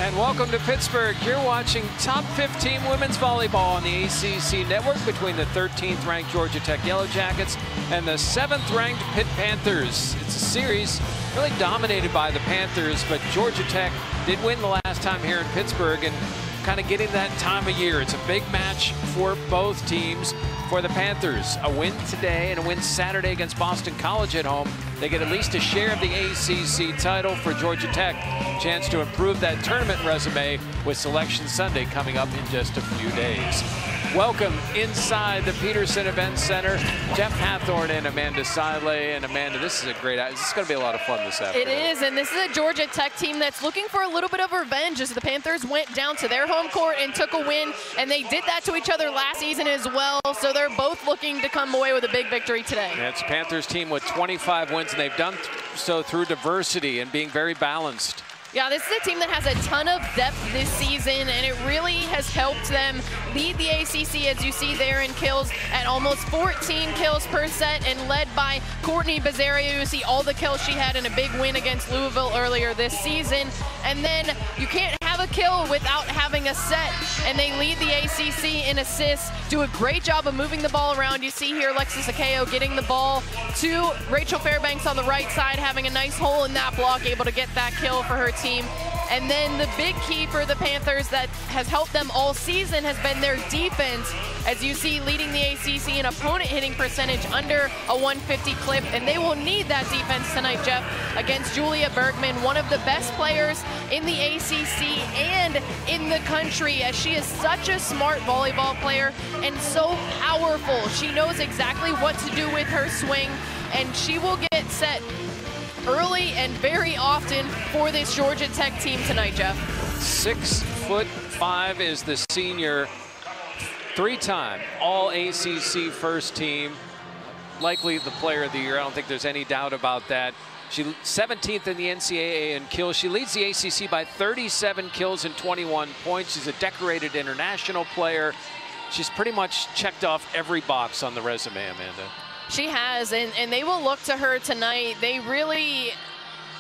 And welcome to Pittsburgh. You're watching top 15 women's volleyball on the ACC network between the 13th ranked Georgia Tech Yellow Jackets and the 7th ranked Pitt Panthers. It's a series really dominated by the Panthers, but Georgia Tech did win the last time here in Pittsburgh and kind of getting that time of year. It's a big match for both teams. For the Panthers, a win today and a win Saturday against Boston College at home. They get at least a share of the ACC title. For Georgia Tech, chance to improve that tournament resume with Selection Sunday coming up in just a few days. Welcome inside the Peterson Event Center. Jeff Hathorn and Amanda Sile. And Amanda, this is going to be a lot of fun this afternoon. It is, and this is a Georgia Tech team that's looking for a little bit of revenge as the Panthers went down to their home court and took a win, and they did that to each other last season as well. So they're both looking to come away with a big victory today. Yeah, it's a Panthers team with 25 wins, and they've done so through diversity and being very balanced. Yeah, this is a team that has a ton of depth this season, and it really has helped them lead the ACC, as you see there in kills, at almost 14 kills per set, and led by Courtney Bazzario. You see all the kills she had in a big win against Louisville earlier this season. And then you can't have a kill without having a set, and they lead the ACC in assists, do a great job of moving the ball around. You see here Alexis Akeo getting the ball to Rachel Fairbanks on the right side, having a nice hole in that block, able to get that kill for her team. And then the big key for the Panthers that has helped them all season has been their defense. As you see, leading the ACC in opponent hitting percentage under a 150 clip, and they will need that defense tonight, Jeff, against Julia Bergman, one of the best players in the ACC and in the country, as she is such a smart volleyball player and so powerful. She knows exactly what to do with her swing, and she will get set early and very often for this Georgia Tech team tonight, Jeff. 6'5" is the senior, three-time All-ACC first team, likely the player of the year. I don't think there's any doubt about that. She's 17th in the NCAA in kills. She leads the ACC by 37 kills and 21 points. She's a decorated international player. She's pretty much checked off every box on the resume, Amanda. She has, and they will look to her tonight. They really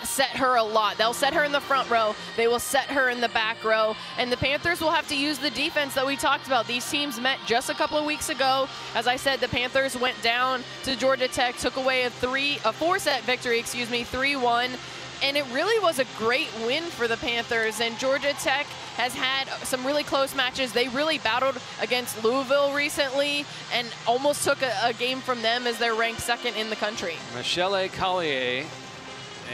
set her a lot. They'll set her in the front row. They will set her in the back row. And the Panthers will have to use the defense that we talked about. These teams met just a couple of weeks ago. As I said, the Panthers went down to Georgia Tech, took away a four-set victory, 3-1. And it really was a great win for the Panthers. And Georgia Tech has had some really close matches. They really battled against Louisville recently and almost took a game from them as they're ranked second in the country. Michelle Collier,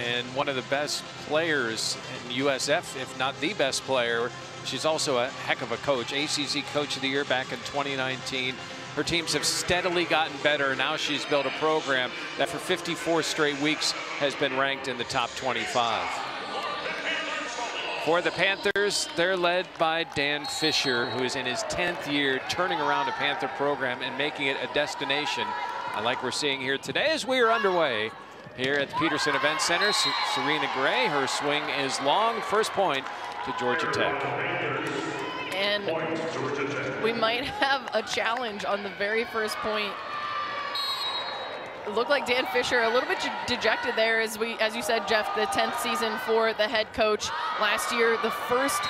and one of the best players in USF, if not the best player. She's also a heck of a coach. ACC Coach of the Year back in 2019. Her teams have steadily gotten better. Now she's built a program that for 54 straight weeks has been ranked in the top 25. For the Panthers, they're led by Dan Fisher, who is in his 10th year turning around a Panther program and making it a destination. Like we're seeing here today as we are underway here at the Peterson Event Center. Serena Gray, her swing is long. First point to Georgia Tech. And we might have a challenge on the very first point. It looked like Dan Fisher a little bit dejected there, as you said, Jeff, the 10th season for the head coach. Last year, the first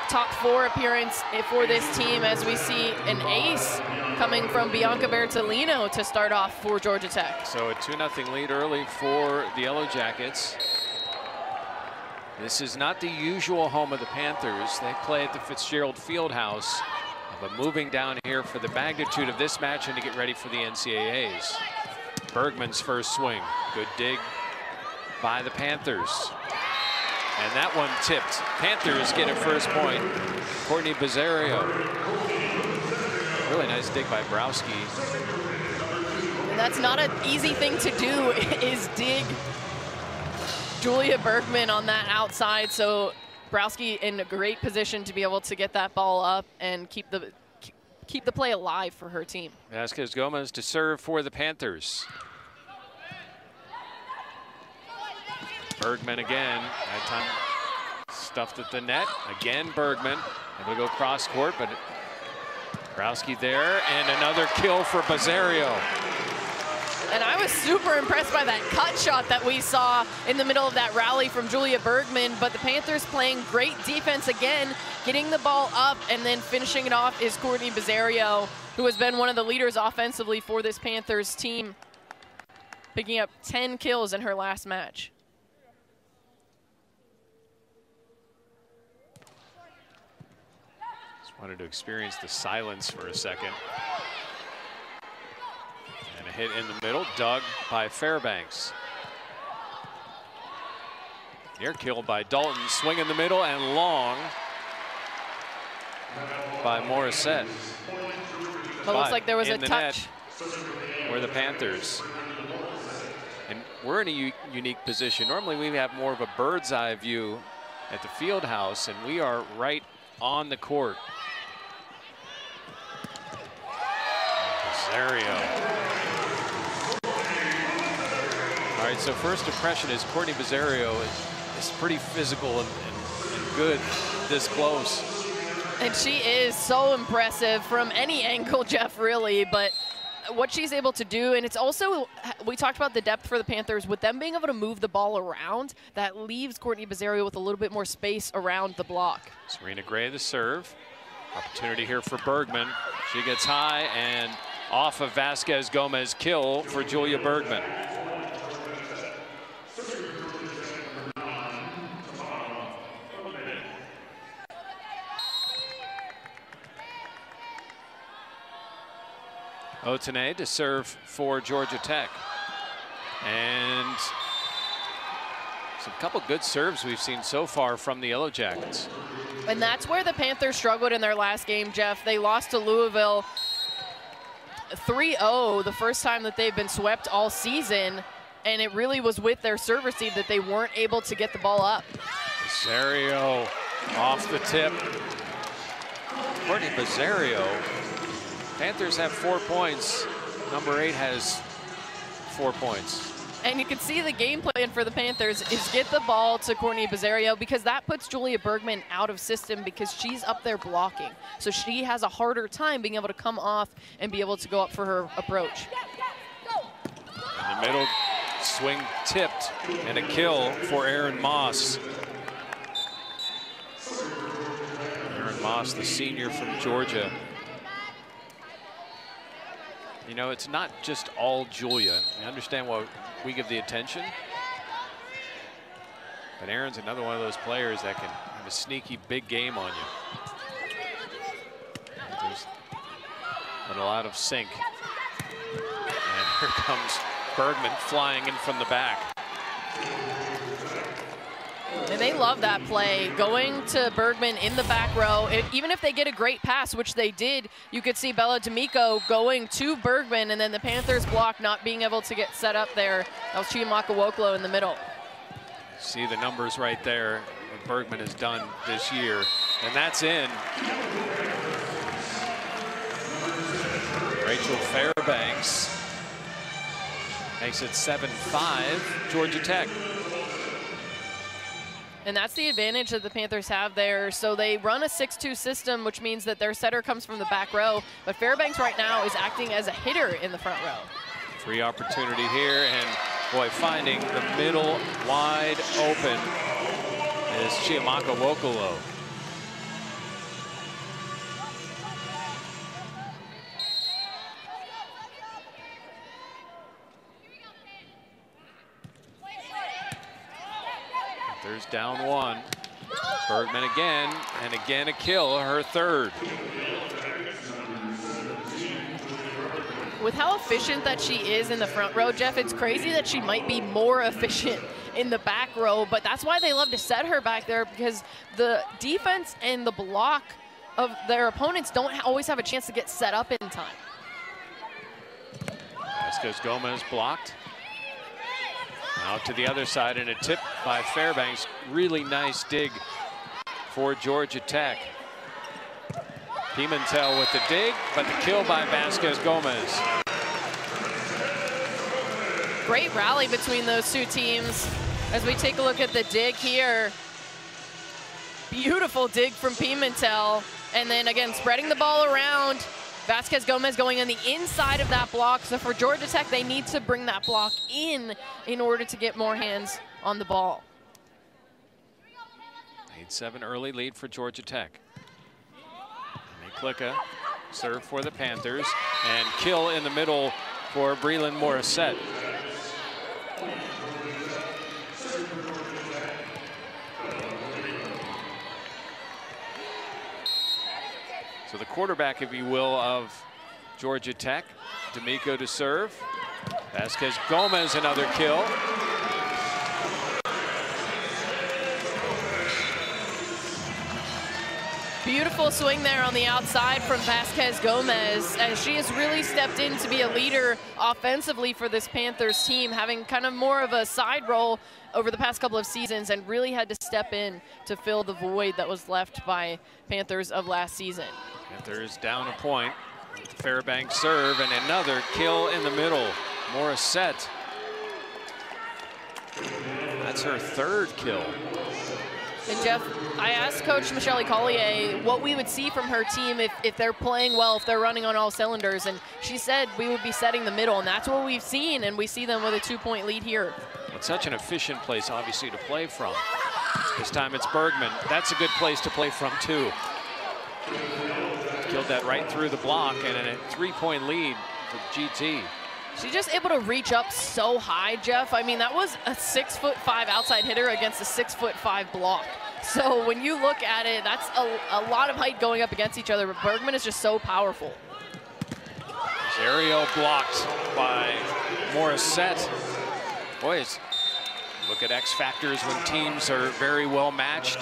top 4 appearance for this team, as we see an ace coming from Bianca Bertolino to start off for Georgia Tech. So a 2-0 lead early for the Yellow Jackets. This is not the usual home of the Panthers. They play at the Fitzgerald Fieldhouse, but moving down here for the magnitude of this match and to get ready for the NCAAs. Bergman's first swing. Good dig by the Panthers. And that one tipped. Panthers get a first point. Courtney Bazzario. Really nice dig by Browski. And that's not an easy thing to do, is dig Julia Bergman on that outside. So Browski in a great position to be able to get that ball up and keep the play alive for her team. Vazquez Gomez to serve for the Panthers. Bergman again. That time stuffed at the net. Again Bergman. Able to go cross court, but Browski there, and another kill for Bazzario. And I was super impressed by that cut shot that we saw in the middle of that rally from Julia Bergman, but the Panthers playing great defense again, getting the ball up, and then finishing it off is Courtney Bizzario, who has been one of the leaders offensively for this Panthers team, picking up 10 kills in her last match. Just wanted to experience the silence for a second. And a hit in the middle, dug by Fairbanks. Near kill by Dalton, swing in the middle and long by Morrissette. It looks like there was a touch. Where the Panthers. And we're in a unique position. Normally we have more of a bird's eye view at the field house, and we are right on the court. Bizzario. All right, so first impression is Courtney Bizzario is pretty physical and good this close. And she is so impressive from any angle, Jeff, really, but what she's able to do, and it's also, we talked about the depth for the Panthers, with them being able to move the ball around, that leaves Courtney Bizzario with a little bit more space around the block. Serena Gray, the serve. Opportunity here for Bergman. She gets high and off of Vazquez Gomez, kill for Julia Bergman. Otene to serve for Georgia Tech. And some couple good serves we've seen so far from the Yellow Jackets. And that's where the Panthers struggled in their last game, Jeff. They lost to Louisville 3-0 the first time that they've been swept all season. And it really was with their server seed that they weren't able to get the ball up. Bizzario off the tip. Courtney Bizzario. Panthers have 4 points. Number 8 has 4 points. And you can see the game plan for the Panthers is get the ball to Courtney Bizzario, because that puts Julia Bergman out of system because she's up there blocking. So she has a harder time being able to come off and be able to go up for her approach. In the middle, swing tipped, and a kill for Erin Moss. Erin Moss, the senior from Georgia. You know, it's not just all Julia. I understand why we give the attention. But Erin's another one of those players that can have a sneaky big game on you. There's a lot of sync. And here comes Bergman flying in from the back. And they love that play, going to Bergman in the back row. Even if they get a great pass, which they did, you could see Bella D'Amico going to Bergman, and then the Panthers block not being able to get set up there. That was Chiamaka Wokolo in the middle. See the numbers right there, what Bergman has done this year, and that's in. Rachel Fairbanks makes it 7-5, Georgia Tech. And that's the advantage that the Panthers have there. So they run a 6-2 system, which means that their setter comes from the back row. But Fairbanks right now is acting as a hitter in the front row. Free opportunity here, and boy, finding the middle wide open is Chiamaka Wokolo. There's down one. Bergman again, and again a kill, her third. With how efficient that she is in the front row, Jeff, it's crazy that she might be more efficient in the back row, but that's why they love to set her back there, because the defense and the block of their opponents don't always have a chance to get set up in time. Vazquez Gomez blocked. Out to the other side, and a tip by Fairbanks. Really nice dig for Georgia Tech. Pimentel with the dig, but the kill by Vazquez Gomez. Great rally between those two teams. As we take a look at the dig here, beautiful dig from Pimentel, and then again spreading the ball around. Vazquez Gomez going on the inside of that block. So for Georgia Tech, they need to bring that block in order to get more hands on the ball. 8-7 early lead for Georgia Tech. Klicka serve for the Panthers, and kill in the middle for Breland Morrissette. So the quarterback, if you will, of Georgia Tech, D'Amico to serve. Vazquez Gomez, another kill. Beautiful swing there on the outside from Vazquez Gomez, as she has really stepped in to be a leader offensively for this Panthers team, having kind of more of a side role over the past couple of seasons, and really had to step in to fill the void that was left by Panthers of last season. Panthers down a point. Fairbanks serve, and another kill in the middle. Morrissette. That's her third kill. And Jeff, I asked Coach Michelle Collier what we would see from her team if they're playing well, if they're running on all cylinders, and she said we would be setting the middle, and that's what we've seen, and we see them with a 2-point lead here. It's such an efficient place, obviously, to play from. This time it's Bergman. That's a good place to play from, too. Killed that right through the block, and a 3-point lead for GT. She's just able to reach up so high, Jeff. I mean, that was a 6'5" outside hitter against a 6'5" block. So when you look at it, that's a lot of height going up against each other, but Bergman is just so powerful. Rosario blocked by Morrissette. Boys, look at X factors when teams are very well matched.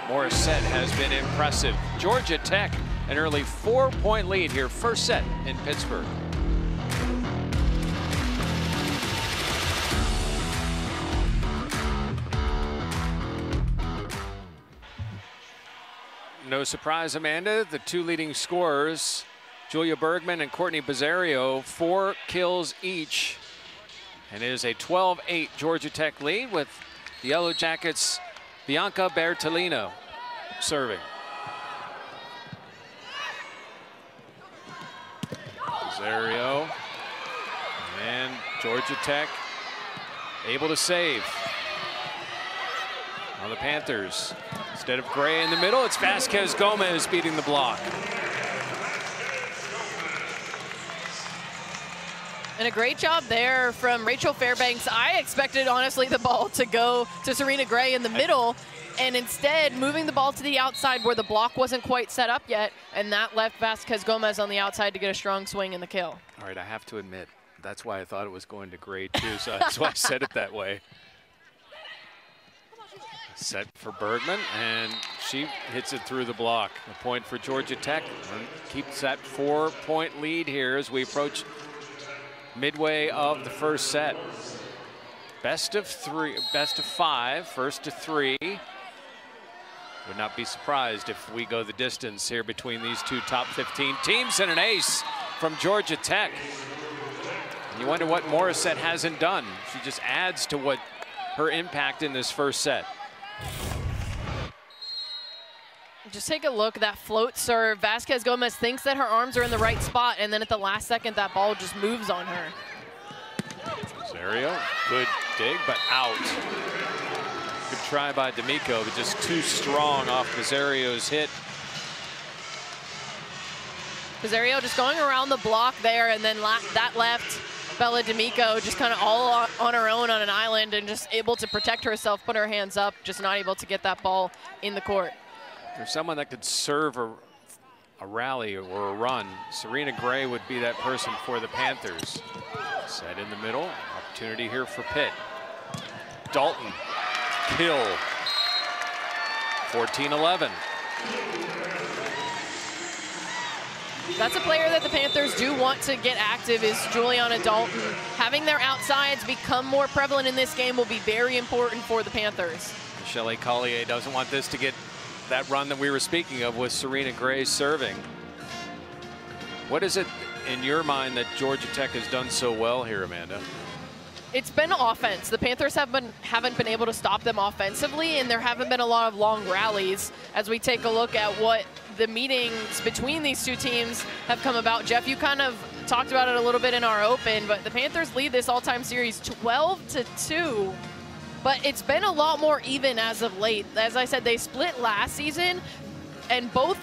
Morrissette has been impressive. Georgia Tech, an early 4-point lead here, first set in Pittsburgh. No surprise, Amanda, the two leading scorers, Julia Bergman and Courtney Bazzario, 4 kills each. And it is a 12-8 Georgia Tech lead with the Yellow Jackets' Bianca Bertolino serving. Bazzario, and Georgia Tech able to save on the Panthers. Instead of Gray in the middle, it's Vazquez Gomez beating the block. And a great job there from Rachel Fairbanks. I expected, honestly, the ball to go to Serena Gray in the middle, and instead moving the ball to the outside where the block wasn't quite set up yet, and that left Vazquez Gomez on the outside to get a strong swing in the kill. All right, I have to admit, that's why I thought it was going to Gray too, so that's why I said it that way. Set for Bergman, and she hits it through the block. A point for Georgia Tech, and keeps that 4-point lead here as we approach midway of the first set. Best of 5, first to 3. Would not be surprised if we go the distance here between these two top 15 teams, and an ace from Georgia Tech. And you wonder what Morrissette hasn't done. She just adds to what her impact in this first set. Just take a look at that float serve. Vazquez Gomez thinks that her arms are in the right spot, and then at the last second, that ball just moves on her. Rosario, good dig, but out. Good try by D'Amico, but just too strong off Rossario's hit. Rosario just going around the block there, and then that left Bella D'Amico just kind of all on her own on an island and just able to protect herself, put her hands up, just not able to get that ball in the court. There's someone that could serve a rally or a run. Serena Gray would be that person for the Panthers. Set in the middle, opportunity here for Pitt. Dalton, kill, 14-11. That's a player that the Panthers do want to get active, is Juliana Dalton. Having their outsides become more prevalent in this game will be very important for the Panthers. Michelle Collier doesn't want this to get that run that we were speaking of with Serena Gray serving. What is it in your mind that Georgia Tech has done so well here, Amanda? It's been offense. The Panthers haven't been able to stop them offensively, and there haven't been a lot of long rallies. As we take a look at what the meetings between these two teams have come about. Jeff, you kind of talked about it a little bit in our open, but the Panthers lead this all-time series 12-2. But it's been a lot more even as of late. As I said, they split last season, and both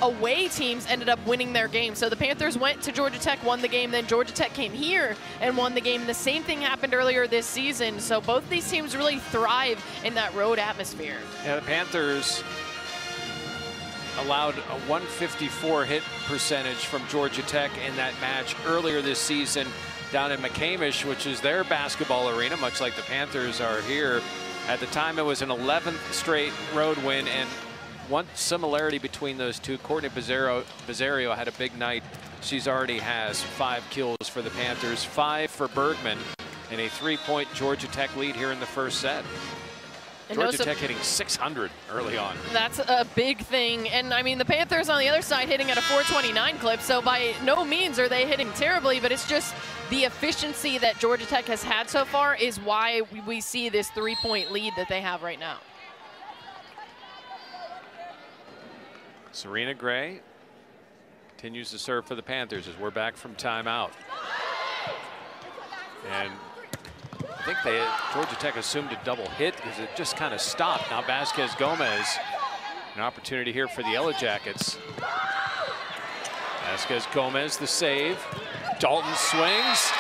away teams ended up winning their game. So the Panthers went to Georgia Tech, won the game, then Georgia Tech came here and won the game. The same thing happened earlier this season. So both these teams really thrive in that road atmosphere. Yeah, the Panthers allowed a 154 hit percentage from Georgia Tech in that match earlier this season down in McCamish, which is their basketball arena, much like the Panthers are here. At the time, it was an 11th straight road win, and one similarity between those two, Courtney Vazquez had a big night. She's already has 5 kills for the Panthers, 5 for Bergman, and a 3-point Georgia Tech lead here in the first set. And Georgia Tech hitting 600 early on. That's a big thing. And I mean, the Panthers on the other side hitting at a 429 clip. So by no means are they hitting terribly, but it's just the efficiency that Georgia Tech has had so far is why we see this 3-point lead that they have right now. Serena Gray continues to serve for the Panthers as we're back from timeout. And I think Georgia Tech assumed a double hit because it just kind of stopped. Now Vazquez Gomez, an opportunity here for the Yellow Jackets. Vazquez Gomez, the save. Dalton swings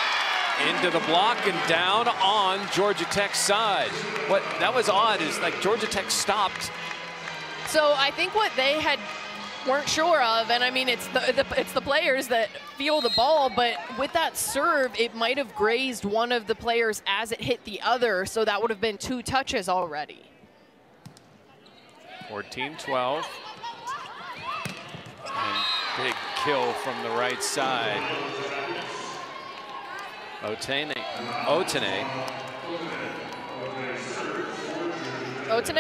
into the block and down on Georgia Tech's side. What that was odd is like Georgia Tech stopped. So I think what they weren't sure of, and I mean it's the players that feel the ball, but with that serve it might have grazed one of the players as it hit the other, so that would have been 2 touches already. 14-12. And big kill from the right side. Otene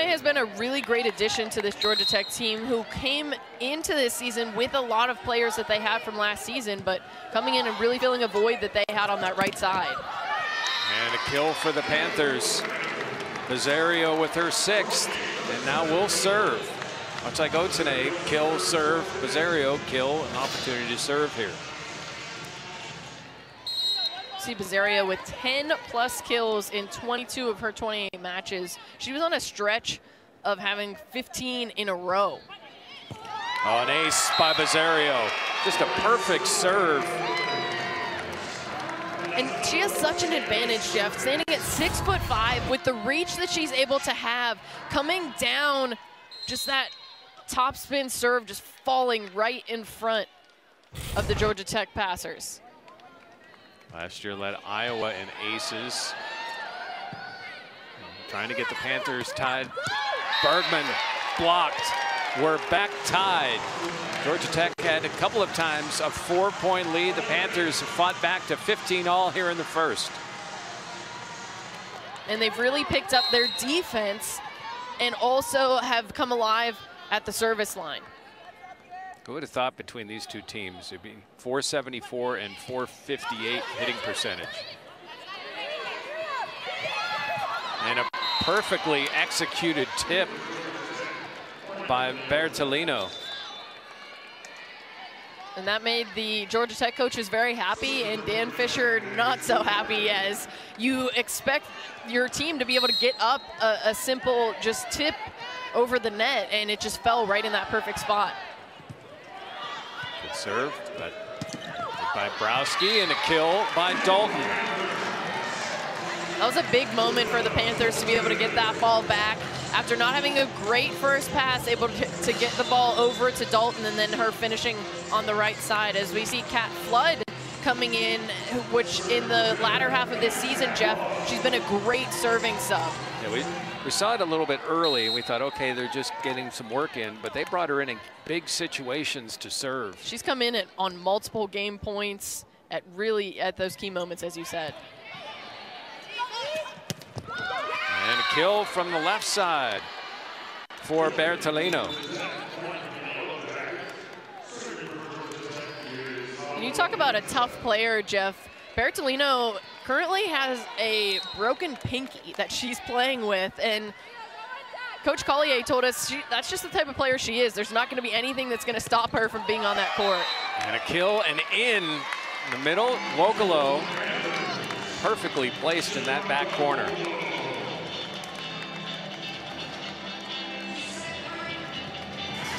has been a really great addition to this Georgia Tech team, who came into this season with a lot of players that they had from last season, but coming in and really filling a void that they had on that right side. And a kill for the Panthers. Vazquez with her 6th, and now will serve. Much like Otene, kill, serve, Vazquez, kill, an opportunity to serve here. See Vazquez with 10+ kills in 22 of her 28 matches. She was on a stretch of having 15 in a row. Oh, an ace by Vazquez. Just a perfect serve. And she has such an advantage, Jeff, standing at 6'5" with the reach that she's able to have, coming down, just that top spin serve just falling right in front of the Georgia Tech passers. Last year led Iowa in aces. Trying to get the Panthers tied. Bergman blocked. We're back tied. Georgia Tech had a couple of times a 4-point lead. The Panthers fought back to 15-all here in the first. And they've really picked up their defense and also have come alive at the service line. Who would have thought between these two teams it'd be 474 and 458 hitting percentage. And a perfectly executed tip by Bertolino. And that made the Georgia Tech coaches very happy, and Dan Fisher not so happy, as you expect your team to be able to get up a simple just tip over the net, and it just fell right in that perfect spot. Good serve, but by Browski, and a kill by Dalton. That was a big moment for the Panthers to be able to get that ball back after not having a great first pass, able to get the ball over to Dalton, and then her finishing on the right side. As we see Kat Flood coming in, which in the latter half of this season, Jeff, she's been a great serving sub. Yeah, we saw it a little bit early, and we thought, okay, they're just getting some work in, but they brought her in big situations to serve. She's come in on multiple game points at those key moments, as you said. And a kill from the left side for Bertolino. When you talk about a tough player, Jeff, Bertolino currently has a broken pinky that she's playing with, and Coach Collier told us that's just the type of player she is. There's not going to be anything that's going to stop her from being on that court. And a kill and in the middle. Wokolo perfectly placed in that back corner.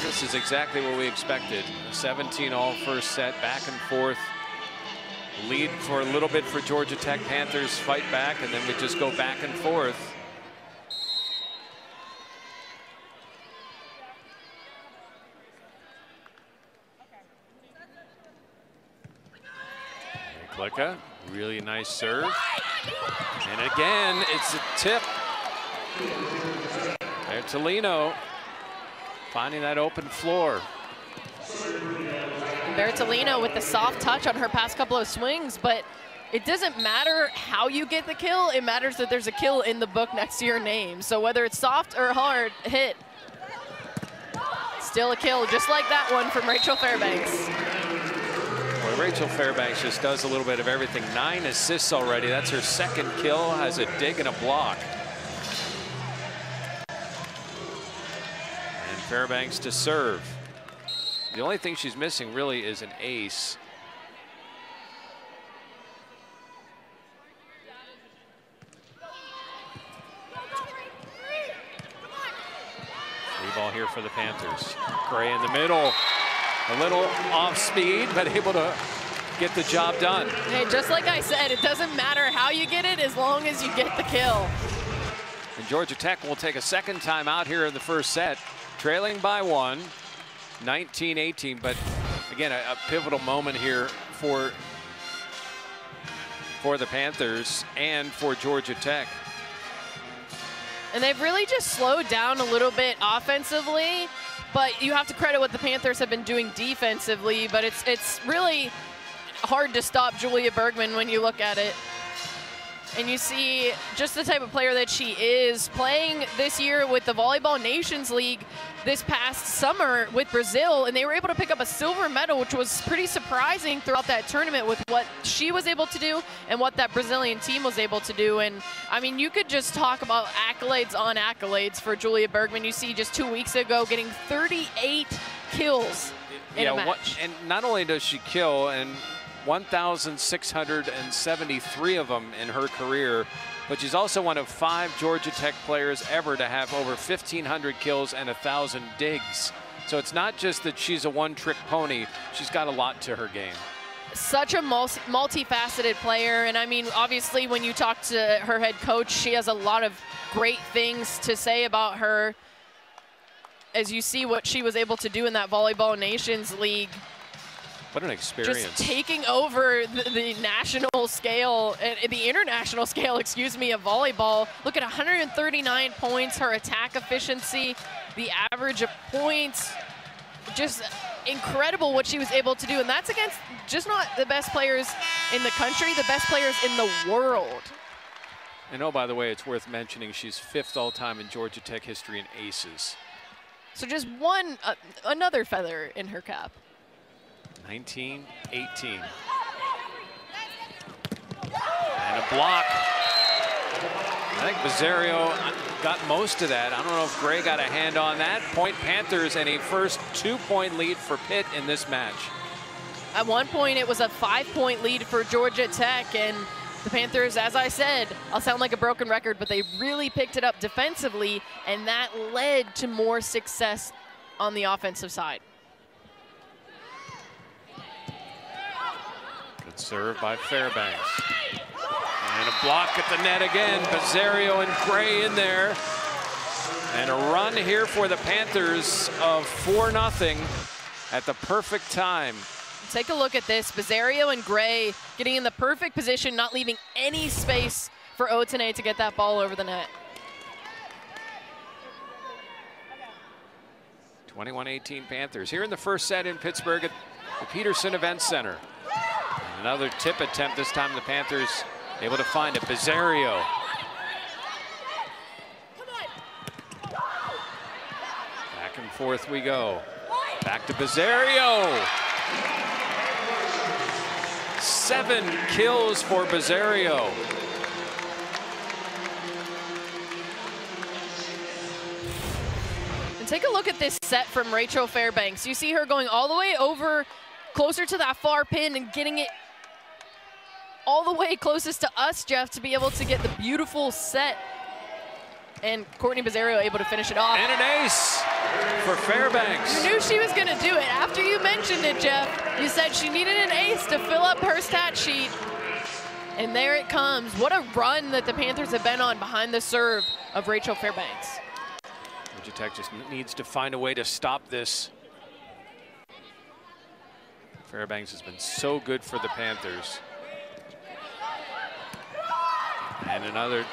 This is exactly what we expected. 17 all first set, back and forth. Lead for a little bit for Georgia Tech. Panthers fight back, and then we just go back and forth. Klicka, really nice serve. And again, it's a tip. There, Tolino finding that open floor. Bertolino with the soft touch on her past couple of swings, but it doesn't matter how you get the kill. It matters that there's a kill in the book next to your name. So whether it's soft or hard hit, still a kill, just like that one from Rachel Fairbanks. Well, Rachel Fairbanks just does a little bit of everything. 9 assists already. That's her second kill, has a dig and a block. And Fairbanks to serve. The only thing she's missing really is an ace. Free ball here for the Panthers. Gray in the middle. A little off speed, but able to get the job done. Hey, just like I said, it doesn't matter how you get it as long as you get the kill. And Georgia Tech will take a second time out here in the first set, trailing by 1, 19-18. But again, a pivotal moment here for the Panthers and for Georgia Tech. And they've really just slowed down a little bit offensively, but you have to credit what the Panthers have been doing defensively, but it's really hard to stop Julia Bergman when you look at it. And you see just the type of player that she is, playing this year with the Volleyball Nations League this past summer with Brazil, and they were able to pick up a silver medal, which was pretty surprising throughout that tournament with what she was able to do and what that Brazilian team was able to do. And I mean, you could just talk about accolades on accolades for Julia Bergman. You see just 2 weeks ago getting 38 kills in a match. And not only does she kill, and 1,673 of them in her career, but she's also one of 5 Georgia Tech players ever to have over 1,500 kills and 1,000 digs. So it's not just that she's a one-trick pony. She's got a lot to her game. Such a multifaceted player. And I mean, obviously, when you talk to her head coach, she has a lot of great things to say about her. As you see what she was able to do in that Volleyball Nations League. What an experience. Just taking over the national scale, the international scale, excuse me, of volleyball. Look at 139 points, her attack efficiency, the average of points. Just incredible what she was able to do. And that's against just not the best players in the country, the best players in the world. And oh, by the way, it's worth mentioning she's 5th all-time in Georgia Tech history in aces. So just another feather in her cap. 19-18. And a block. I think Bazzario got most of that. I don't know if Gray got a hand on that. Point Panthers and a first 2-point lead for Pitt in this match. At one point, it was a 5-point lead for Georgia Tech, and the Panthers, as I said, I'll sound like a broken record, but they really picked it up defensively, and that led to more success on the offensive side. Good serve by Fairbanks. And a block at the net again. Bazzario and Gray in there. And a run here for the Panthers of 4-0 at the perfect time. Take a look at this. Bazzario and Gray getting in the perfect position, not leaving any space for Otene to get that ball over the net. 21-18 Panthers here in the first set in Pittsburgh at the Peterson Event Center. Another tip attempt, this time the Panthers able to find it. Bazzario. Back and forth we go. Back to Bazzario. 7 kills for Bazzario. And take a look at this set from Rachel Fairbanks. You see her going all the way over closer to that far pin and getting it all the way closest to us, Jeff, to be able to get the beautiful set. And Courtney Bizzario able to finish it off. And an ace for Fairbanks. You knew she was going to do it. After you mentioned it, Jeff, you said she needed an ace to fill up her stat sheet. And there it comes. What a run that the Panthers have been on behind the serve of Rachel Fairbanks. Georgia Tech just needs to find a way to stop this. Fairbanks has been so good for the Panthers. And another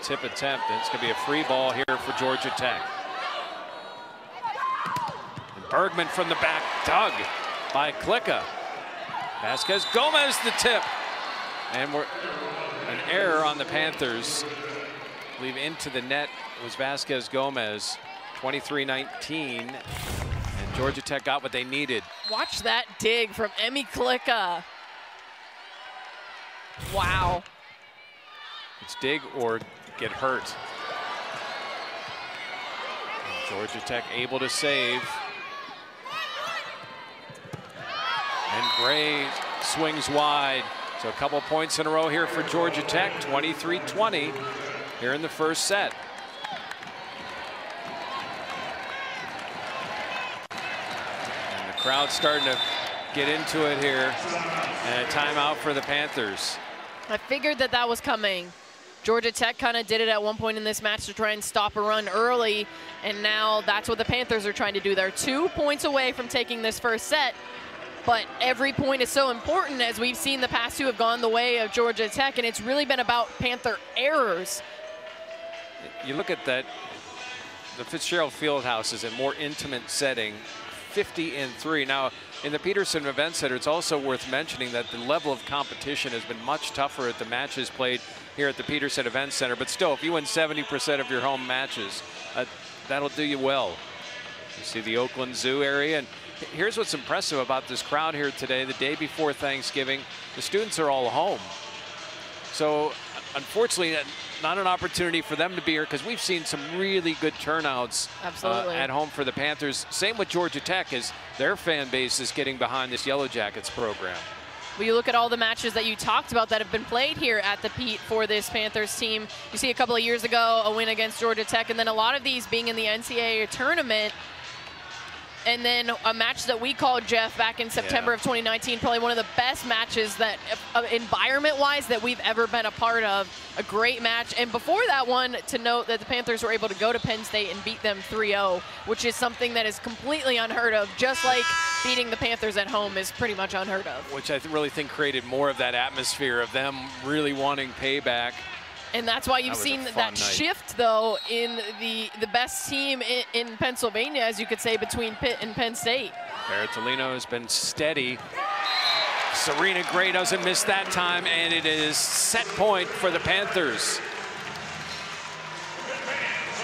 tip attempt. It's going to be a free ball here for Georgia Tech. And Bergman from the back, dug by Klicka. Vazquez Gomez the tip. And we're an error on the Panthers. I believe into the net was Vazquez Gomez. 23-19. And Georgia Tech got what they needed. Watch that dig from Emmy Klicka. Wow. It's dig or get hurt. And Georgia Tech able to save. And Gray swings wide. So a couple points in a row here for Georgia Tech. 23-20 here in the first set. And the crowd's starting to get into it here. And a timeout for the Panthers. I figured that that was coming. Georgia Tech kind of did it at one point in this match to try and stop a run early, and now that's what the Panthers are trying to do. They're 2 points away from taking this first set, but every point is so important, as we've seen the past two have gone the way of Georgia Tech, and it's really been about Panther errors. You look at that, the Fitzgerald Fieldhouse is a more intimate setting, 50-3. Now, in the Peterson Event Center, it's also worth mentioning that the level of competition has been much tougher at the matches played here at the Peterson Event Center. But still, if you win 70% of your home matches, that'll do you well. You see the Oakland Zoo area. And here's what's impressive about this crowd here today. The day before Thanksgiving, the students are all home. So, unfortunately, not an opportunity for them to be here, because we've seen some really good turnouts at home for the Panthers. Same with Georgia Tech, as their fan base is getting behind this Yellow Jackets program. Well, you look at all the matches that you talked about that have been played here at the Pete for this Panthers team. You see a couple of years ago a win against Georgia Tech, and then a lot of these being in the NCAA tournament. And then a match that we called, Jeff, back in September of 2019, probably one of the best matches that, environment-wise, that we've ever been a part of. A great match. And before that one, to note that the Panthers were able to go to Penn State and beat them 3-0, which is something that is completely unheard of. Just like beating the Panthers at home is pretty much unheard of. Which I really think created more of that atmosphere of them really wanting payback. And that's why you've seen that shift, though, in the best team in Pennsylvania, as you could say, between Pitt and Penn State. Bertolino has been steady. Serena Gray doesn't miss that time, and it is set point for the Panthers.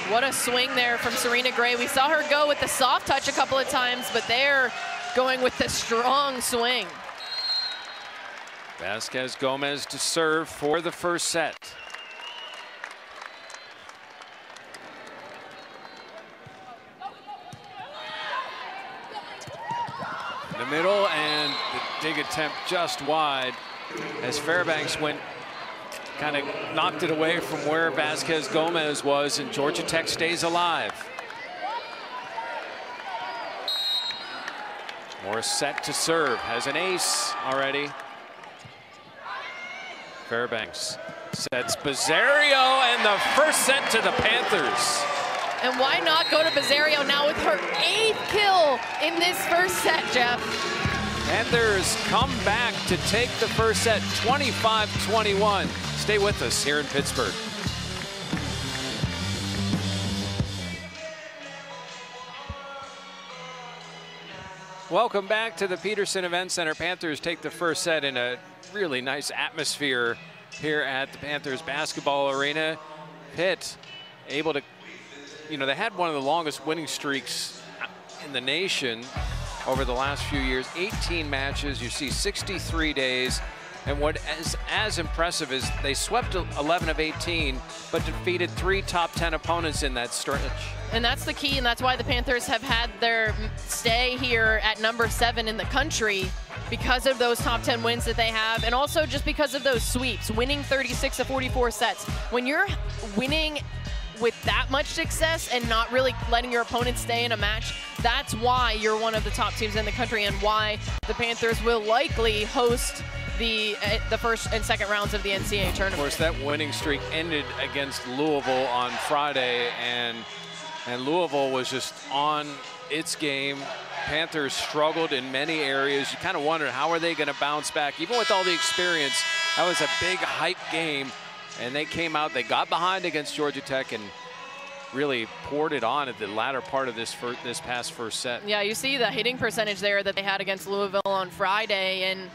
What a swing there from Serena Gray. We saw her go with the soft touch a couple of times, but they're going with the strong swing. Vazquez Gomez to serve for the first set. The middle, and the dig attempt just wide as Fairbanks went, kind of knocked it away from where Vazquez Gomez was, and Georgia Tech stays alive. Morrissette to serve, has an ace already. Fairbanks sets Bizzario, and the first set to the Panthers. And why not go to Bizzario now with her 8th kill in this first set, Jeff? Panthers come back to take the first set, 25-21. Stay with us here in Pittsburgh. Welcome back to the Peterson Event Center. Panthers take the first set in a really nice atmosphere here at the Panthers basketball arena. Pitt able to, they had one of the longest winning streaks in the nation over the last few years. 18 matches, you see 63 days. And what is as impressive is they swept 11 of 18, but defeated 3 top 10 opponents in that stretch. And that's the key, and that's why the Panthers have had their stay here at number 7 in the country, because of those top 10 wins that they have, and also just because of those sweeps, winning 36 of 44 sets. When you're winning with that much success and not really letting your opponent stay in a match, that's why you're one of the top teams in the country and why the Panthers will likely host the first and second rounds of the NCAA tournament. Of course, that winning streak ended against Louisville on Friday, and Louisville was just on its game. Panthers struggled in many areas. You kind of wondered, how are they going to bounce back? Even with all the experience, that was a big hype game, and they came out, they got behind against Georgia Tech and really poured it on at the latter part of this past first set. Yeah, you see the hitting percentage there that they had against Louisville on Friday, and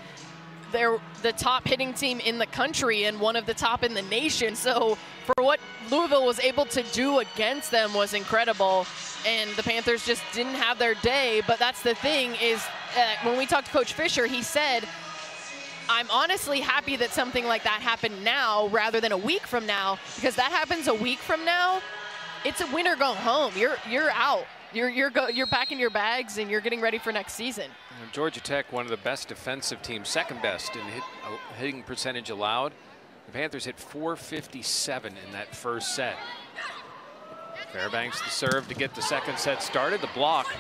they're the top hitting team in the country and one of the top in the nation. So for what Louisville was able to do against them was incredible. And the Panthers just didn't have their day. But that's the thing is, when we talked to Coach Fisher, he said, I'm honestly happy that something like that happened now rather than a week from now, because that happens a week from now, it's a win or go home. You're out. You're packing your bags and you're getting ready for next season. Georgia Tech, one of the best defensive teams, second best in hitting percentage allowed. The Panthers hit .457 in that first set. Fairbanks the serve to get the second set started. The block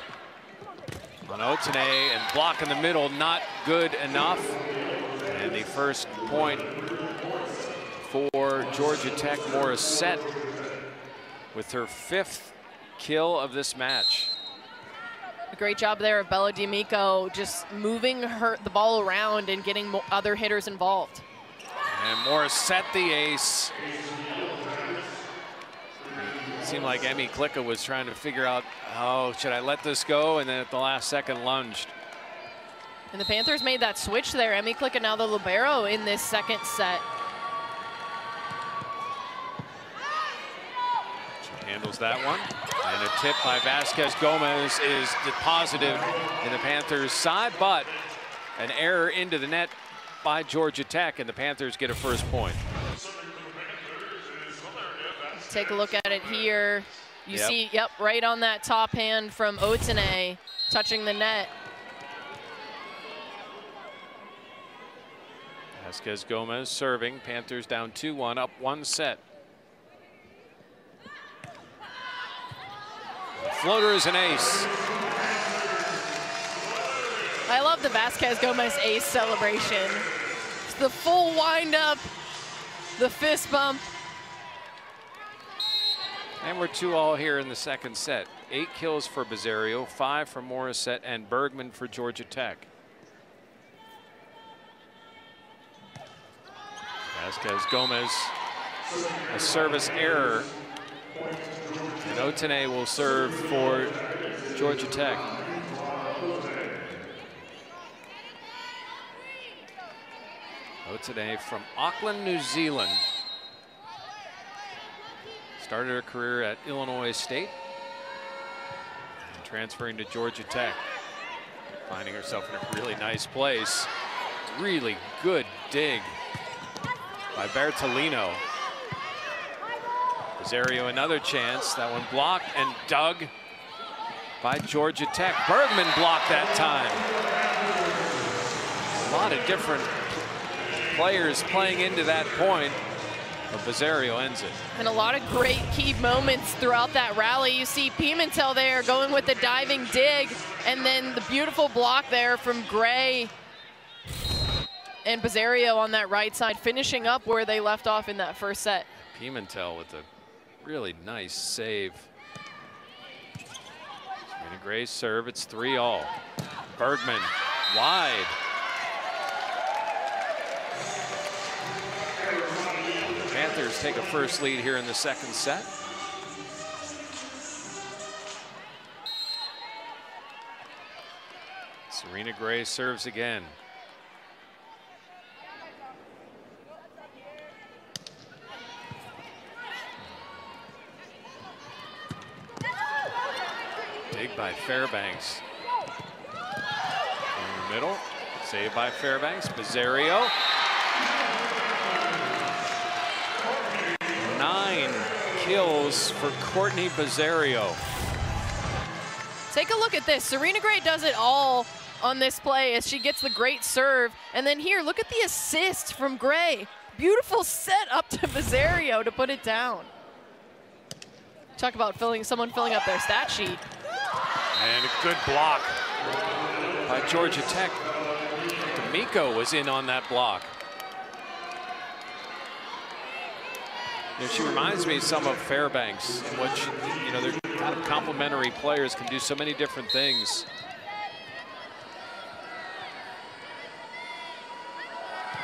on Otene, and block in the middle, not good enough. And the first point for Georgia Tech, Morrissette, with her 5th kill of this match. A great job there of Bella D'Amico, just moving the ball around and getting other hitters involved. And Morrissette the ace. It seemed like Emmy Klicka was trying to figure out, oh, should I let this go? And then at the last second lunged. And the Panthers made that switch there. Emmy Klicka now the libero in this second set. She handles that one. And a tip by Vazquez Gomez is deposited in the Panthers' side, but an error into the net by Georgia Tech, and the Panthers get a first point. Take a look at it here. You see, right on that top hand from Otene, touching the net. Vazquez Gomez serving. Panthers down 2-1, up 1 set. Floater is an ace. I love the Vazquez Gomez ace celebration. It's the full wind up, the fist bump. And we're 2-all here in the second set. 8 kills for Bizzario, 5 for Morrissette, and Bergman for Georgia Tech. Vazquez Gomez, a service error. And Otene will serve for Georgia Tech. Otene from Auckland, New Zealand. Started her career at Illinois State and transferring to Georgia Tech. Finding herself in a really nice place. Really good dig by Bertolino. Bizzario another chance. That one blocked and dug by Georgia Tech. Bergman blocked that time. A lot of different players playing into that point. But Bizzario ends it. And a lot of great key moments throughout that rally. You see Pimentel there going with the diving dig, and then the beautiful block there from Gray and Bizzario on that right side, finishing up where they left off in that first set. Pimentel with a really nice save. Serena Gray's serve, it's 3-all. Bergman wide. The Panthers take a first lead here in the second set. Serena Gray serves again. Dig by Fairbanks. In the middle, saved by Fairbanks. Bizzario kills for Courtney Bazzario. Take a look at this. Serena Gray does it all on this play as she gets the great serve. And then here, look at the assist from Gray. Beautiful set up to Bazzario to put it down. Talk about someone filling up their stat sheet. And a good block by Georgia Tech. D'Amico was in on that block. You know, she reminds me some of Fairbanks in which, you know, they're kind of complementary players, can do so many different things.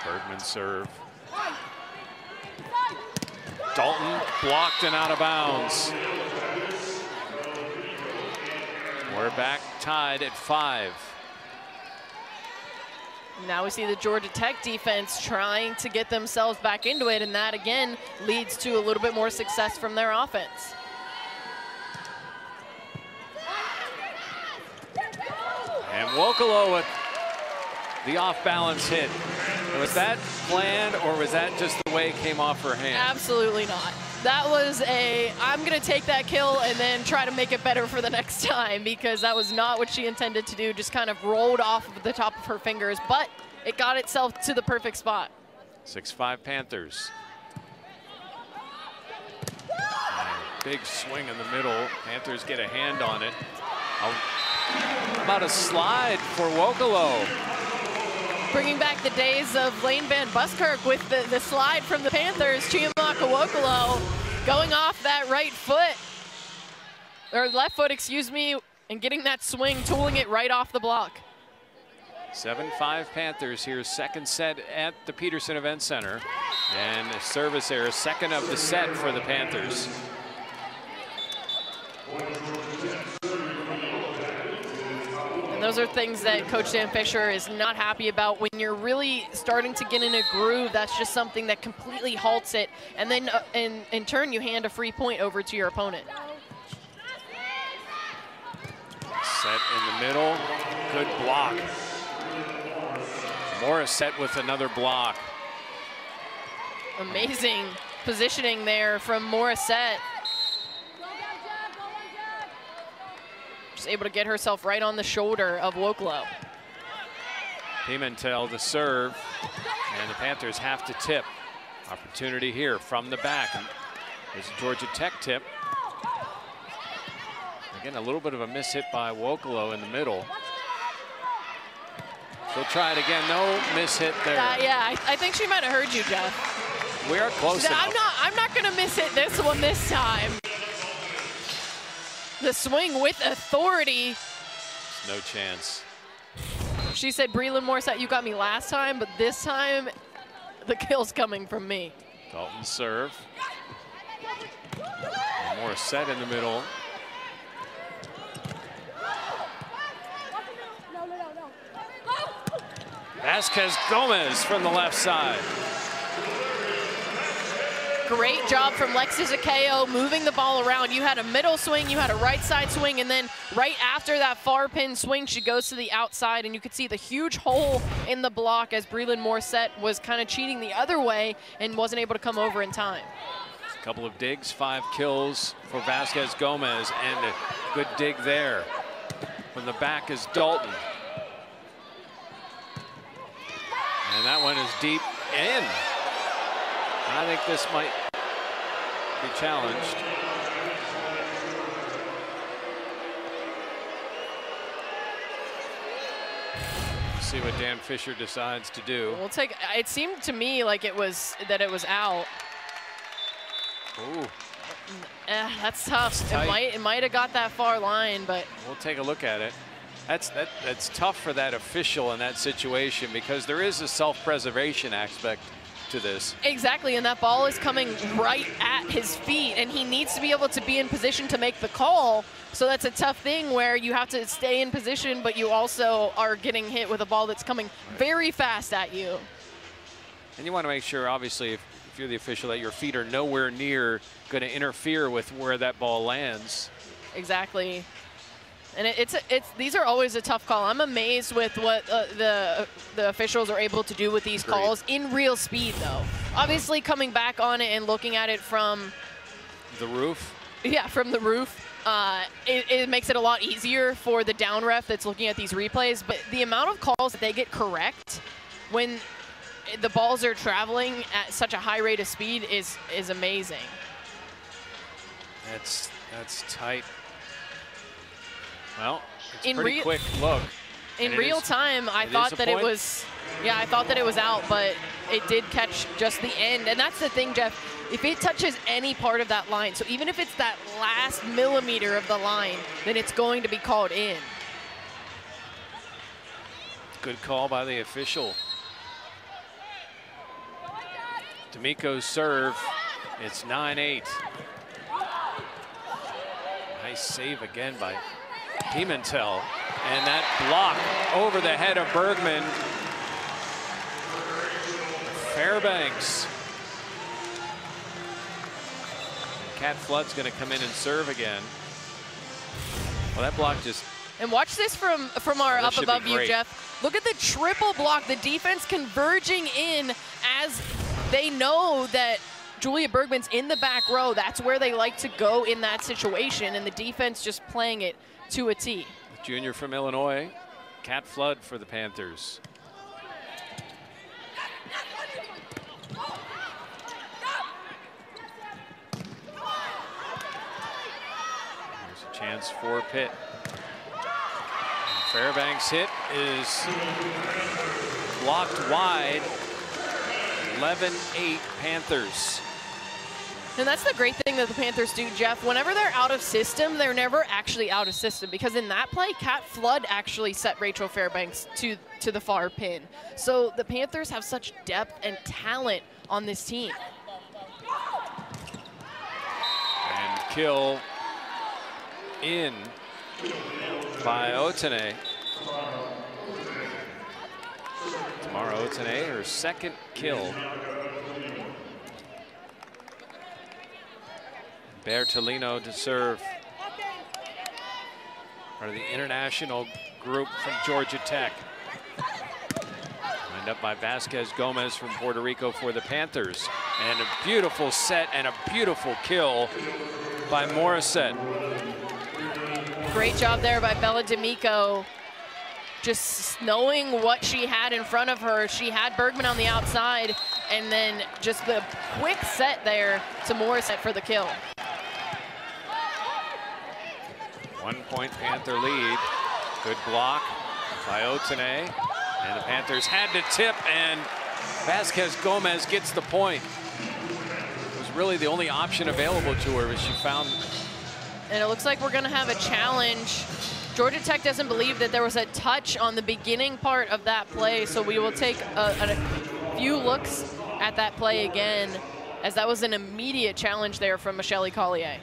Bergman serve. Dalton blocked and out of bounds. We're back tied at 5. Now we see the Georgia Tech defense trying to get themselves back into it, and that again leads to a little bit more success from their offense. And Wokolo with the off-balance hit. Was that planned, or was that just the way it came off her hand? Absolutely not. That was I'm going to take that kill and then try to make it better for the next time, because that was not what she intended to do. Just kind of rolled off of the top of her fingers, but it got itself to the perfect spot. 6-5 Panthers. And big swing in the middle. Panthers get a hand on it. How about a slide for Wokolo? Bringing back the days of Lane Van Buskirk with the slide from the Panthers. Chiamaka Wokolo going off that right foot, or left foot, excuse me, and getting that swing, tooling it right off the block. 7-5 Panthers here, second set at the Peterson Event Center. And a service error, second of the set for the Panthers. And those are things that Coach Dan Fisher is not happy about. When you're really starting to get in a groove, that's just something that completely halts it. And then in turn, you hand a free point over to your opponent. Set in the middle, good block. Morrissette with another block. Amazing positioning there from Morrissette. Just able to get herself right on the shoulder of Wokolo. Pimentel to serve, and the Panthers have to tip. Opportunity here from the back. And there's a Georgia Tech tip. Again, a little bit of a miss hit by Wokolo in the middle. She'll try it again. No miss hit there. Yeah, I think she might have heard you, Jeff. We are close enough. I'm not going to miss hit this one this time. The swing with authority. No chance. She said, Breland Morrissette, you got me last time, but this time the kill's coming from me. Dalton serve. And Morrissette in the middle. Vazquez Gomez from the left side. Great job from Lexi Zakeo moving the ball around. You had a middle swing, you had a right side swing, and then right after that far pin swing, she goes to the outside, and you could see the huge hole in the block as Breland Morrissette was kind of cheating the other way and wasn't able to come over in time. A couple of digs, 5 kills for Vazquez Gomez, and a good dig there. From the back is Dalton. And that one is deep in. I think this might be challenged. See what Dan Fisher decides to do. We'll take. It seemed to me like it was out. Ooh. That's tough. It might have got that far line, but we'll take a look at it. That's tough for that official in that situation, because there is a self-preservation aspect to this. Exactly, and that ball is coming right at his feet, and he needs to be able to be in position to make the call. So that's a tough thing where you have to stay in position, but you also are getting hit with a ball that's coming very fast at you. And you want to make sure, obviously, if you're the official, that your feet are nowhere near going to interfere with where that ball lands. Exactly. And these are always a tough call. I'm amazed with what the officials are able to do with these calls in real speed, though. Obviously, coming back on it and looking at it from The roof? Yeah, from the roof. It makes it a lot easier for the down ref that's looking at these replays, but the amount of calls that they get correct when the balls are traveling at such a high rate of speed is amazing. That's tight. Well, it's pretty quick look. In real time, I thought that it was, I thought that it was out, but it did catch just the end. And that's the thing, Jeff, if it touches any part of that line, so even if it's that last millimeter of the line, then it's going to be called in. Good call by the official. D'Amico's serve, it's 9-8. Nice save again by Pimentel. And that block over the head of Bergman. Fairbanks. Kat Flood's going to come in and serve again. Well, that block just... And watch this from our up above view, Jeff. Look at the triple block, the defense converging in as they know that Julia Bergman's in the back row. That's where they like to go in that situation, and the defense just playing it to a T. The junior from Illinois, Kat Flood for the Panthers. There's a chance for Pitt. Fairbanks' hit is blocked wide. 11-8 Panthers. And that's the great thing that the Panthers do, Jeff. Whenever they're out of system, they're never actually out of system, because in that play, Kat Flood actually set Rachel Fairbanks to the far pin. So the Panthers have such depth and talent on this team. And kill in by Otene. Tamara Otene, her second kill. Bertolino to serve. Part of the international group from Georgia Tech. Lined up by Vazquez Gomez from Puerto Rico for the Panthers. And a beautiful set and a beautiful kill by Morrissette. Great job there by Bella D'Amico. Just knowing what she had in front of her. She had Bergman on the outside, and then just the quick set there to Morrissette for the kill. 1 point Panther lead. Good block by Otene. And the Panthers had to tip, and Vazquez Gomez gets the point. It was really the only option available to her as she found. And it looks like we're going to have a challenge. Georgia Tech doesn't believe that there was a touch on the beginning part of that play, so we will take a few looks at that play again, as that was an immediate challenge there from Michelle Collier.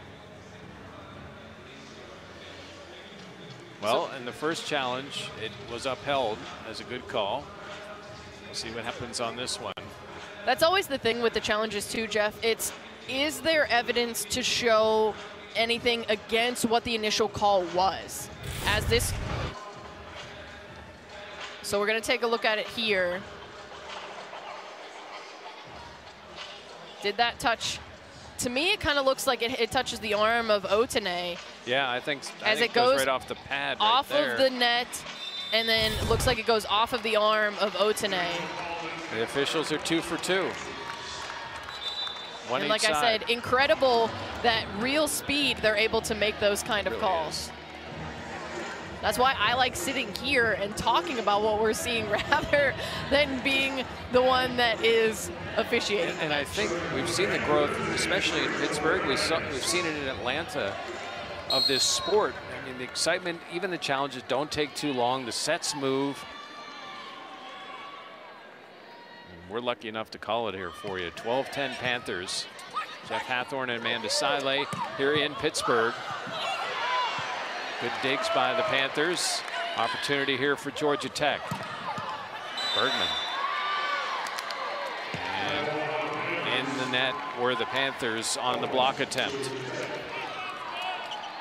Well, in the first challenge, it was upheld as a good call. We'll see what happens on this one. That's always the thing with the challenges too, Jeff. Is there evidence to show anything against what the initial call was? So we're going to take a look at it here. Did that touch? To me, it kind of looks like it touches the arm of Otene. Yeah, I think it goes right off the pad. Off of the net, and then it looks like it goes off of the arm of Otene. The officials are 2 for 2. One and like each I side. said, incredible that real speed they're able to make those kind of calls. That's why I like sitting here and talking about what we're seeing rather than being the one that is officiating. And I think we've seen the growth, especially in Pittsburgh. We've seen it in Atlanta, of this sport. I mean, the excitement, even the challenges don't take too long. The sets move. And we're lucky enough to call it here for you. 12-10 Panthers. Jeff Hathorn and Amanda Siley here in Pittsburgh. Good digs by the Panthers. Opportunity here for Georgia Tech. Bergman. And in the net were the Panthers on the block attempt.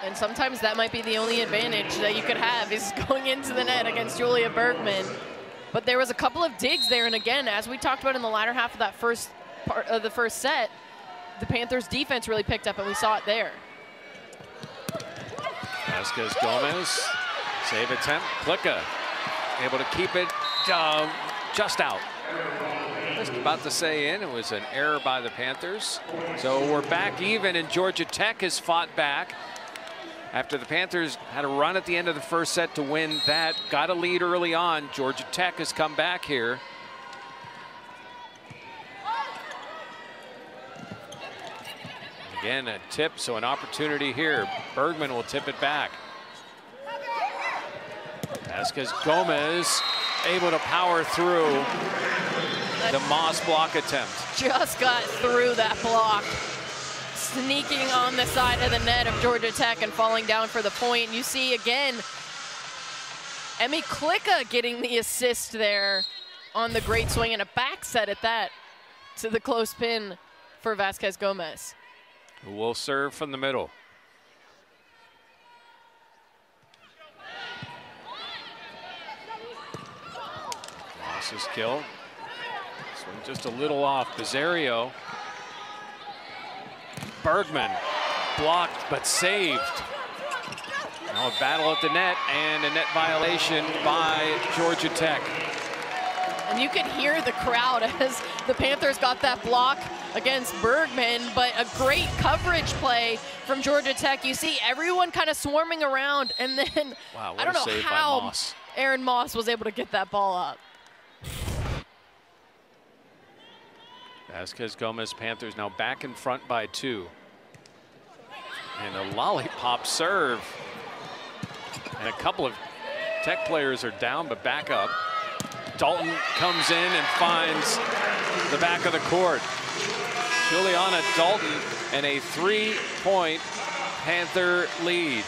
And sometimes that might be the only advantage that you could have, is going into the net against Julia Bergman. But there was a couple of digs there, and again, as we talked about in the latter half of that first part of the first set, the Panthers defense really picked up, and we saw it there. Vazquez Gomez, save attempt. Klicka able to keep it just out. Just about to say in. It was an error by the Panthers. So we're back even, and Georgia Tech has fought back after the Panthers had a run at the end of the first set to win that. Got a lead early on. Georgia Tech has come back here. Again, a tip, so an opportunity here. Bergman will tip it back. Vazquez Gomez able to power through the Moss block attempt. Just got through that block. Sneaking on the side of the net of Georgia Tech and falling down for the point. You see again, Emmy Klicka getting the assist there on the great swing, and a back set at that to the close pin for Vazquez Gomez. Who will serve from the middle. Moss's kill. Swing just a little off. Bizzario. Bergman blocked but saved. Now a battle at the net and a net violation by Georgia Tech. And you could hear the crowd as the Panthers got that block against Bergman, but a great coverage play from Georgia Tech. You see everyone kind of swarming around, and then wow, I don't know how Aaron Moss was able to get that ball up. Vazquez Gomez, Panthers now back in front by 2. And a lollipop serve. And a couple of Tech players are down but back up. Dalton comes in and finds the back of the court. Juliana Dalton and a 3-point Panther lead.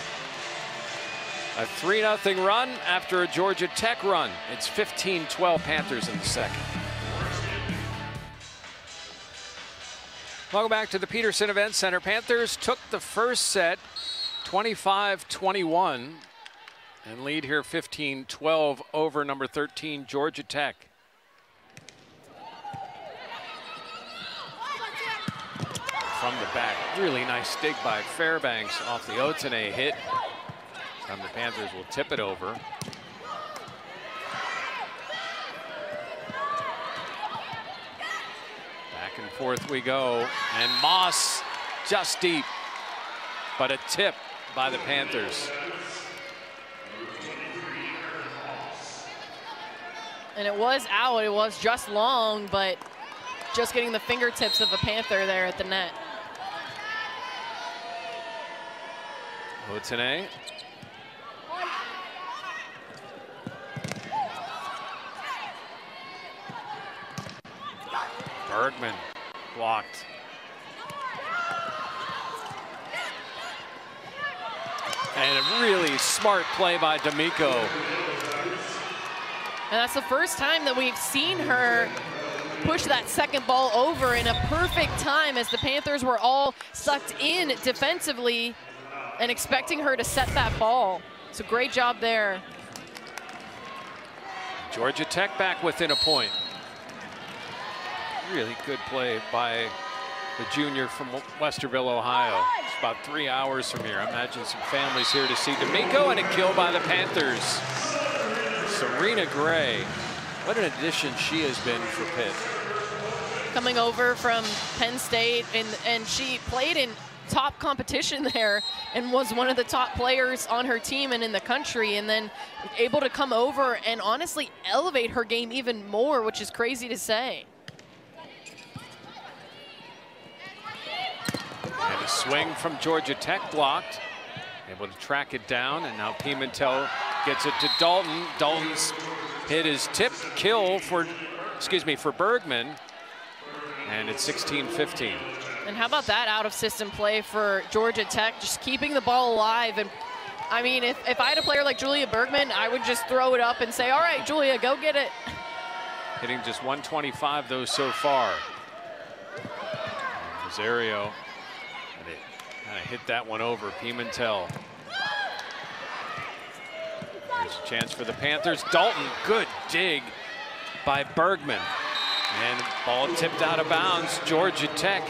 A 3-0 run after a Georgia Tech run. It's 15-12 Panthers in the second. Welcome back to the Peterson Event Center. Panthers took the first set 25-21 and lead here 15-12 over number 13 Georgia Tech. From the back, really nice dig by Fairbanks off the Otene hit. And the Panthers will tip it over. Back and forth we go, and Moss just deep, but a tip by the Panthers. And it was out, it was just long, but just getting the fingertips of a Panther there at the net. Otene. Bergman blocked. And a really smart play by D'Amico. And that's the first time that we've seen her push that second ball over in a perfect time, as the Panthers were all sucked in defensively and expecting her to set that ball. It's a great job there. Georgia Tech back within a point. Really good play by the junior from Westerville, Ohio. It's about 3 hours from here. I imagine some families here to see D'Amico, and a kill by the Panthers. Serena Gray, what an addition she has been for Pitt. Coming over from Penn State, and she played in top competition there and was one of the top players on her team and in the country, and then able to come over and honestly elevate her game even more, which is crazy to say. And a swing from Georgia Tech blocked. Able to track it down, and now Pimentel gets it to Dalton. Dalton's hit is tipped kill for Bergman, and it's 16-15. And how about that out-of-system play for Georgia Tech, just keeping the ball alive. And I mean, if I had a player like Julia Bergman, I would just throw it up and say, all right, Julia, go get it. Hitting just 125 though so far. Bizzario, and it kind of hit that one over. Pimentel. There's a chance for the Panthers. Dalton, good dig by Bergman. And ball tipped out of bounds. Georgia Tech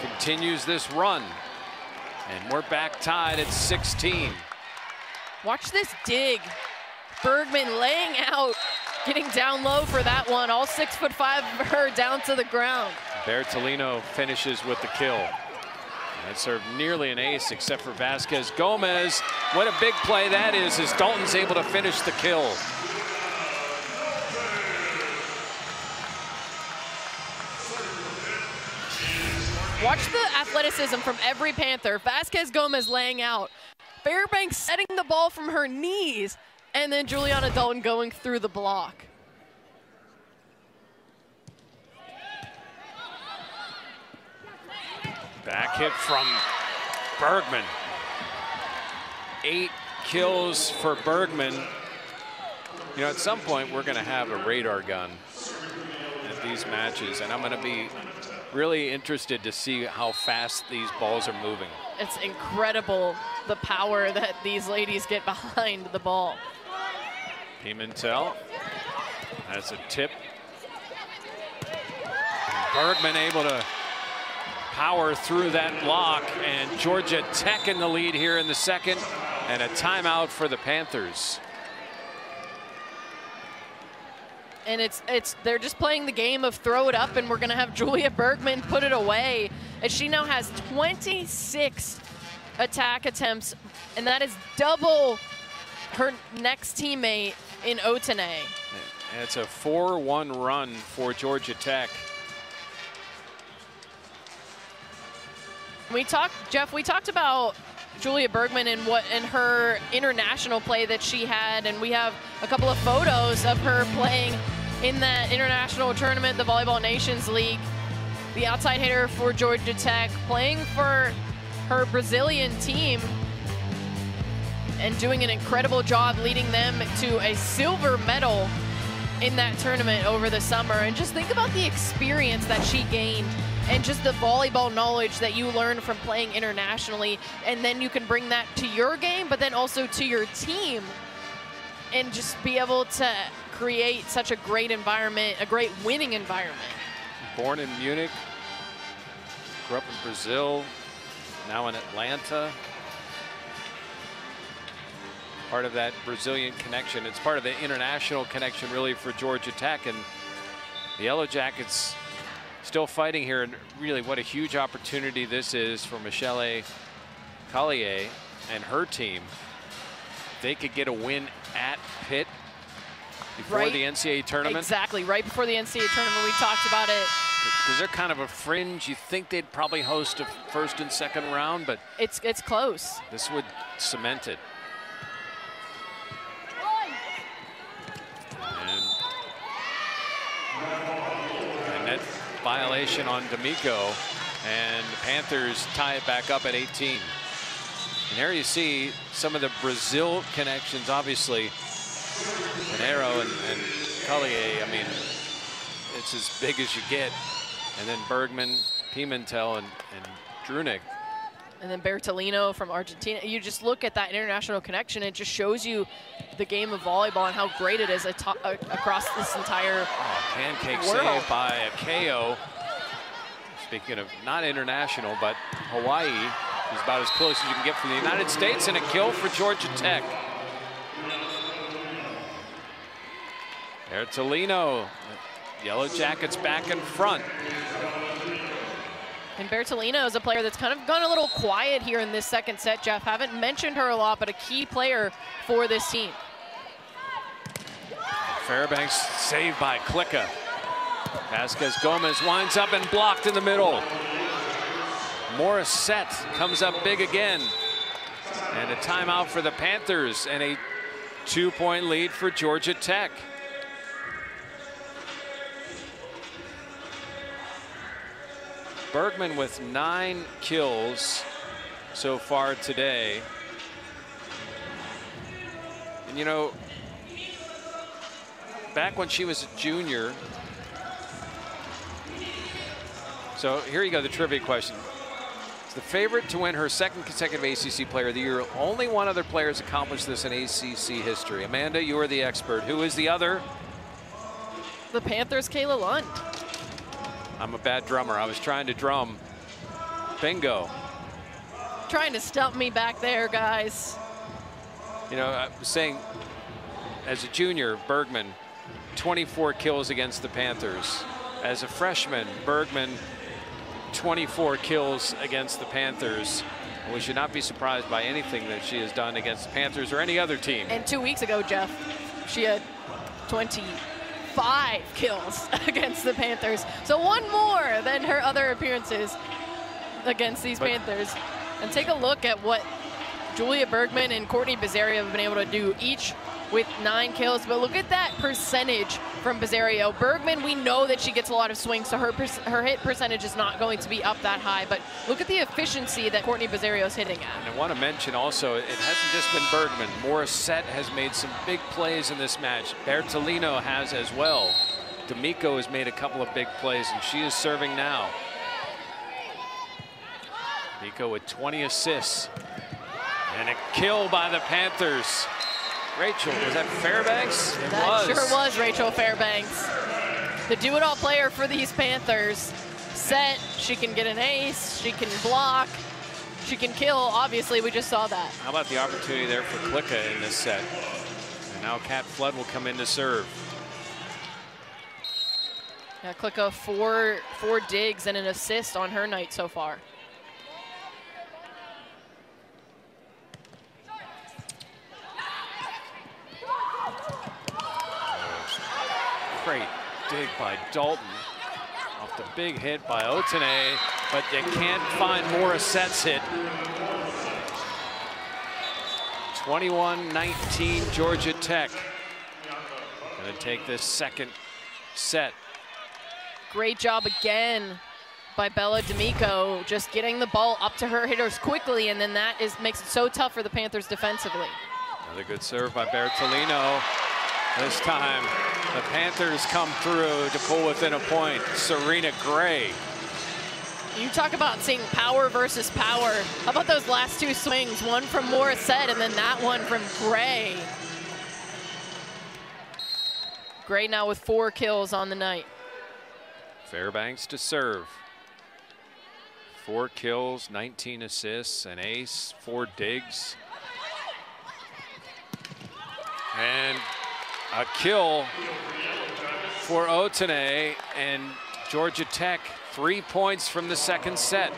continues this run. And we're back tied at 16. Watch this dig. Bergman laying out, getting down low for that one. All 6'5" of her down to the ground. Bertolino finishes with the kill. That served nearly an ace except for Vazquez Gomez. What a big play that is as Dalton's able to finish the kill. Watch the athleticism from every Panther. Vazquez Gomez laying out. Fairbanks setting the ball from her knees, and then Juliana Dalton going through the block. Back hit from Bergman. 8 kills for Bergman. You know, at some point we're going to have a radar gun at these matches, and I'm going to be really interested to see how fast these balls are moving. It's incredible the power that these ladies get behind the ball. Pimentel. That's a tip. Bergman able to power through that block, and Georgia Tech in the lead here in the second, and a timeout for the Panthers. And they're just playing the game of throw it up, and we're gonna have Julia Bergman put it away. And she now has 26 attack attempts, and that is double her next teammate in Otene. And it's a 4-1 run for Georgia Tech. Jeff, we talked about Julia Bergman and her international play that she had, and we have a couple of photos of her playing in that international tournament, the Volleyball Nations League. The outside hitter for Georgia Tech, playing for her Brazilian team and doing an incredible job leading them to a silver medal in that tournament over the summer. And just think about the experience that she gained and just the volleyball knowledge that you learn from playing internationally, and then you can bring that to your game, but then also to your team, and just be able to create such a great environment, a great winning environment. Born in Munich, grew up in Brazil, now in Atlanta. Part of that Brazilian connection. It's part of the international connection really for Georgia Tech, and the Yellow Jackets still fighting here, and really what a huge opportunity this is for Michele Collier and her team. They could get a win at Pitt before the NCAA tournament. Exactly, right before the NCAA tournament. We talked about it. Because they're kind of a fringe. You think they'd probably host a first and second round, but it's close. This would cement it. And that violation on D'Amico, and the Panthers tie it back up at 18. And there you see some of the Brazil connections, obviously. Pinheiro and Collier, I mean, it's as big as you get. And then Bergman, Pimentel, and Drunick. And then Bertolino from Argentina. You just look at that international connection, it just shows you the game of volleyball and how great it is across this entire pancake world. Save by Akeo. Speaking of not international, but Hawaii is about as close as you can get from the United States, and a kill for Georgia Tech. Bertolino, Yellow Jackets back in front. And Bertolino is a player that's kind of gone a little quiet here in this second set, Jeff. Haven't mentioned her a lot, but a key player for this team. Fairbanks saved by Klicka. Vazquez Gomez winds up and blocked in the middle. Morrissette comes up big again. And a timeout for the Panthers, and a 2-point lead for Georgia Tech. Bergman with 9 kills so far today. And you know, back when she was a junior. So here you go, the trivia question. It's the favorite to win her second consecutive ACC Player of the Year. Only one other player has accomplished this in ACC history. Amanda, you are the expert. Who is the other? The Panthers' Kayla Lund. I'm a bad drummer. I was trying to drum. Bingo. Trying to stump me back there, guys. You know, I was saying, as a junior, Bergman, 24 kills against the Panthers. As a freshman, Bergman, 24 kills against the Panthers. We should not be surprised by anything that she has done against the Panthers or any other team. And 2 weeks ago, Jeff, she had 25 kills against the Panthers. So one more than her other appearances against these Panthers. And take a look at what Julia Bergman and Courtney Bizzario have been able to do, each with 9 kills. But look at that percentage from Bizzario. Bergman, we know that she gets a lot of swings, so her hit percentage is not going to be up that high. But look at the efficiency that Courtney Bizzario is hitting at. And I want to mention also, it hasn't just been Bergman. Morrissette has made some big plays in this match. Bertolino has as well. D'Amico has made a couple of big plays, and she is serving now. D'Amico with 20 assists. And a kill by the Panthers. Rachel, was that Fairbanks? It that was. Sure was Rachel Fairbanks. The do-it-all player for these Panthers. Set, she can get an ace, she can block, she can kill. Obviously, we just saw that. How about the opportunity there for Klicka in this set? And now Kat Flood will come in to serve. Yeah, Klicka, four digs and an assist on her night so far. Great dig by Dalton. Off the big hit by Otene, but they can't find Morissette's hit. 21-19 Georgia Tech. Gonna take this second set. Great job again by Bella D'Amico, just getting the ball up to her hitters quickly, and then that makes it so tough for the Panthers defensively. Another good serve by Bertolino. This time, the Panthers come through to pull within a point. Serena Gray. You talk about seeing power versus power. How about those last 2 swings? One from Morrissette and then that one from Gray. Gray now with 4 kills on the night. Fairbanks to serve. 4 kills, 19 assists, an ace, 4 digs. And a kill for Otene, and Georgia Tech 3 points from the second set.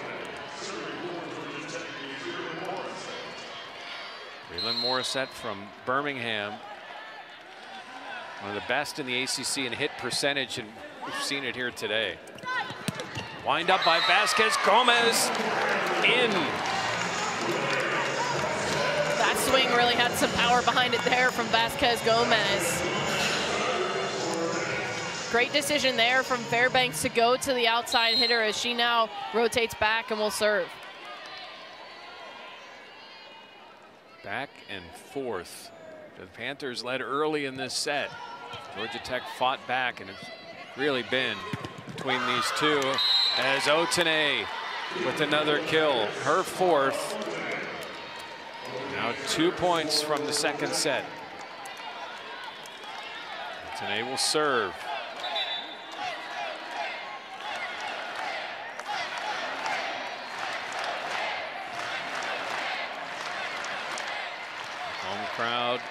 Breland Morrissette from Birmingham, one of the best in the ACC in hit percentage, and we've seen it here today. Wind up by Vazquez Gomez, in. That swing really had some power behind it there from Vazquez Gomez. Great decision there from Fairbanks to go to the outside hitter as she now rotates back and will serve. Back and forth. The Panthers led early in this set. Georgia Tech fought back, and it's really been between these two as Otene with another kill, her 4th. Now 2 points from the second set. Otene will serve. Home crowd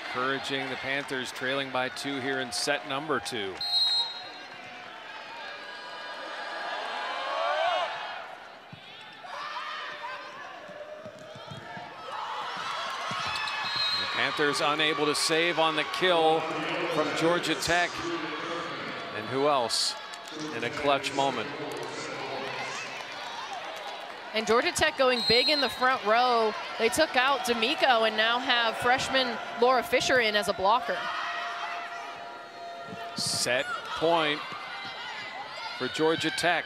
encouraging the Panthers, trailing by 2 here in set number 2. Panthers unable to save on the kill from Georgia Tech. And who else in a clutch moment? And Georgia Tech going big in the front row. They took out D'Amico and now have freshman Laura Fisher in as a blocker. Set point for Georgia Tech.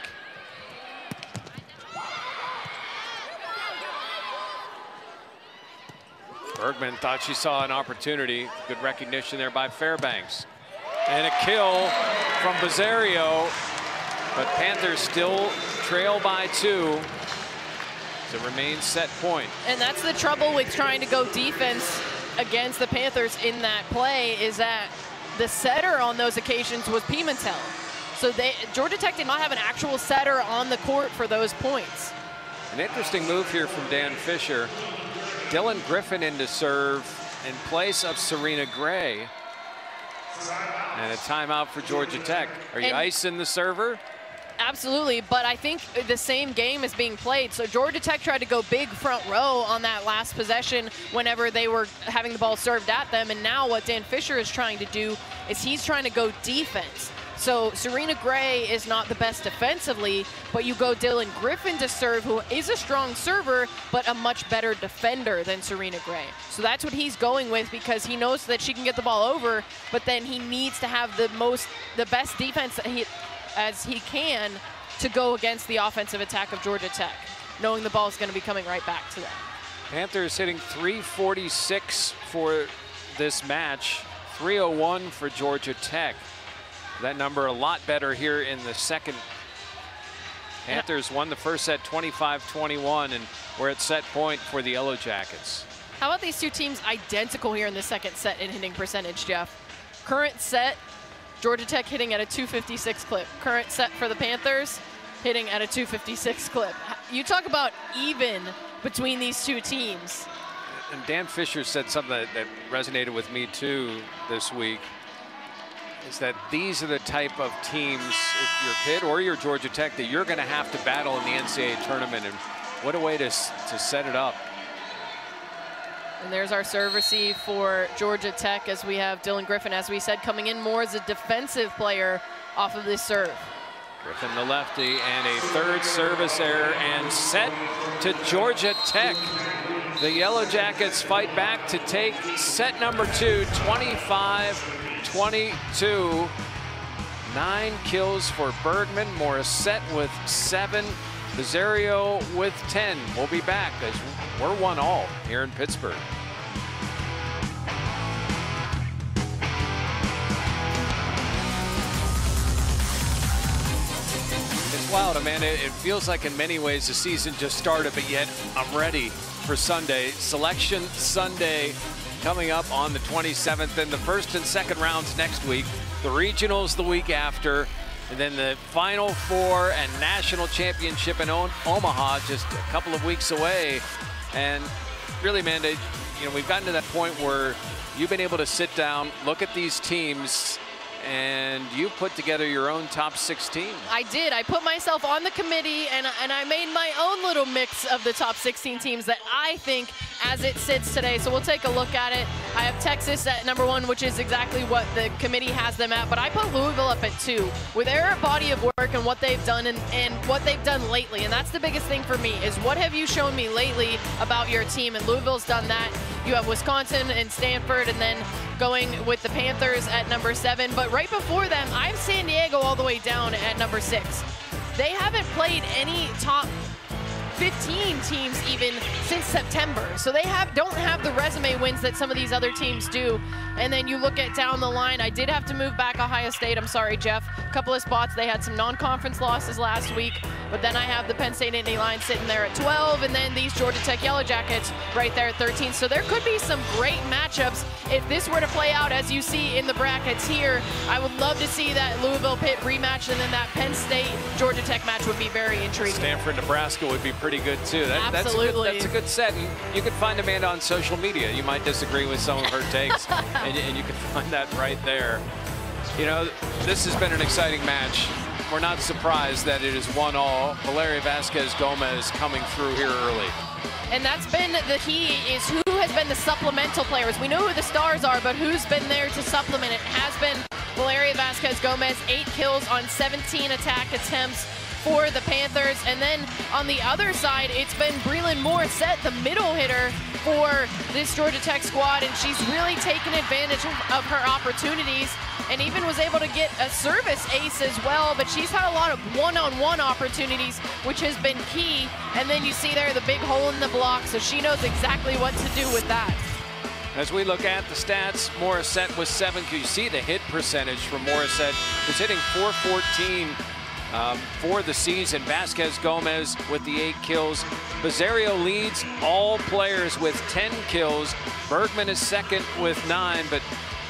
Bergman thought she saw an opportunity. Good recognition there by Fairbanks. And a kill from Bizzario, but Panthers still trail by 2. It remains set point. And that's the trouble with trying to go defense against the Panthers in that play, is that the setter on those occasions was Pimentel. So Georgia Tech did not have an actual setter on the court for those points. An interesting move here from Dan Fisher. Dylan Griffin in to serve in place of Serena Gray. And a timeout for Georgia Tech. Are you icing the server? Absolutely, but I think the same game is being played. So Georgia Tech tried to go big front row on that last possession whenever they were having the ball served at them. And now what Dan Fisher is trying to do is he's trying to go defense. So Serena Gray is not the best defensively, but you go Dylan Griffin to serve, who is a strong server, but a much better defender than Serena Gray. So that's what he's going with, because he knows that she can get the ball over, but then he needs to have the best defense as he can to go against the offensive attack of Georgia Tech, knowing the ball is going to be coming right back to them. Panthers hitting .346 for this match, .301 for Georgia Tech. That number a lot better here in the second. Panthers won the first set 25-21, and we're at set point for the Yellow Jackets. How about these two teams identical here in the second set in hitting percentage, Jeff? Current set, Georgia Tech hitting at a .256 clip. Current set for the Panthers, hitting at a .256 clip. You talk about even between these two teams. And Dan Fisher said something that resonated with me too this week, is that these are the type of teams, if you're Pitt or you're Georgia Tech, that you're going to have to battle in the NCAA tournament. And what a way to set it up. And there's our serve receive for Georgia Tech, as we have Dylan Griffin, as we said, coming in more as a defensive player off of this serve. Griffin the lefty, and a third service error, and set to Georgia Tech. The Yellow Jackets fight back to take set number 2, 25-22. 9 kills for Bergman, Morrissette with 7, Vazquez with 10. We'll be back as we're 1-all here in Pittsburgh. It's wild, Amanda. It feels like in many ways the season just started, but yet I'm ready for Sunday. Selection Sunday coming up on the 27th, and the first and second rounds next week, the regionals the week after, and then the Final Four and National Championship in Omaha just a couple of weeks away. And really, Amanda, you know, we've gotten to that point where you've been able to sit down, look at these teams, and you put together your own top 16. I did. I put myself on the committee, and I made my own little mix of the top 16 teams that I think as it sits today. So we'll take a look at it. I have Texas at number 1, which is exactly what the committee has them at, but I put Louisville up at 2 with their body of work and what they've done and what they've done lately. And that's the biggest thing for me, is what have you shown me lately about your team? And Louisville's done that. You have Wisconsin and Stanford, and then going with the Panthers at number 7. But right before them, I have San Diego all the way down at number 6. They haven't played any top 15 teams even since September. So they don't have the resume wins that some of these other teams do. And then you look at down the line, I did have to move back Ohio State. I'm sorry, Jeff. A couple of spots. They had some non-conference losses last week. But then I have the Penn State Nittany Lions sitting there at 12, and then these Georgia Tech Yellow Jackets right there at 13. So there could be some great matchups if this were to play out as you see in the brackets here. I would love to see that Louisville-Pitt rematch, and then that Penn State-Georgia Tech match would be very intriguing. Stanford-Nebraska would be pretty good too. Absolutely. That's a good set. And you can find Amanda on social media. You might disagree with some of her takes, and you can find that right there. You know, this has been an exciting match. We're not surprised that it is 1-all. Valeria Vazquez Gomez coming through here early. And that's been the key, is who has been the supplemental players. We know who the stars are, but who's been there to supplement it has been Valeria Vazquez Gomez, 8 kills on 17 attack attempts for the Panthers. And then on the other side, it's been Breland Morrissette, the middle hitter for this Georgia Tech squad, and she's really taken advantage of her opportunities and even was able to get a service ace as well. But she's had a lot of one-on-one opportunities, which has been key. And then you see there the big hole in the block, so she knows exactly what to do with that. As we look at the stats, Morrissette was 7. You see the hit percentage for Morrissette, who's hitting .414 for the season. Vazquez Gomez with the 8 kills. Vazquez leads all players with 10 kills. Bergman is second with 9, but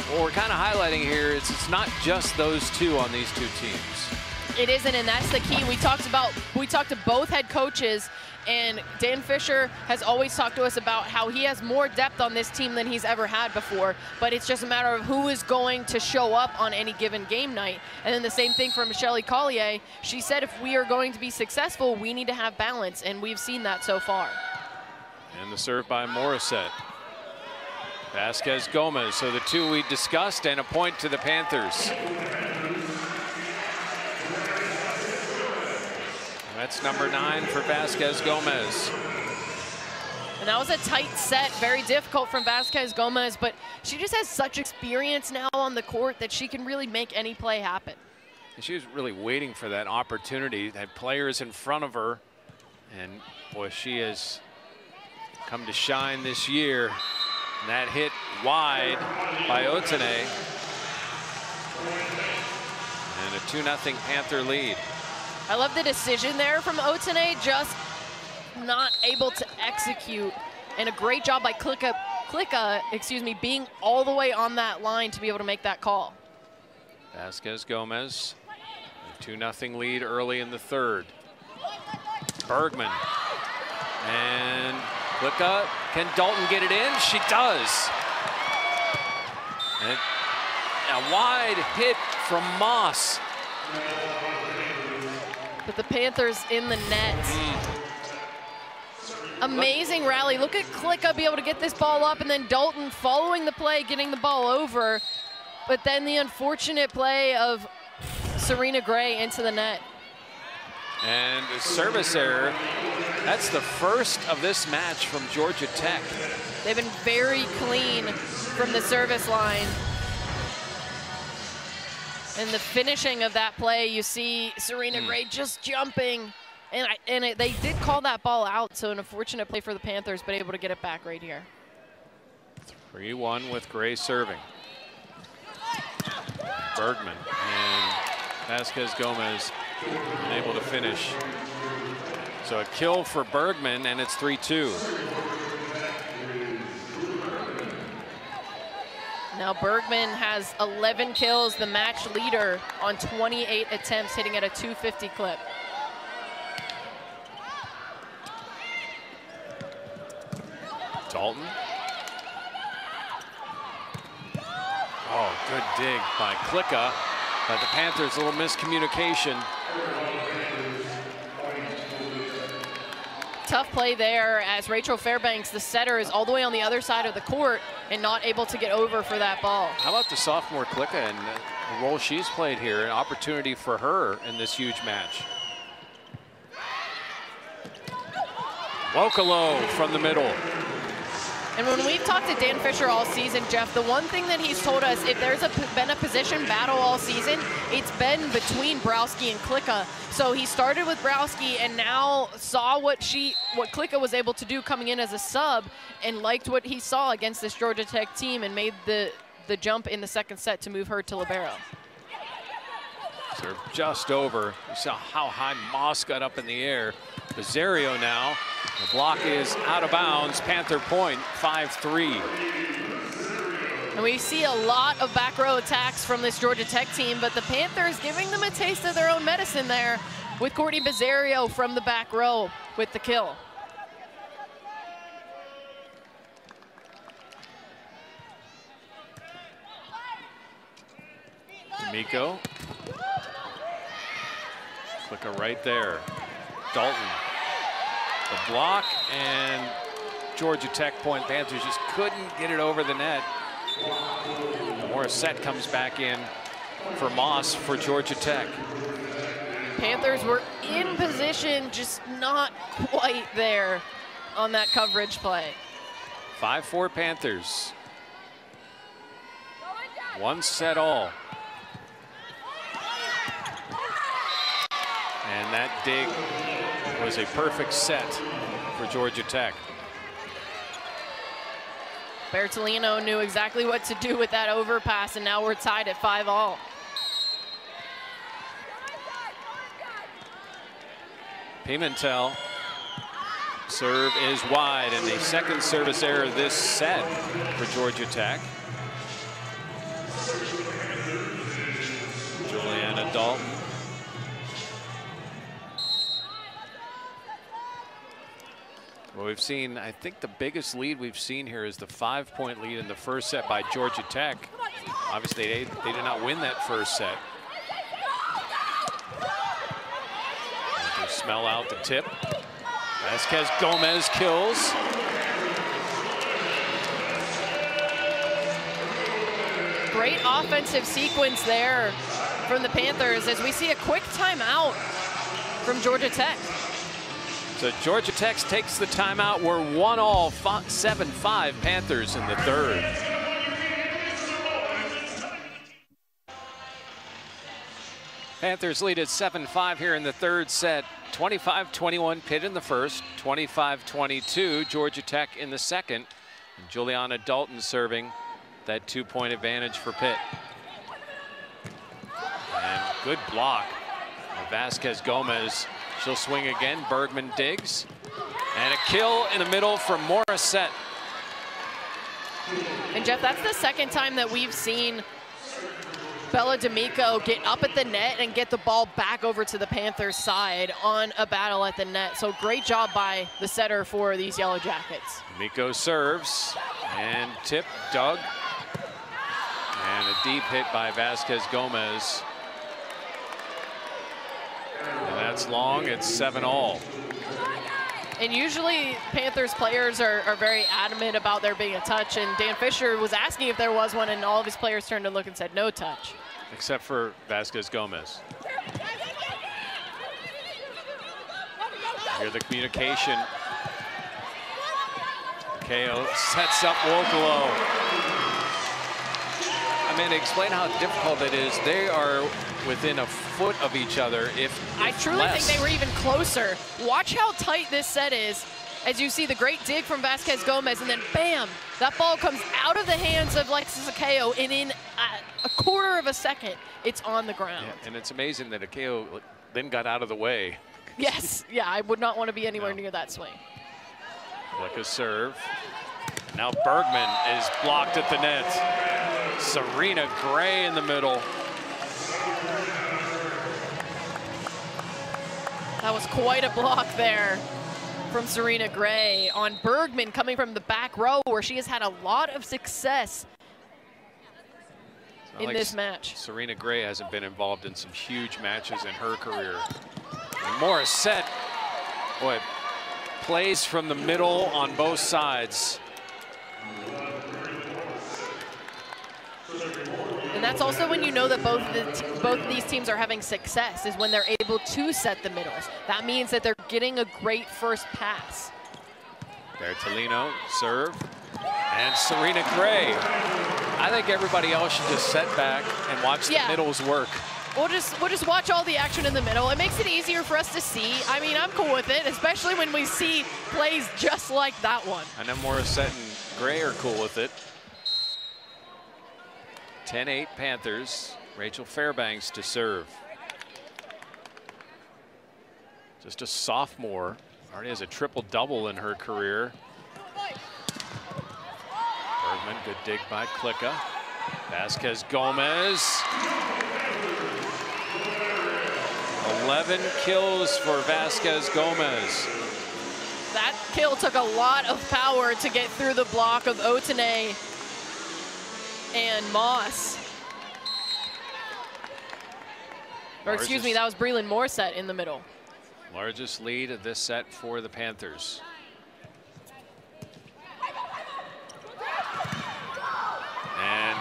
what we're kind of highlighting here is it's not just those two on these two teams. It isn't, and that's the key. We talked to both head coaches, and Dan Fisher has always talked to us about how he has more depth on this team than he's ever had before, but it's just a matter of who is going to show up on any given game night. And then the same thing for Michelle Collier. She said if we are going to be successful, we need to have balance, and we've seen that so far. And the serve by Morrissette. Vazquez Gomez, so the two we discussed, and a point to the Panthers. That's number 9 for Vazquez Gomez. And that was a tight set, very difficult from Vazquez Gomez, but she just has such experience now on the court that she can really make any play happen. And she was really waiting for that opportunity, had players in front of her, and boy, she has come to shine this year. And that hit wide by Otene. And a 2-0 Panther lead. I love the decision there from Otene, just not able to execute. And a great job by Klicka, being all the way on that line to be able to make that call. Vazquez Gomez, a 2-0 lead early in the third. Bergman. And Klicka, can Dalton get it in? She does. And a wide hit from Moss. But the Panthers in the net. Amazing rally. Look at Klicka be able to get this ball up, and then Dalton following the play, getting the ball over. But then the unfortunate play of Serena Gray into the net. And a service error. That's the first of this match from Georgia Tech. They've been very clean from the service line. And the finishing of that play, you see Serena Gray just jumping. And they did call that ball out, so an unfortunate play for the Panthers, but able to get it back right here. 3-1 with Gray serving. Bergman and Vazquez Gomez unable to finish. So a kill for Bergman, and it's 3-2. Now Bergman has 11 kills, the match leader on 28 attempts, hitting at a 250 clip. Dalton. Oh, good dig by Klicka, but the Panthers a little miscommunication. Tough play there as Rachel Fairbanks, the setter, is all the way on the other side of the court and not able to get over for that ball. How about the sophomore Klicka and the role she's played here, an opportunity for her in this huge match. Wokolo from the middle. And when we've talked to Dan Fisher all season, Jeff, the one thing that he's told us, if there's been a position battle all season, it's been between Browski and Klicka. So he started with Browski and now saw what Klicka was able to do coming in as a sub, and liked what he saw against this Georgia Tech team, and made the jump in the second set to move her to libero. Serve just over. You saw how high Moss got up in the air. Vazquez now. The block is out of bounds. Panther point, 5-3. And we see a lot of back row attacks from this Georgia Tech team, but the Panthers giving them a taste of their own medicine there with Courtney Vazquez from the back row with the kill. D'Amico. Klicka right there. Dalton. The block, and Georgia Tech point. Panthers just couldn't get it over the net. Morrissette comes back in for Moss for Georgia Tech. Panthers were in position, just not quite there on that coverage play. 5-4 Panthers. One set all. And that dig was a perfect set for Georgia Tech. Bertolino knew exactly what to do with that overpass, and now we're tied at 5-all. Pimentel. Serve is wide, and the second service error this set for Georgia Tech. Juliana Dalton Well, we've seen, I think the biggest lead we've seen here is the 5-point lead in the first set by Georgia Tech. Obviously, they did not win that first set. They smell out the tip. Vazquez Gomez kills. Great offensive sequence there from the Panthers as we see a quick timeout from Georgia Tech. So Georgia Tech takes the timeout. We're 1-all, 7-5 Panthers in the third. Panthers lead at 7-5 here in the third set. 25-21 Pitt in the first, 25-22 Georgia Tech in the second. And Juliana Dalton serving that 2-point advantage for Pitt. And good block by Vazquez Gomez. She'll swing again. Bergman digs. And a kill in the middle from Morrissette. And Jeff, that's the second time that we've seen Bella D'Amico get up at the net and get the ball back over to the Panthers side on a battle at the net. So great job by the setter for these Yellow Jackets. D'Amico serves and tip dug. And a deep hit by Vazquez Gomez. And that's long. It's 7-all. And usually Panthers players are very adamant about there being a touch, and Dan Fisher was asking if there was one, and all of his players turned to look and said no touch. Except for Vazquez Gomez. Hear the communication. KO sets up Wokolo. Amanda, explain how difficult it is. They are within a foot of each other, if I truly think they were even closer. Watch how tight this set is. As you see the great dig from Vazquez Gomez, and then bam, that ball comes out of the hands of Alexis Akeo, and in a quarter of a second, it's on the ground. Yeah, and it's amazing that Akeo then got out of the way. Yes, yeah, I would not want to be anywhere near that swing. Like a serve. Now Bergman is blocked at the net. Serena Gray in the middle. That was quite a block there from Serena Gray on Bergman, coming from the back row where she has had a lot of success in this match. Serena Gray hasn't been involved in some huge matches in her career. And Morrissette, boy, plays from the middle on both sides. And that's also when you know that both of these teams are having success, is when they're able to set the middles. That means that they're getting a great first pass. Bertolino serve, and Serena Gray. I think everybody else should just set back and watch the middles work. We'll just watch all the action in the middle. It makes it easier for us to see. I mean, I'm cool with it, especially when we see plays just like that one. I know Morrissette and Gray are cool with it. 10-8 Panthers. Rachel Fairbanks to serve. Just a sophomore. Already has a triple-double in her career. Bergman, good dig by Klicka. Vazquez Gomez. 11 kills for Vazquez Gomez. That kill took a lot of power to get through the block of Otene and Moss. Or excuse me, that was Breland Morrissette in the middle. Largest lead of this set for the Panthers. And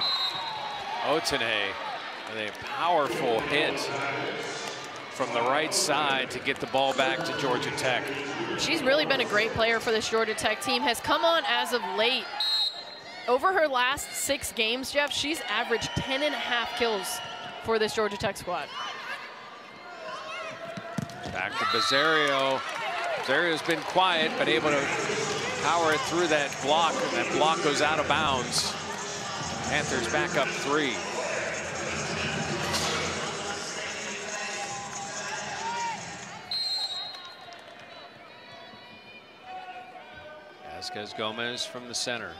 Otene with a powerful hit from the right side to get the ball back to Georgia Tech. She's really been a great player for this Georgia Tech team, has come on as of late. Over her last 6 games, Jeff, she's averaged 10.5 kills for this Georgia Tech squad. Back to Bazzario. Bazzario's been quiet, but able to power it through that block, and that block goes out of bounds. Panthers back up 3. Vazquez Gomez from the center.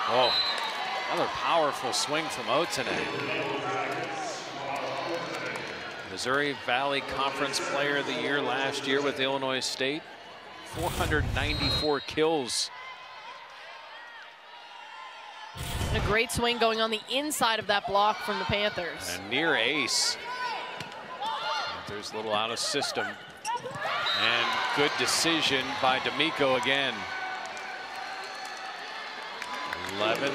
Oh, another powerful swing from Otene. Missouri Valley Conference Player of the Year last year with Illinois State. 494 kills. And a great swing going on the inside of that block from the Panthers. A near ace. Panthers a little out of system. And good decision by D'Amico again. 11,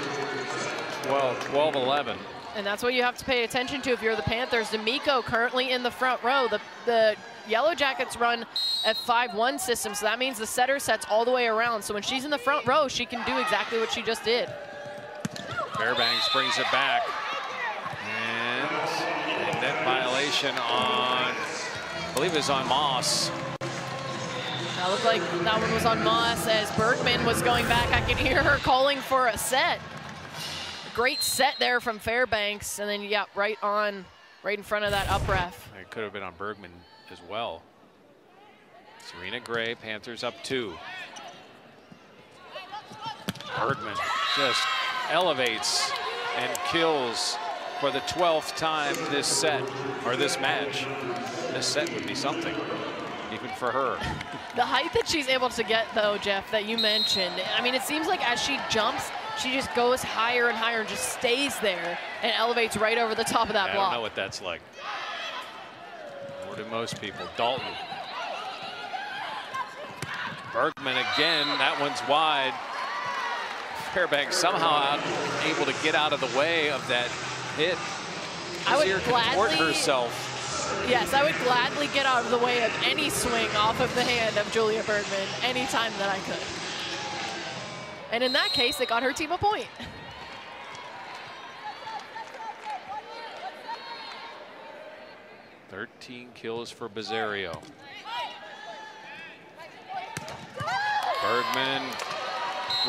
12, 12, 11. And that's what you have to pay attention to if you're the Panthers. D'Amico currently in the front row. The Yellow Jackets run a 5-1 system, so that means the setter sets all the way around. So when she's in the front row, she can do exactly what she just did. Fairbanks brings it back. And a net violation on, I believe it's on Moss. That looked like that one was on Moss as Bergman was going back. I could hear her calling for a set. Great set there from Fairbanks, and then, yeah, right in front of that up ref. It could have been on Bergman as well. Serena Gray, Panthers up 2. Bergman just elevates and kills for the 12th time this set, or this match. This set would be something, even for her. The height that she's able to get, though, Jeff, that you mentioned, I mean, it seems like as she jumps, she just goes higher and higher and just stays there and elevates right over the top of that block. I don't know what that's like. More than most people. Dalton. Bergman again, that one's wide. Fairbanks somehow able to get out of the way of that hit. I would contort herself. Yes, I would gladly get out of the way of any swing off of the hand of Julia Bergman anytime that I could. And in that case, it got her team a point. "13 kills for Bizzario. Bergman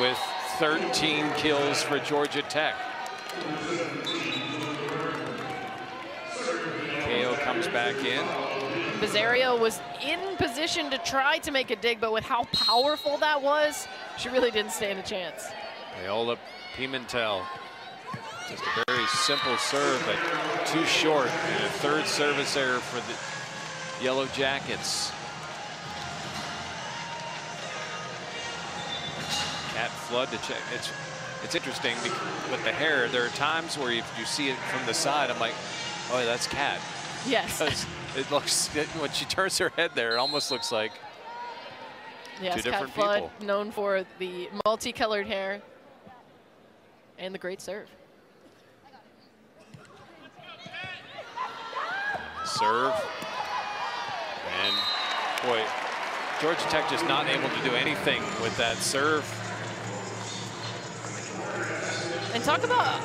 with 13 kills for Georgia Tech. KO comes back in. Bizzario was in position to try to make a dig, but with how powerful that was, she really didn't stand a chance. Viola Pimentel. Just a very simple serve, but too short. And a third service error for the Yellow Jackets. Cat Flood to check. It's interesting with the hair. There are times where if you see it from the side, I'm like, oh, that's Cat. Yes. Because it looks, when she turns her head there, it almost looks like yes, two different Cat Flood, people. known for the multicolored hair and the great serve. Serve. And boy, Georgia Tech just not able to do anything with that serve. And talk about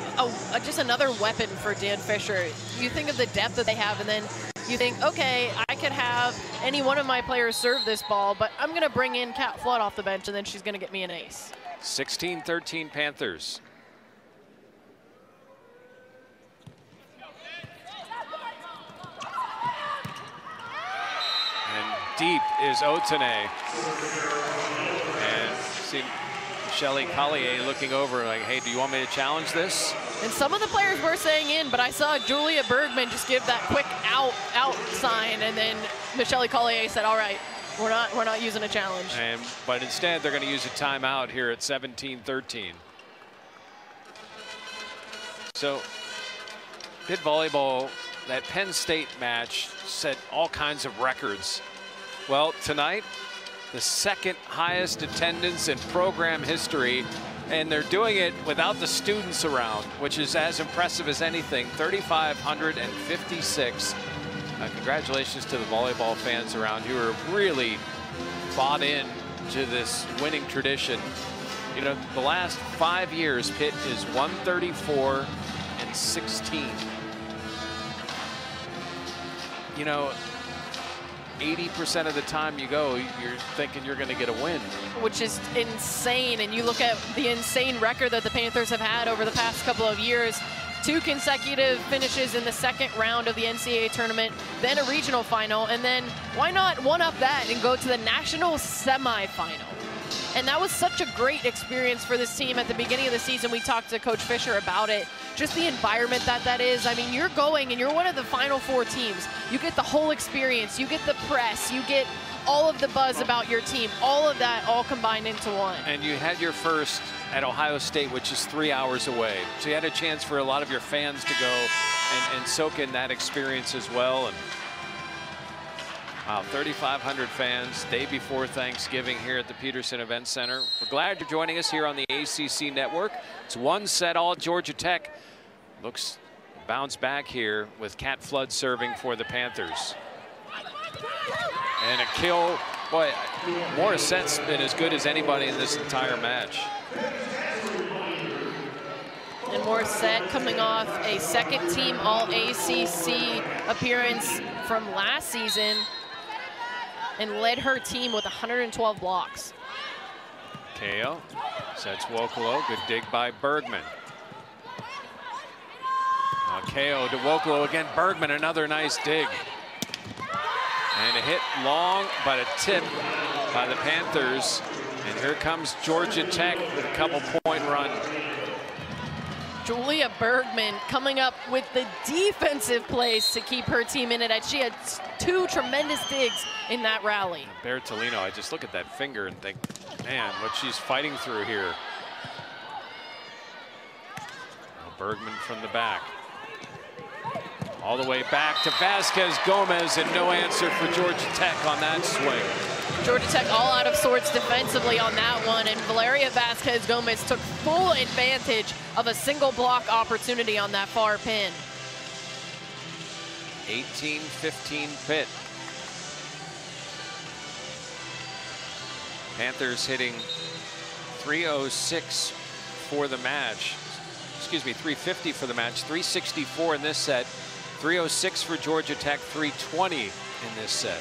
just another weapon for Dan Fisher. You think of the depth that they have, and then you think, okay, I could have any one of my players serve this ball, but I'm going to bring in Cat Flood off the bench, and then she's going to get me an ace. 16-13 Panthers. And deep is Otene. And see Shelly Collier looking over like, hey, do you want me to challenge this? And some of the players were saying in, but I saw Julia Bergman just give that quick out sign, and then Michelle Collier said, all right, we're not using a challenge. But instead, they're going to use a timeout here at 17-13. So, Pitt volleyball, that Penn State match set all kinds of records. Well, tonight, the second highest attendance in program history, and they're doing it without the students around, which is as impressive as anything. 3,556. Congratulations to the volleyball fans around who are really bought in to this winning tradition. You know, the last 5 years, Pitt is 134-16. You know, 80% of the time you go, you're thinking you're going to get a win. Which is insane. And you look at the insane record that the Panthers have had over the past couple of years. 2 consecutive finishes in the second round of the NCAA tournament, then a regional final, and then why not one-up that and go to the national semifinal? And that was such a great experience for this team. At the beginning of the season, we talked to Coach Fisher about it. Just the environment that is. I mean, you're going and you're one of the Final Four teams. You get the whole experience. You get the press. You get all of the buzz about your team. All of that all combined into one. And you had your first at Ohio State, which is 3 hours away. So you had a chance for a lot of your fans to go and soak in that experience as well. And wow, 3,500 fans, day before Thanksgiving here at the Peterson Event Center. We're glad you're joining us here on the ACC Network. It's 1-all Georgia Tech. Looks bounce back here with Kat Flood serving for the Panthers. And a kill. Boy, Morissette's been as good as anybody in this entire match. And Morrissette coming off a second-team All-ACC appearance from last season and led her team with 112 blocks. KO sets Wokolo. Good dig by Bergman. Now KO to Wokolo again. Bergman, another nice dig. And a hit long, but a tip by the Panthers. And here comes Georgia Tech with a couple-point run. Julia Bergman coming up with the defensive plays to keep her team in it. She had 2 tremendous digs in that rally. Bertolino, I just look at that finger and think, man, what she's fighting through here. Now Bergman from the back. All the way back to Vazquez Gomez, and no answer for Georgia Tech on that swing. Georgia Tech all out of sorts defensively on that one, and Valeria Vazquez Gomez took full advantage of a single block opportunity on that far pin. 18-15 Pitt. Panthers hitting 306 for the match. Excuse me, 350 for the match, 364 in this set. 306 for Georgia Tech, 320 in this set.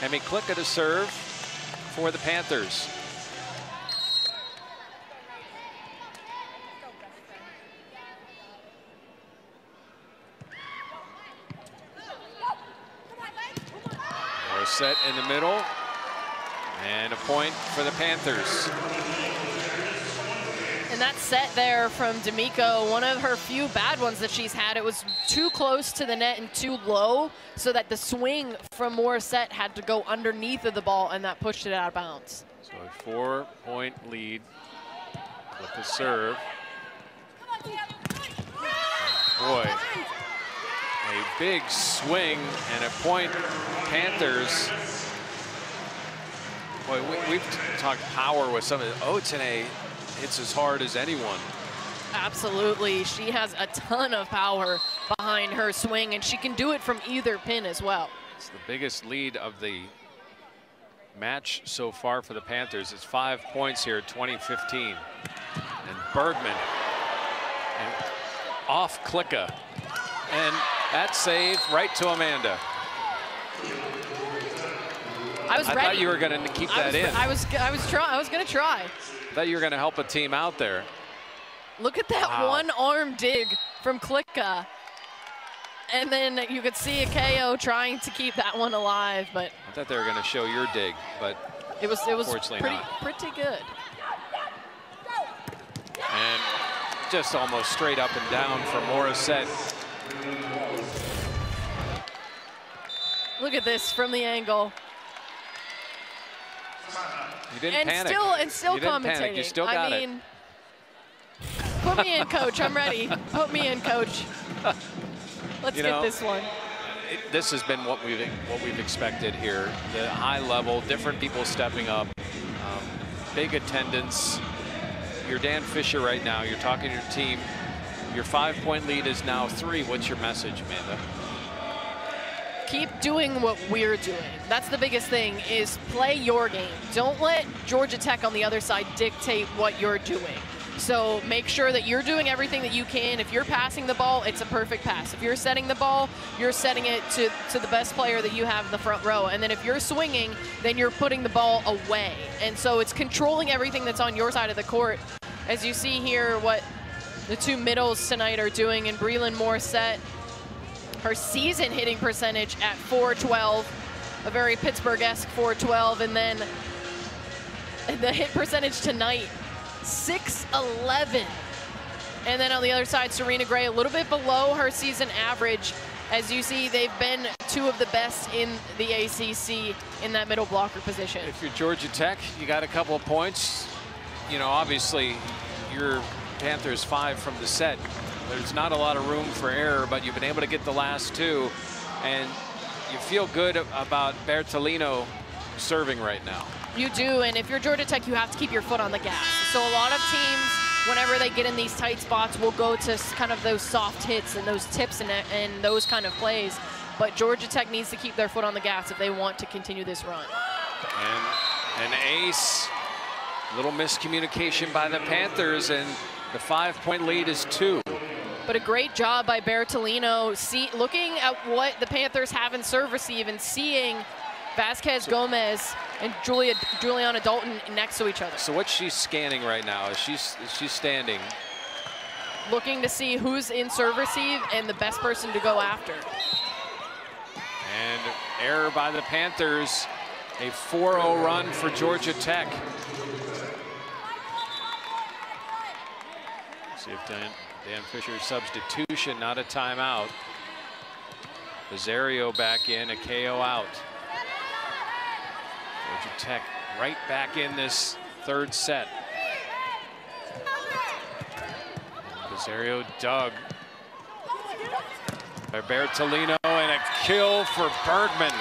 Emmy Klicka to serve for the Panthers. Morrissette in the middle. And a point for the Panthers. And that set there from D'Amico, one of her few bad ones that she's had. It was too close to the net and too low, so that the swing from Morrissette had to go underneath of the ball, and that pushed it out of bounds. So a 4-point lead. With the serve. Boy, a big swing and a point. Panthers. Boy, we've talked power with some of the Otenay. Hits as hard as anyone. Absolutely. She has a ton of power behind her swing, and she can do it from either pin as well. It's the biggest lead of the match so far for the Panthers. It's 5 points here, 20-15. And Bergman and off Klicka. And that save right to Amanda. I thought you were going to keep that in. I was going to try. I thought you were going to help a team out there. Look at that one-arm dig from Klicka. And then you could see a KO trying to keep that one alive, but I thought they were going to show your dig, but it was pretty good. And just almost straight up and down for Morrissette. Look at this from the angle. You didn't panic. Still you didn't commentating. Panic. You still got it. Put me in, coach. I'm ready. Put me in, coach. Let's get this one. This has been what we've expected here. The high level, different people stepping up, big attendance. You're Dan Fisher right now. You're talking to your team. Your 5-point lead is now 3. What's your message, Amanda? Keep doing what we're doing. That's the biggest thing, is play your game. Don't let Georgia Tech on the other side dictate what you're doing. So make sure that you're doing everything that you can. If you're passing the ball, it's a perfect pass. If you're setting the ball, you're setting it to the best player that you have in the front row. And then if you're swinging, then you're putting the ball away. And so it's controlling everything that's on your side of the court. As you see here, what the 2 middles tonight are doing, and Breland Morrissette her season hitting percentage at .412, a very Pittsburgh-esque .412, and then the hit percentage tonight, .611. And then on the other side, Serena Gray, a little bit below her season average. As you see, they've been two of the best in the ACC in that middle blocker position. If you're Georgia Tech, you got a couple of points. You know, obviously, your Panthers 5 from the set. There's not a lot of room for error, but you've been able to get the last two. And you feel good about Bertolino serving right now. You do, and if you're Georgia Tech, you have to keep your foot on the gas. So a lot of teams, whenever they get in these tight spots, will go to kind of those soft hits and those tips and those kind of plays. But Georgia Tech needs to keep their foot on the gas if they want to continue this run. And an ace, little miscommunication by the Panthers, and the 5-point lead is 2. But a great job by Bertolino, looking at what the Panthers have in serve receive and seeing Vazquez Gomez and Juliana Dalton next to each other. So what's she scanning right now? Is she standing? Looking to see who's in serve receive and the best person to go after. And error by the Panthers. A 4-0 run for Georgia Tech. See if Dan Fisher's substitution, not a timeout. Vazquez back in, a KO out. Georgia Tech right back in this third set. Vazquez dug by Bertolino, and a kill for Bergman.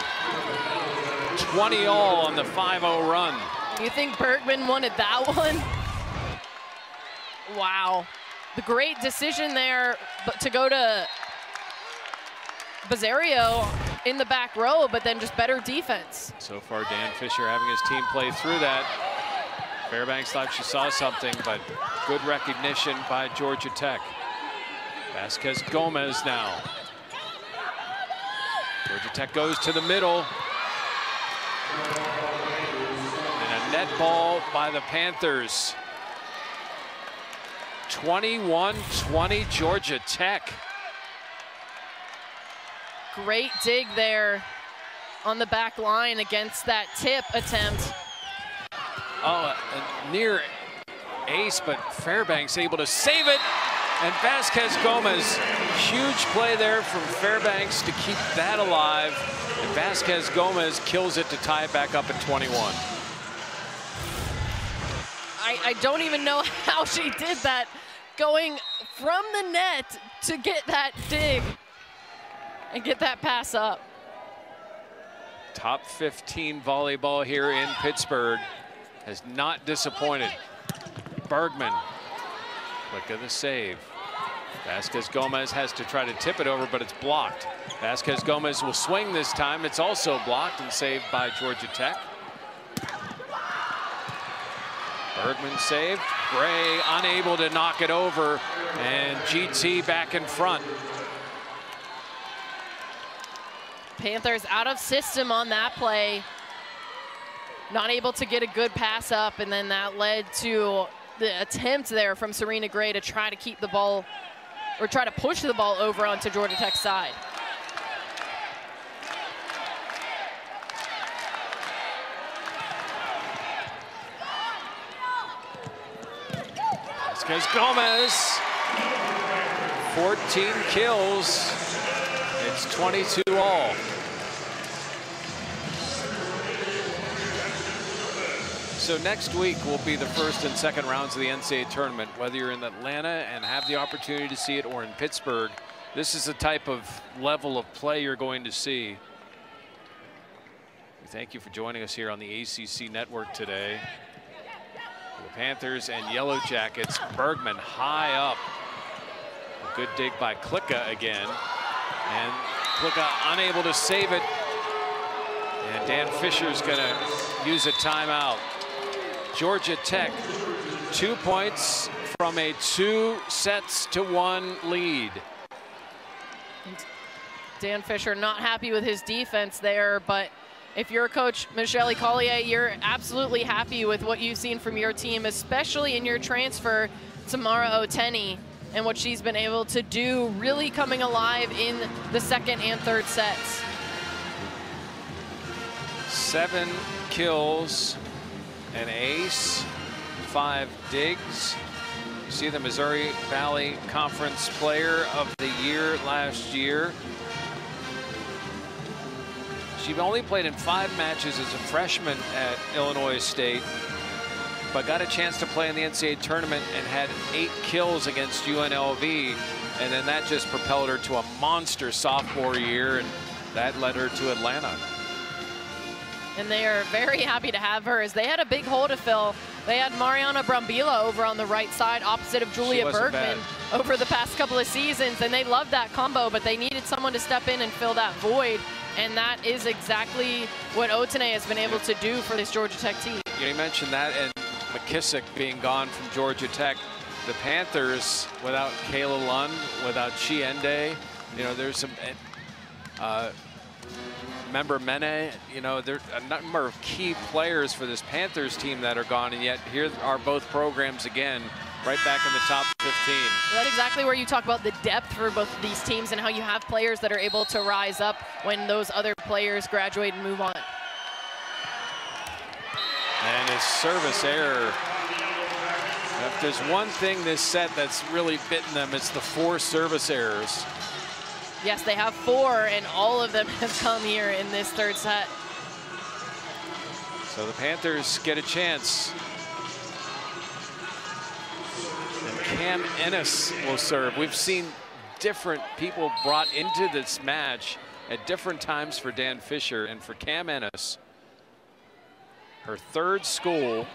20 all on the 5-0 run. You think Bergman wanted that one? Wow. The great decision there to go to Vazquez in the back row, but then just better defense. So far, Dan Fisher having his team play through that. Fairbanks thought she saw something, but good recognition by Georgia Tech. Vazquez Gomez now. Georgia Tech goes to the middle. And a net ball by the Panthers. 21-20 Georgia Tech. Great dig there on the back line against that tip attempt. Oh, a near ace, but Fairbanks able to save it. And Vazquez Gomez, huge play there from Fairbanks to keep that alive. And Vazquez Gomez kills it to tie it back up at 21. I don't even know how she did that, going from the net to get that dig and get that pass up. Top 15 volleyball here in Pittsburgh has not disappointed. Bergman, quick of the save. Vazquez Gomez has to try to tip it over, but it's blocked. Vazquez Gomez will swing this time. It's also blocked and saved by Georgia Tech. Bergman saved. Gray unable to knock it over, and GT back in front. Panthers out of system on that play. Not able to get a good pass up, and then that led to the attempt there from Serena Gray to try to keep the ball, or try to push the ball over onto Georgia Tech's side. Vazquez Gomez, 14 kills. It's 22 all. So next week will be the first and second rounds of the NCAA tournament. Whether you're in Atlanta and have the opportunity to see it, or in Pittsburgh, this is the type of level of play you're going to see. We thank you for joining us here on the ACC Network today. The Panthers and Yellow Jackets. Bergman high up. A good dig by Klicka again. And Klicka unable to save it. And Dan Fisher's going to use a timeout. Georgia Tech, 2 points from a 2-1 lead. Dan Fisher not happy with his defense there, but if you're Coach Michelle Collier, you're absolutely happy with what you've seen from your team, especially in your transfer, Tamara Oteni. and what she's been able to do, really coming alive in the second and third sets. 7 kills, an ace, 5 digs. You see the Missouri Valley Conference Player of the Year last year. She only played in 5 matches as a freshman at Illinois State, but got a chance to play in the NCAA tournament and had 8 kills against UNLV. And then that just propelled her to a monster sophomore year, and that led her to Atlanta. And they are very happy to have her, as they had a big hole to fill. They had Mariana Brambila over on the right side, opposite of Julia Bergman, over the past couple of seasons, and they loved that combo, but they needed someone to step in and fill that void. And that is exactly what Otene has been able to do for this Georgia Tech team. You mentioned that, and McKissick being gone from Georgia Tech. The Panthers, without Kayla Lund, without Chiende, you know, there's some member Mene, you know, there's a number of key players for this Panthers team that are gone, and yet here are both programs again, right back in the top 15. That's exactly where you talk about the depth for both of these teams and how you have players that are able to rise up when those other players graduate and move on. And his service error. If there's one thing this set that's really bitten them, it's the 4 service errors. Yes, they have 4, and all of them have come here in this third set. So the Panthers get a chance. And Cam Ennis will serve. We've seen different people brought into this match at different times for Dan Fisher, and for Cam Ennis, her 3rd school.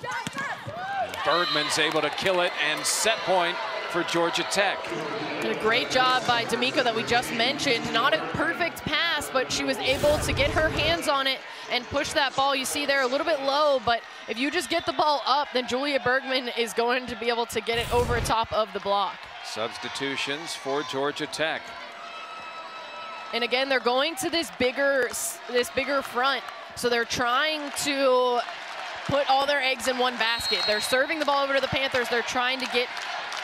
And Bergman's able to kill it, and set point for Georgia Tech. Did a great job by D'Amico that we just mentioned. Not a perfect pass, but she was able to get her hands on it and push that ball. You see there a little bit low, but if you just get the ball up, then Julia Bergman is going to be able to get it over top of the block. Substitutions for Georgia Tech. And again, they're going to this bigger front. So they're trying to put all their eggs in one basket. They're serving the ball over to the Panthers. They're trying to get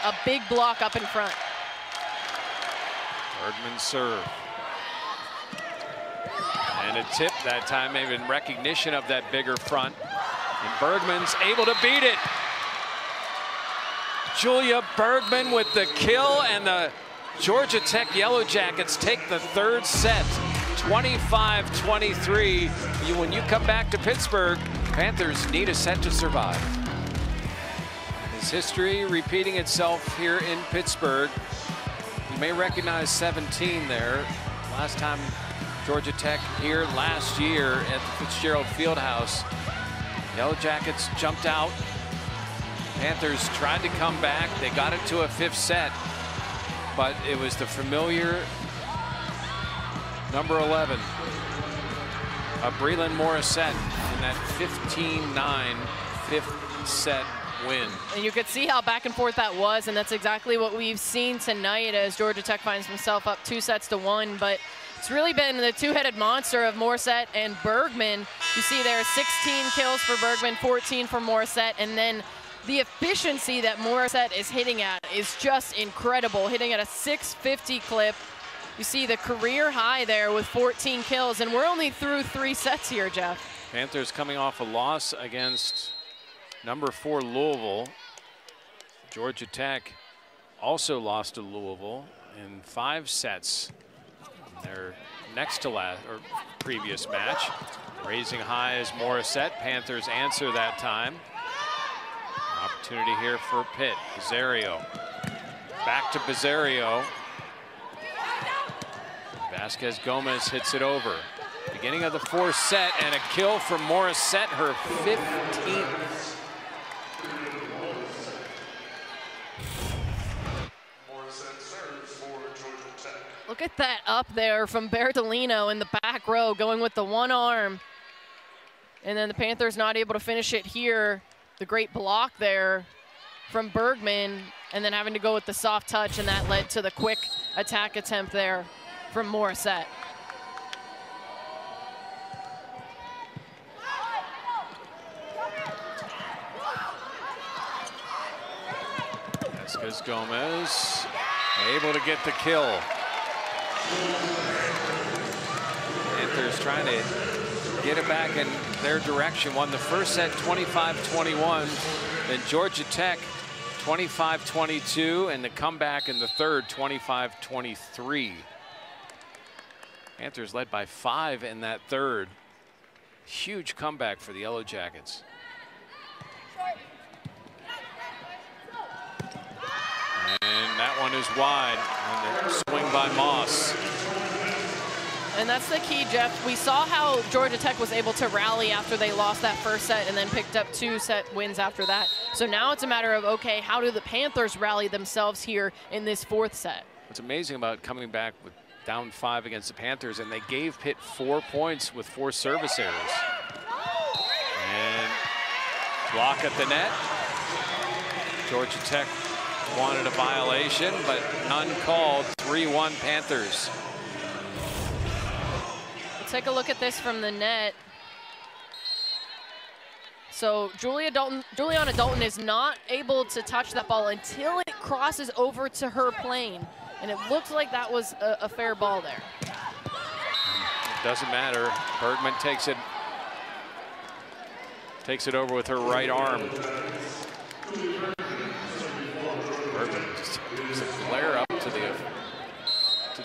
a big block up in front. Bergman serve. And a tip that time, maybe in recognition of that bigger front. And Bergman's able to beat it. Julia Bergman with the kill, and the Georgia Tech Yellow Jackets take the 3rd set, 25-23. When you come back to Pittsburgh, Panthers need a set to survive. Is history repeating itself here in Pittsburgh? You may recognize 17 there. Last time Georgia Tech here last year at the Fitzgerald Fieldhouse. Yellow Jackets jumped out. Panthers tried to come back. They got it to a 5th set, but it was the familiar number 11, Breland Morrissette, in that 15-9 5th set win. And you could see how back and forth that was, and that's exactly what we've seen tonight as Georgia Tech finds himself up 2-1. But it's really been the 2-headed monster of Morrissette and Bergman. You see there 16 kills for Bergman, 14 for Morrissette, and then the efficiency that Morrissette is hitting at is just incredible, hitting at a 650 clip. You see the career high there with 14 kills, and we're only through 3 sets here, Jeff. Panthers coming off a loss against number 4 Louisville. Georgia Tech also lost to Louisville in 5 sets. Their next to last or previous match. Raising high is Morrissette. Panthers answer that time. Opportunity here for Pitt. Bizzario. Back to Bizzario. Vazquez Gomez hits it over. Beginning of the 4th set, and a kill for Morrissette, her 15th. Look at that up there from Bertolino in the back row, going with the one arm. And then the Panthers not able to finish it here. The great block there from Bergman, and then having to go with the soft touch, and that led to the quick attack attempt there from Morrissette. Vazquez Gomez able to get the kill. Panthers trying to get it back in their direction. Won the first set 25-21. Then Georgia Tech 25-22, and the comeback in the third 25-23. Panthers led by 5 in that third. Huge comeback for the Yellow Jackets. And that one is wide on the swing by Moss. And that's the key, Jeff. We saw how Georgia Tech was able to rally after they lost that first set and then picked up 2 set wins after that. So now it's a matter of, okay, how do the Panthers rally themselves here in this 4th set? What's amazing about coming back with down 5 against the Panthers, and they gave Pitt 4 points with 4 service errors. And block at the net. Georgia Tech wanted a violation, but none called. 3-1 Panthers. Take a look at this from the net. So Juliana Dalton is not able to touch that ball until it crosses over to her plane. And it looks like that was a fair ball there. It doesn't matter. Bergman takes it over with her right arm. Bergman just gives a flare up to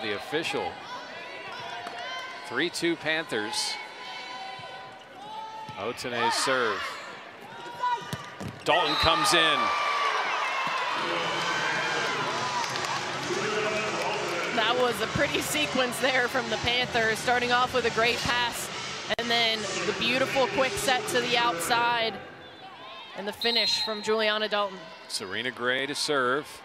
the official. 3-2 Panthers. Otene's serve. Dalton comes in. That was a pretty sequence there from the Panthers, starting off with a great pass and then the beautiful quick set to the outside and the finish from Juliana Dalton. Serena Gray to serve.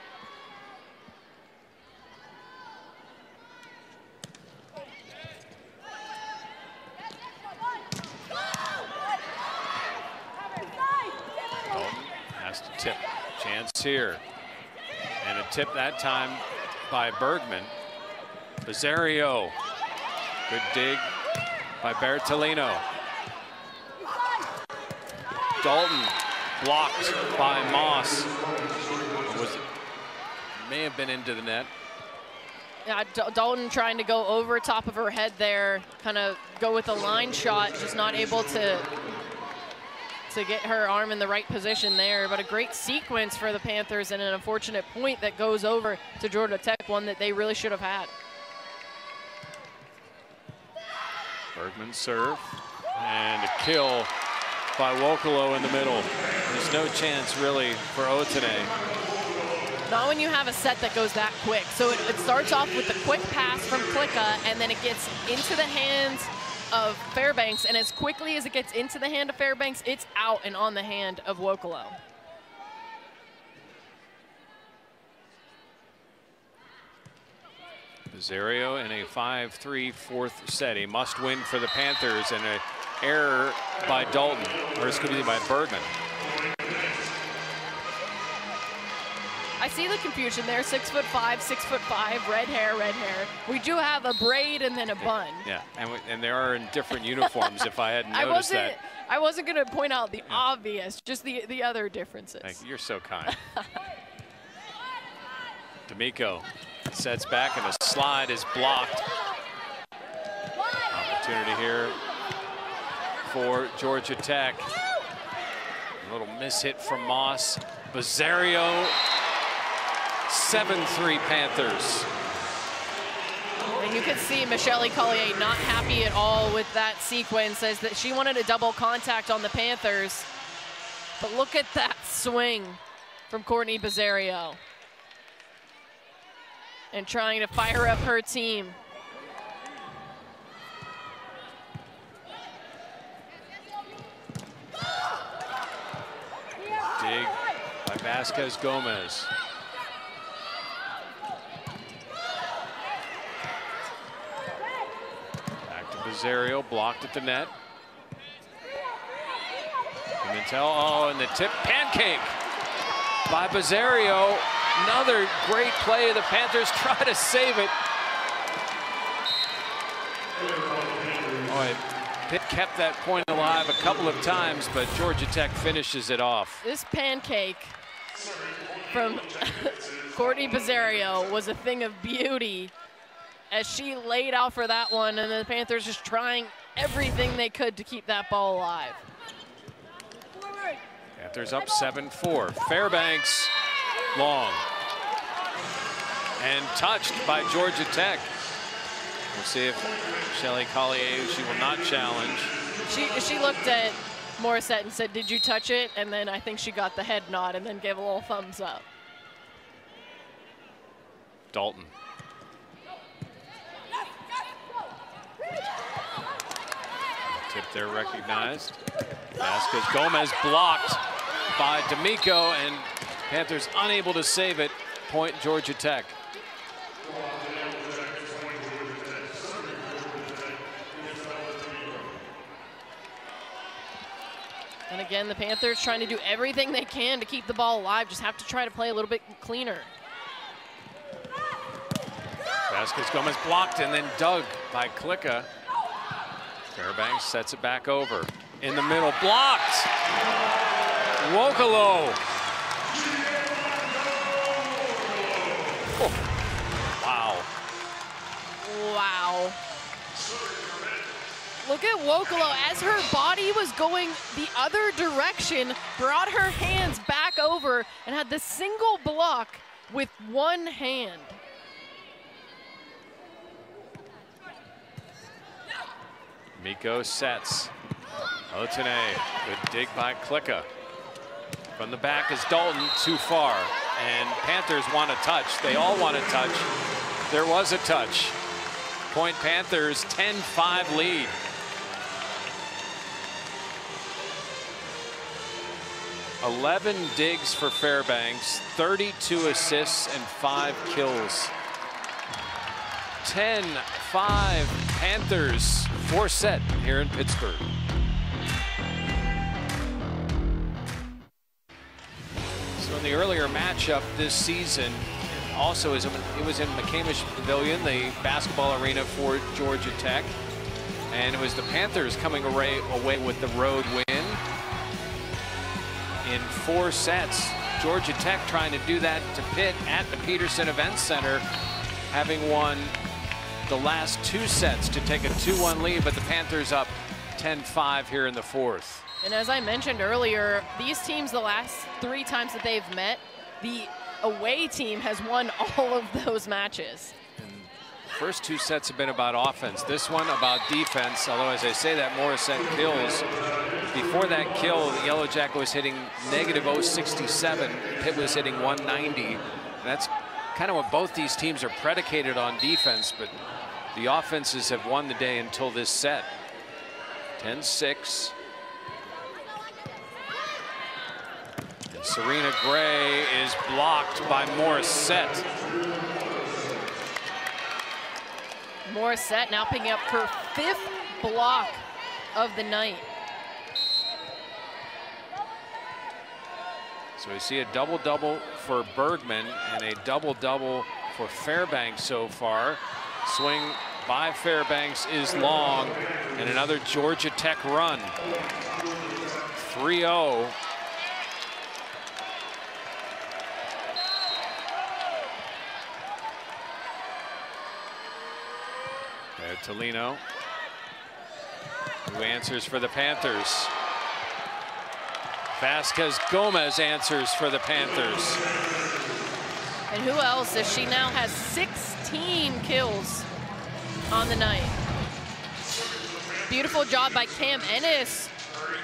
Has to tip. Chance here. And a tip that time by Bergman. Vazquez. Good dig by Bertolino. Dalton blocked by Moss. May have been into the net. Yeah, Dalton trying to go over top of her head there, kind of go with a line shot, just not able to get her arm in the right position there. But a great sequence for the Panthers and an unfortunate point that goes over to Georgia Tech, one that they really should have had. Bergman serve and a kill by Wokolo in the middle. There's no chance really for Otene. Not when you have a set that goes that quick. So it starts off with the quick pass from Klicka, and then it gets into the hands of Fairbanks, and as quickly as it gets into the hand of Fairbanks, it's out and on the hand of Wokolo. Vazquez in a 5-3 4th set. A must win for the Panthers, and an error by Dalton, or excuse me, by Bergman. I see the confusion there. 6'5", 6'5", red hair, red hair. We do have a braid and then a bun. Yeah, and they are in different uniforms. If I hadn't noticed that. I wasn't going to point out the obvious, just the other differences. Thank you. You're so kind. D'Amico sets back, and a slide is blocked. Opportunity here for Georgia Tech. A little mishit from Moss. Vazquez. 7-3 Panthers. And you could see Michelle Collier not happy at all with that sequence, as that she wanted a double contact on the Panthers. But look at that swing from Courtney Vazquez. And trying to fire up her team. Dig by Vazquez Gomez. Vazquez blocked at the net. Pimentel, and the tip, pancake by Vazquez. Another great play. The Panthers try to save it. Boy, Pitt kept that point alive a couple of times, but Georgia Tech finishes it off. This pancake from Courtney Pizzario was a thing of beauty as she laid out for that one, and the Panthers just trying everything they could to keep that ball alive. Panthers up 7-4. Fairbanks long. And touched by Georgia Tech. We'll see if Shelly Collier, she will not challenge. She looked at Morrissette and said, "Did you touch it?" And then I think she got the head nod and then gave a little thumbs up. Dalton. Tip there recognized. Vazquez Gomez blocked by D'Amico, and Panthers unable to save it. Point Georgia Tech. And again, the Panthers trying to do everything they can to keep the ball alive, just have to try to play a little bit cleaner. Vazquez Gomez blocked and then dug by Klicka. Fairbanks sets it back over. In the middle, blocked. Wokolo. Oh. Wow. Wow. Look at Wokolo as her body was going the other direction, brought her hands back over and had the single block with one hand. Miko sets. Otene, good dig by Klicka. From the back is Dalton, too far. And Panthers want a touch. They all want a touch. There was a touch. Point Panthers, 10-5 lead. "11 digs for Fairbanks, 32 assists and 5 kills. 10-5 Panthers, 4th set here in Pittsburgh. So in the earlier matchup this season, also it was in McCamish Pavilion, the basketball arena for Georgia Tech. And it was the Panthers coming away with the road win. In 4 sets, Georgia Tech trying to do that to Pitt at the Peterson Events Center, having won the last 2 sets to take a 2-1 lead, but the Panthers up 10-5 here in the 4th. And as I mentioned earlier, these teams, the last 3 times that they've met, the away team has won all of those matches. First 2 sets have been about offense. This one about defense, although as I say that, Morrissette kills. Before that kill, the Yellow Jacket was hitting negative -067. Pitt was hitting 190. And that's kind of what both these teams are predicated on defense, but the offenses have won the day until this set. 10-6. And Serena Gray is blocked by Morrissette. Morrissette now picking up her 5th block of the night. So we see a double-double for Bergman and a double-double for Fairbanks so far. Swing by Fairbanks is long, and another Georgia Tech run. 3-0. There, Tolino, who answers for the Panthers. Vazquez Gomez answers for the Panthers. And who else is she now has 16 kills on the night. Beautiful job by Cam Ennis,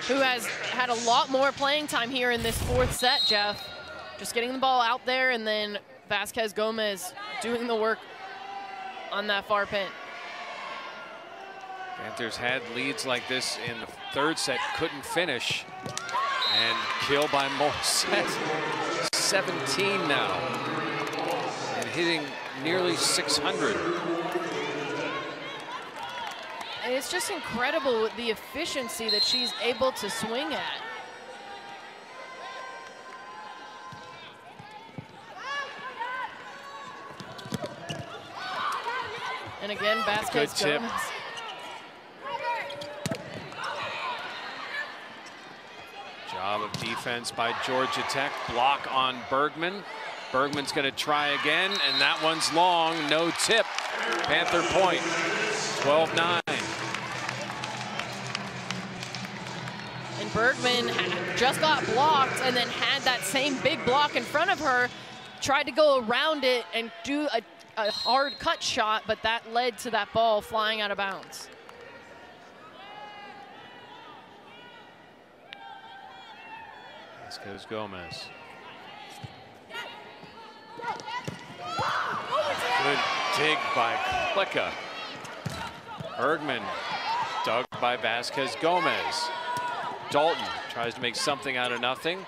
who has had a lot more playing time here in this 4th set, Jeff. Just getting the ball out there, and then Vazquez Gomez doing the work on that far pin. Panthers had leads like this in the 3rd set, couldn't finish. And kill by Morrissette. 17 now. And hitting nearly 600. And it's just incredible with the efficiency that she's able to swing at. And again, Vazquez Gomez. Job of defense by Georgia Tech. Block on Bergman. Bergman's going to try again, and that one's long. No tip. Panther point. 12-9. And Bergman just got blocked and then had that same big block in front of her, tried to go around it and do a hard cut shot, but that led to that ball flying out of bounds. Vazquez Gomez. Good dig by Klicka. Bergman dug by Vazquez Gomez. Dalton tries to make something out of nothing.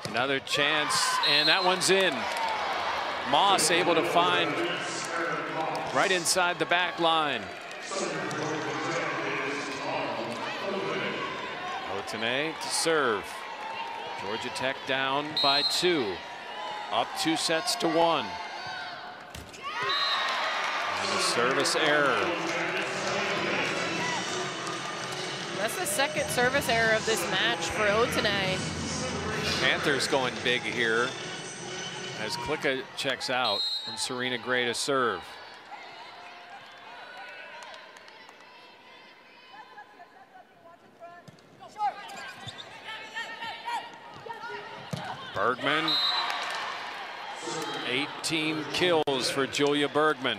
Another chance, and that one's in. Moss able to find right inside the back line. Otene to serve. Georgia Tech down by 2. Up 2 sets to 1. And a service error. That's the second service error of this match for Otene. Panthers going big here as Klicka checks out and Serena Gray to serve. Bergman, 18 kills for Julia Bergman.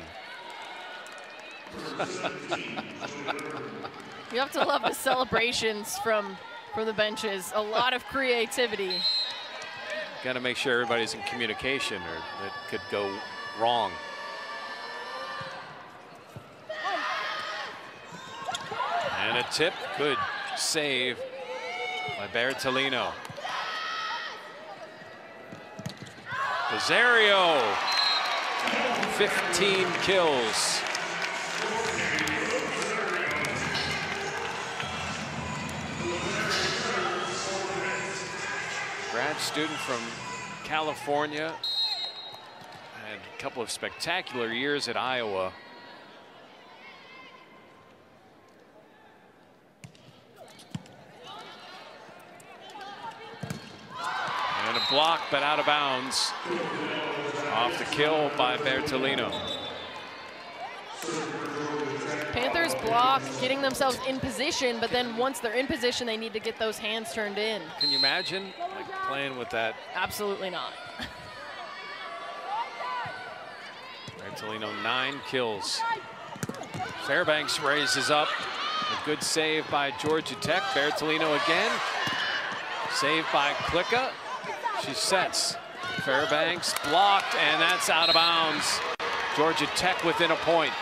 You have to love the celebrations from the benches. A lot of creativity. Got to make sure everybody's in communication, or it could go wrong. And a tip, good save by Bertolino. Rosario, 15 kills. Grad student from California, had a couple of spectacular years at Iowa. And a block, but out of bounds. Off the kill by Bertolino. Panthers block, getting themselves in position, but then once they're in position, they need to get those hands turned in. Can you imagine playing with that? Absolutely not. Bertolino 9 kills. Fairbanks raises up. A good save by Georgia Tech. Bertolino again. Saved by Klicka. She sets. Fairbanks blocked, and that's out of bounds. Georgia Tech within a point.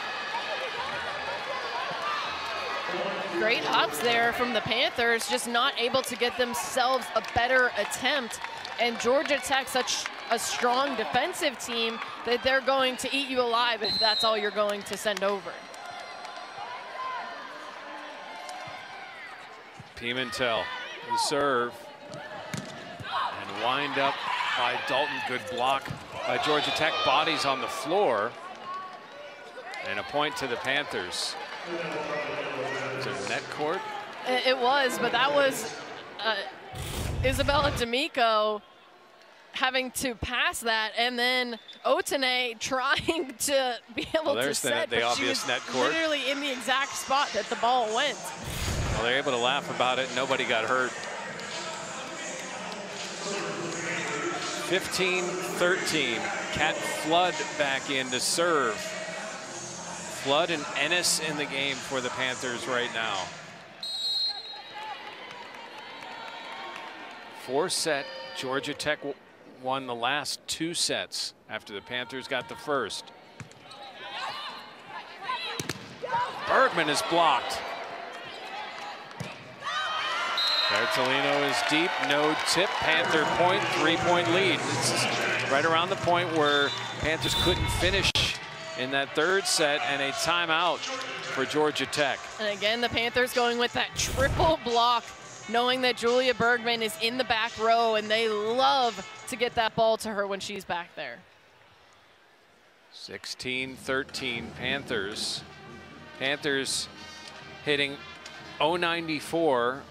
Great ups there from the Panthers, just not able to get themselves a better attempt. And Georgia Tech, such a strong defensive team, that they're going to eat you alive if that's all you're going to send over. Pimentel, the serve. And wind up by Dalton. Good block by Georgia Tech. Bodies on the floor. And a point to the Panthers. Was it net court? It was, but that was Isabella D'Amico having to pass that, and then Otene trying to be able to set, the obvious net court. Literally in the exact spot that the ball went. Well, they're able to laugh about it. Nobody got hurt. 15-13. Kat Flood back in to serve. Flood and Ennis in the game for the Panthers right now. 4-set. Georgia Tech won the last 2 sets after the Panthers got the first. Bergman is blocked. Bertolino is deep, no tip. Panther point, 3-point lead. It's right around the point where Panthers couldn't finish in that 3rd set, and a timeout for Georgia Tech. And again, the Panthers going with that triple block, knowing that Julia Bergman is in the back row, and they love to get that ball to her when she's back there. 16-13 Panthers. Panthers hitting .094,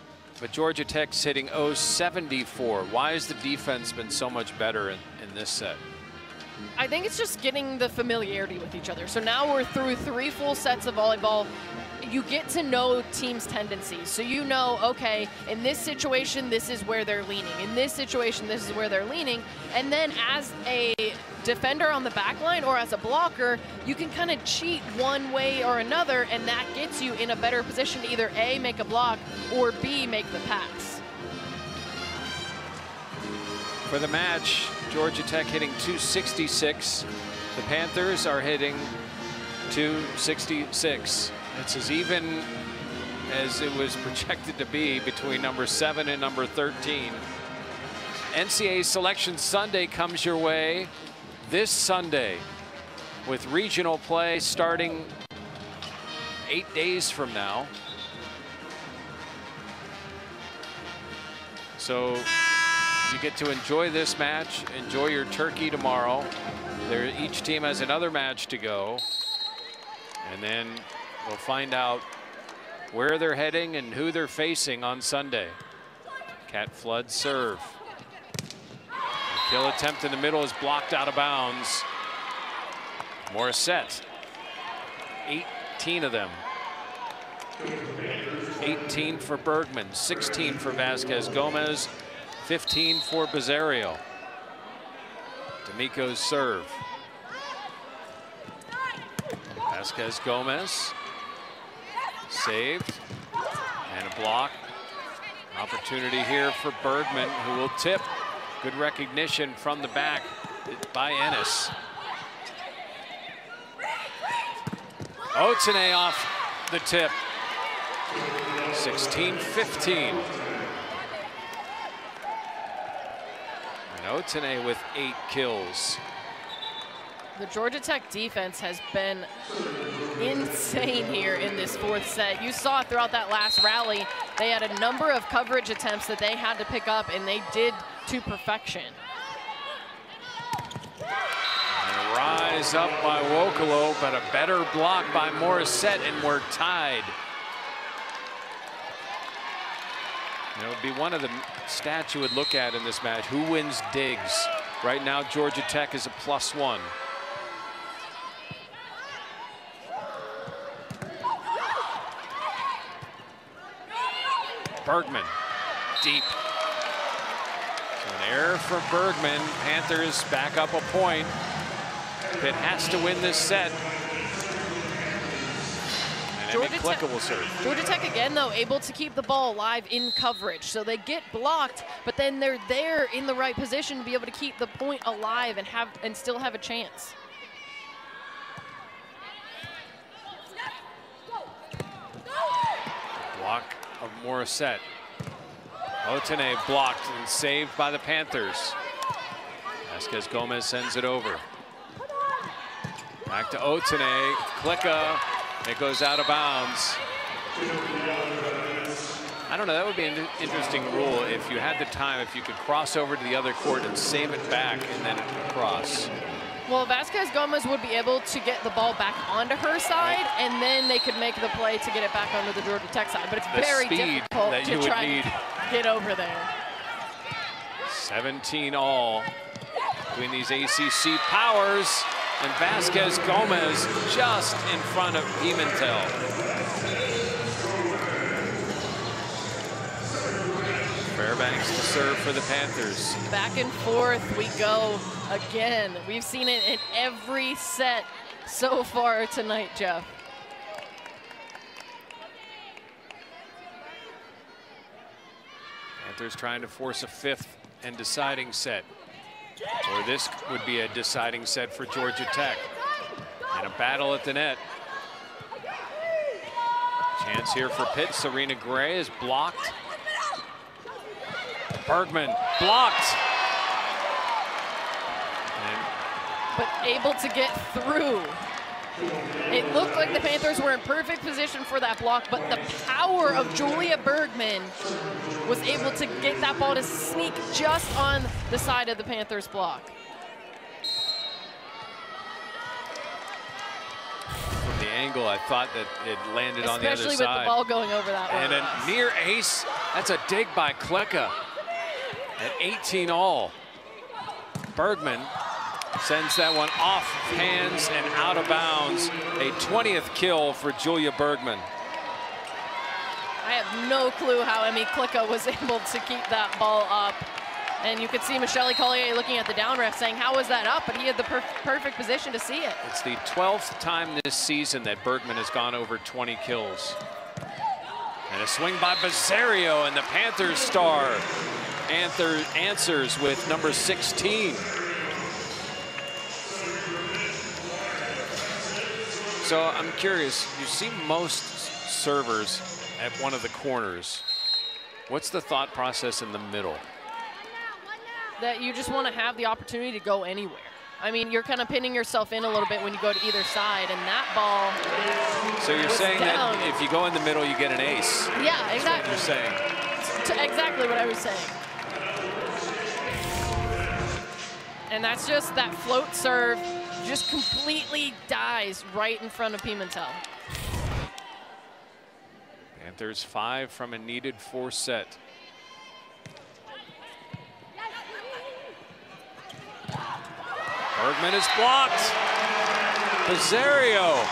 but Georgia Tech's hitting .074. Why has the defense been so much better in this set? I think it's just getting the familiarity with each other. So now we're through 3 full sets of volleyball. You get to know teams' tendencies. So you know, okay, in this situation, this is where they're leaning. In this situation, this is where they're leaning. And then as a defender on the back line or as a blocker, you can kind of cheat one way or another, and that gets you in a better position to either A, make a block, or B, make the pass. For the match, Georgia Tech hitting 266. The Panthers are hitting 266. It's as even as it was projected to be between number 7 and number 13. NCAA Selection Sunday comes your way this Sunday with regional play starting 8 days from now. So you get to enjoy this match, enjoy your turkey tomorrow. Each team has another match to go. And then we'll find out where they're heading and who they're facing on Sunday. Cat Flood serve. The kill attempt in the middle is blocked out of bounds. Morrissette, 18 of them. 18 for Bergman, 16 for Vazquez Gomez, 15 for Bizzario. D'Amico's serve. Vazquez Gomez saved and a block. Opportunity here for Bergman, who will tip. Good recognition from the back by Ennis. Otene off the tip. 16-15. And Otene with 8 kills. The Georgia Tech defense has been insane here in this 4th set. You saw throughout that last rally, they had a number of coverage attempts that they had to pick up, and they did to perfection. And a rise up by Wokolo, but a better block by Morrissette, and we're tied. It would be one of the stats you would look at in this match. Who wins digs? Right now, Georgia Tech is a +1. Bergman, deep. So an error for Bergman. Panthers back up a point. Pitt has to win this set. And Emmy Klicka will serve. Georgia Tech again, though, able to keep the ball alive in coverage. So they get blocked, but then they're there in the right position to be able to keep the point alive and still have a chance. Block of Morrissette. Otene blocked and saved by the Panthers. Vazquez Gomez sends it over. Back to Otene. Klicka. It goes out of bounds. I don't know, that would be an interesting rule if you had the time, if you could cross over to the other court and save it back and then across. Well, Vazquez Gomez would be able to get the ball back onto her side, and then they could make the play to get it back onto the Georgia Tech side. But it's very difficult to try to get over there. 17 all between these ACC powers, and Vazquez Gomez just in front of Pimentel. Fairbanks to serve for the Panthers. Back and forth we go again. We've seen it in every set so far tonight, Jeff. Panthers trying to force a 5th and deciding set. Or this would be a deciding set for Georgia Tech. And a battle at the net. Chance here for Pitt. Serena Gray is blocked. Bergman blocked. But able to get through. It looked like the Panthers were in perfect position for that block, but the power of Julia Bergman was able to get that ball to sneak just on the side of the Panthers block. From the angle, I thought that it landed on the other side. Especially with the ball going over that way. And a near ace. That's a dig by Klicka. At 18 all. Bergman Sends that one off hands and out of bounds. A 20th kill for Julia Bergman. I have no clue how Emmy Klicka was able to keep that ball up. And you could see Michelle Collier looking at the down ref saying, how was that up? But he had the perfect position to see it. It's the 12th time this season that Bergman has gone over 20 kills. And a swing by Vazquez, and the Panthers star answers with number 16. So I'm curious, you see most servers at one of the corners. What's the thought process in the middle? That you just want to have the opportunity to go anywhere. I mean, you're kind of pinning yourself in a little bit when you go to either side, and that ball. So you're saying down. that if you go in the middle, you get an ace? Yeah, exactly. That's what you're saying. Exactly what I was saying. And that's just that float serve just completely dies right in front of Pimentel. Panthers 5 from a needed 4 set. Bergman is blocked. Vazquez.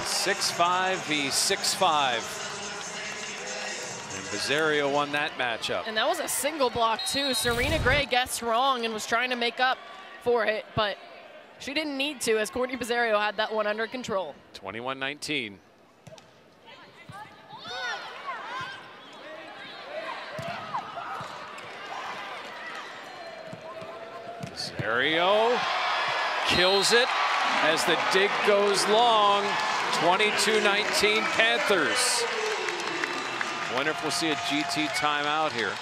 6-5 v. 6-5. And Vazquez won that matchup. And that was a single block too. Serena Gray guessed wrong and was trying to make up for it, but she didn't need to, as Courtney Vazquez had that one under control. 21-19. Vazquez kills it as the dig goes long. 22-19 Panthers. Wonder if we'll see a GT timeout here.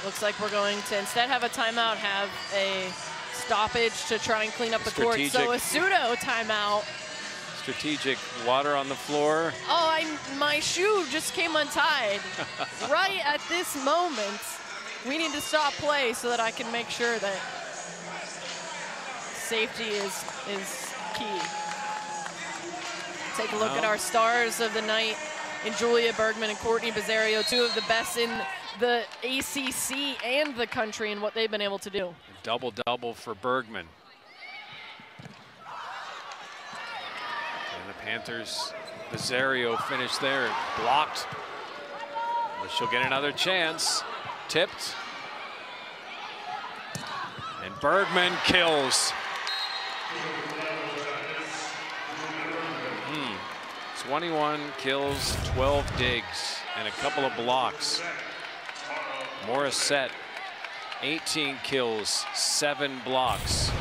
Looks like we're going to instead have a timeout, have a stoppage to try and clean up the court. So a pseudo timeout. Strategic water on the floor. Oh, my shoe just came untied. Right at this moment, we need to stop play so that I can make sure that safety is key. Take a look at our stars of the night in Julia Bergman and Courtney Vazquez, two of the best in the ACC and the country and what they've been able to do. Double-double for Bergman. And the Panthers, Vazquez finished there, blocked. But she'll get another chance. Tipped. And Bergman kills. 21 kills, 12 digs, and a couple of blocks. Morrissette, 18 kills, 7 blocks.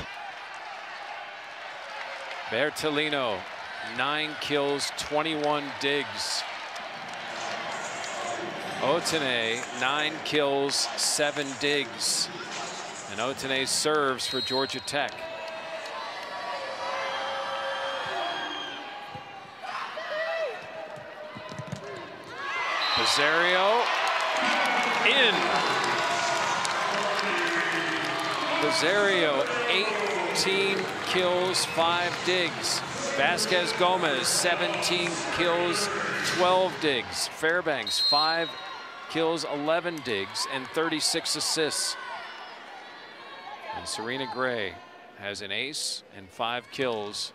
Bertolino, 9 kills, 21 digs. Otene, 9 kills, 7 digs. And Otene serves for Georgia Tech. Vazquez in. Vazquez, 18 kills, 5 digs. Vazquez Gomez, 17 kills, 12 digs. Fairbanks, 5 kills, 11 digs, and 36 assists. And Serena Gray has an ace and 5 kills.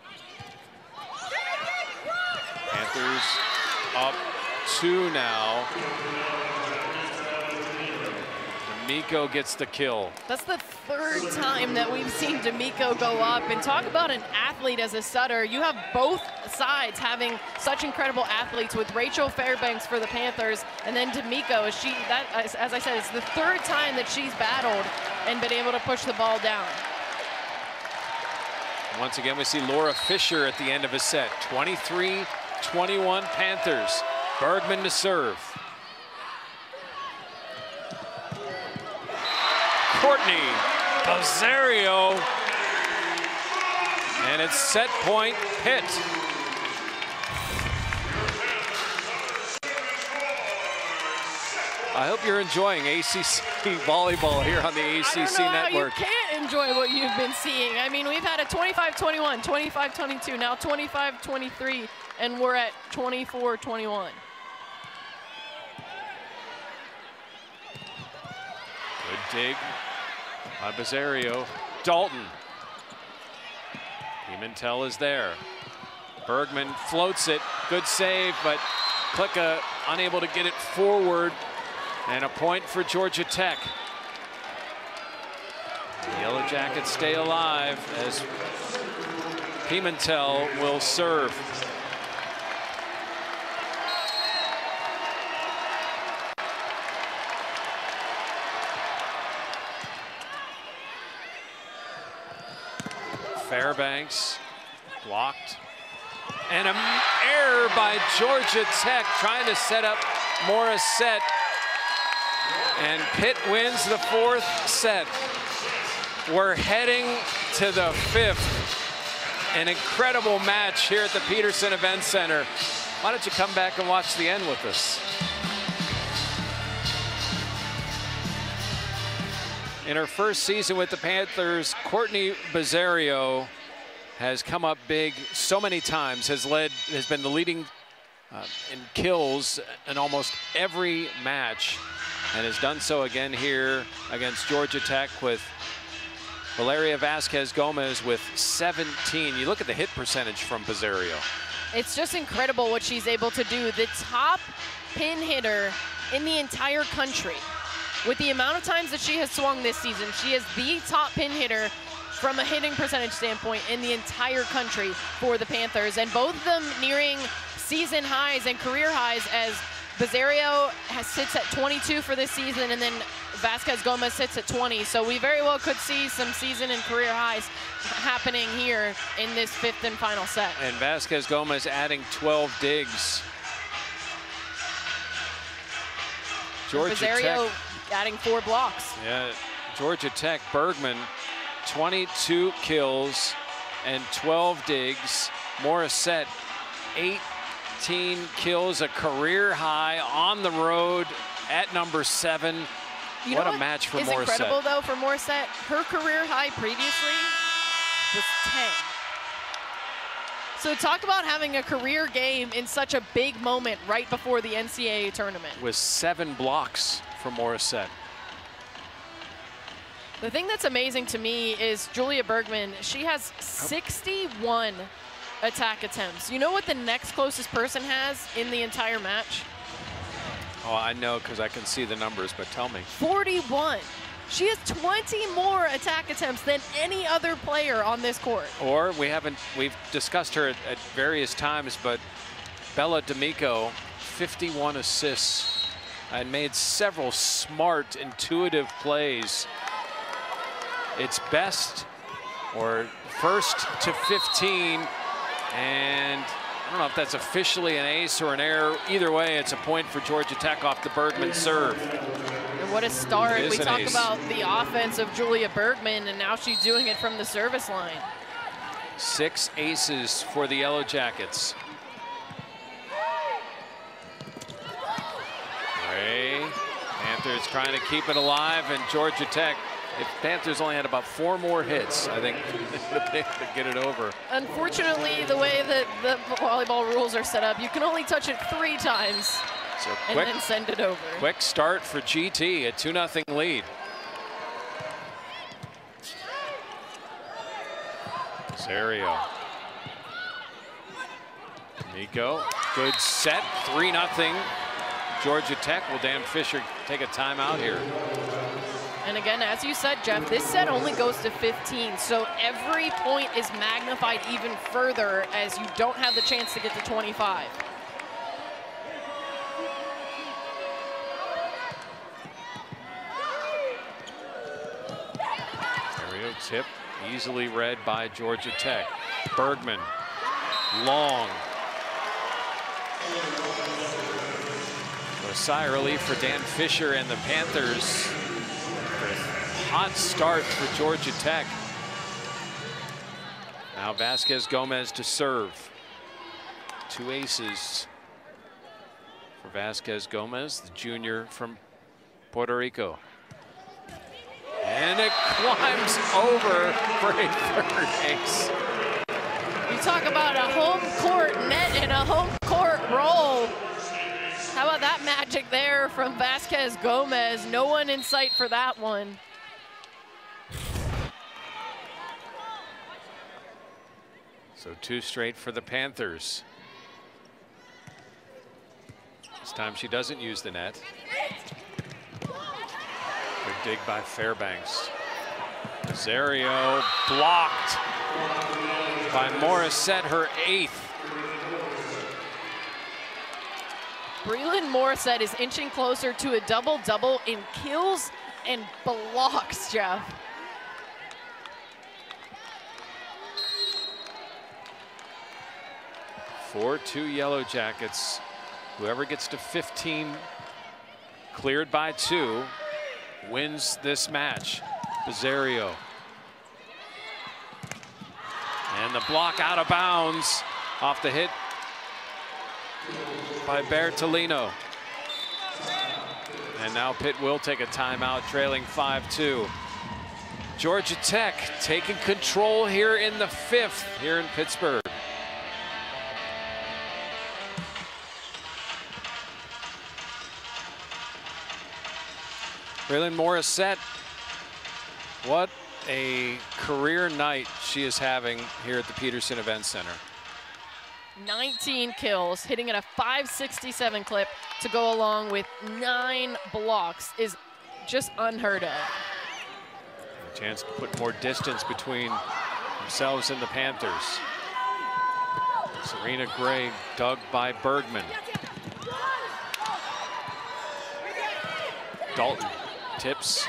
Panthers up 2 now. D'Amico gets the kill. That's the 3rd time that we've seen D'Amico go up. And talk about an athlete as a setter. You have both sides having such incredible athletes with Rachel Fairbanks for the Panthers, and then D'Amico. As I said, it's the 3rd time that she's battled and been able to push the ball down. Once again, we see Laura Fisher at the end of a set. 23-21 Panthers. Bergman to serve. Courtney Vazquez. And it's set point Pitt. I hope you're enjoying ACC Volleyball here on the ACC I don't know Network. How you can't enjoy what you've been seeing. I mean, we've had a 25-21, 25-22, now 25-23, and we're at 24-21. Dig by Bazzario. Dalton. Pimentel is there. Bergman floats it. Good save, but Klicka unable to get it forward. And a point for Georgia Tech. The Yellow Jackets stay alive as Pimentel will serve. Fairbanks blocked. And an error by Georgia Tech trying to set up Morrissette. And Pitt wins the 4th set. We're heading to the 5th. An incredible match here at the Peterson Event Center. Why don't you come back and watch the end with us? In her first season with the Panthers, Courtney Bazzario has come up big so many times, has been the leading in kills in almost every match, and has done so again here against Georgia Tech with Valeria Vazquez Gomez with 17. You look at the hit percentage from Bazzario. It's just incredible what she's able to do. The top pin hitter in the entire country. With the amount of times that she has swung this season, she is the top pin hitter from a hitting percentage standpoint in the entire country for the Panthers. And both of them nearing season highs and career highs, as Bazzario sits at 22 for this season, and then Vazquez Gomez sits at 20. So we very well could see some season and career highs happening here in this 5th and final set. And Vazquez Gomez adding 12 digs. Georgia Bazzario Tech adding 4 blocks. Yeah, Georgia Tech, Bergman, 22 kills and 12 digs. Morrissette, 18 kills, a career high on the road at number 7. What a match for Morrissette. It's incredible, though, for Morrissette. Her career high previously was 10. So talk about having a career game in such a big moment right before the NCAA tournament. With 7 blocks for Morrissette. The thing that's amazing to me is Julia Bergman. She has 61 attack attempts. You know what the next closest person has in the entire match? Oh, I know, because I can see the numbers, but tell me. 41. She has 20 more attack attempts than any other player on this court. Or we've discussed her at various times, but Bella D'Amico, 51 assists and made several smart, intuitive plays. It's best or first to 15, and I don't know if that's officially an ace or an error. Either way, it's a point for Georgia Tech off the Bergman serve. And what a start. We talk ace. About the offense of Julia Bergman, and now she's doing it from the service line. 6 aces for the Yellow Jackets. Ray, Panthers trying to keep it alive, and Georgia Tech, if Panthers only had about 4 more hits, I think they could get it over. Unfortunately, the way that the volleyball rules are set up, you can only touch it 3 times So and then send it over. Quick start for GT, a 2-0 lead. Serio. Nico, good set, 3-0. Georgia Tech. Will Dan Fisher take a timeout here? And again, as you said, Jeff, this set only goes to 15, so every point is magnified even further as you don't have the chance to get to 25. Serio tip, easily read by Georgia Tech. Bergman, long. A sigh of relief for Dan Fisher and the Panthers. Hot start for Georgia Tech. Now Vazquez Gomez to serve. 2 aces for Vazquez Gomez, the junior from Puerto Rico. And it climbs over for a 3rd ace. You talk about a home court net and a home court roll. How about that magic there from Vazquez Gomez. No one in sight for that one. So 2 straight for the Panthers. This time she doesn't use the net. Good dig by Fairbanks. Rosario blocked by Morrissette, her 8th. Breland Morrissette is inching closer to a double-double in kills and blocks, Jeff. For 2 Yellow Jackets. Whoever gets to 15, cleared by 2, wins this match. Rosario. And the block out of bounds off the hit by Bertolino. And now Pitt will take a timeout, trailing 5-2. Georgia Tech taking control here in the 5th here in Pittsburgh. Breland Morrissette, what a career night she is having here at the Peterson Event Center. 19 kills, hitting at a .567 clip to go along with 9 blocks is just unheard of. A chance to put more distance between themselves and the Panthers. Serena Gray dug by Bergman. Dalton tips.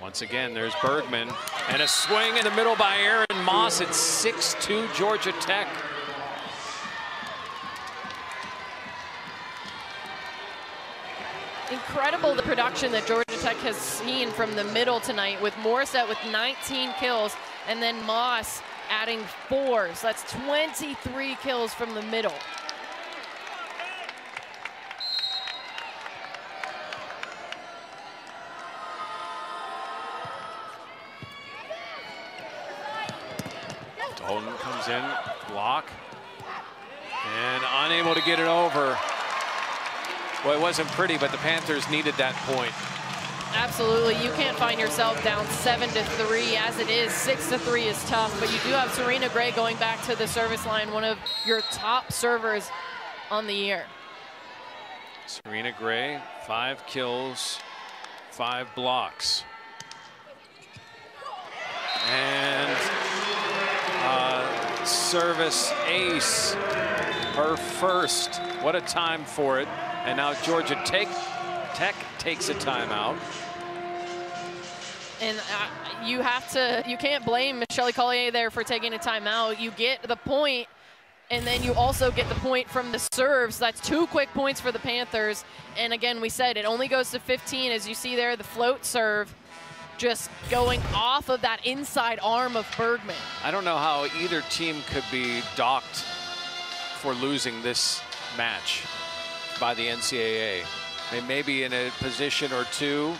Once again, there's Bergman. And a swing in the middle by Aaron Moss. It's 6-2 Georgia Tech. Incredible the production that Georgia Tech has seen from the middle tonight, with Morrissette with 19 kills and then Moss adding 4. So that's 23 kills from the middle. Dalton comes in, block, and unable to get it over. Well, it wasn't pretty, but the Panthers needed that point. Absolutely, you can't find yourself down 7-3 as it is. 6-3 is tough, but you do have Serena Gray going back to the service line, one of your top servers on the year. Serena Gray, 5 kills, 5 blocks. And service ace, her first. What a time for it. And now Georgia Tech takes a timeout. And you can't blame Shelly Collier there for taking a timeout. You get the point, and then you also get the point from the serves. That's 2 quick points for the Panthers. And again, we said it only goes to 15. As you see there, the float serve just going off of that inside arm of Bergman. I don't know how either team could be docked for losing this match by the NCAA. They may be in a position or 2,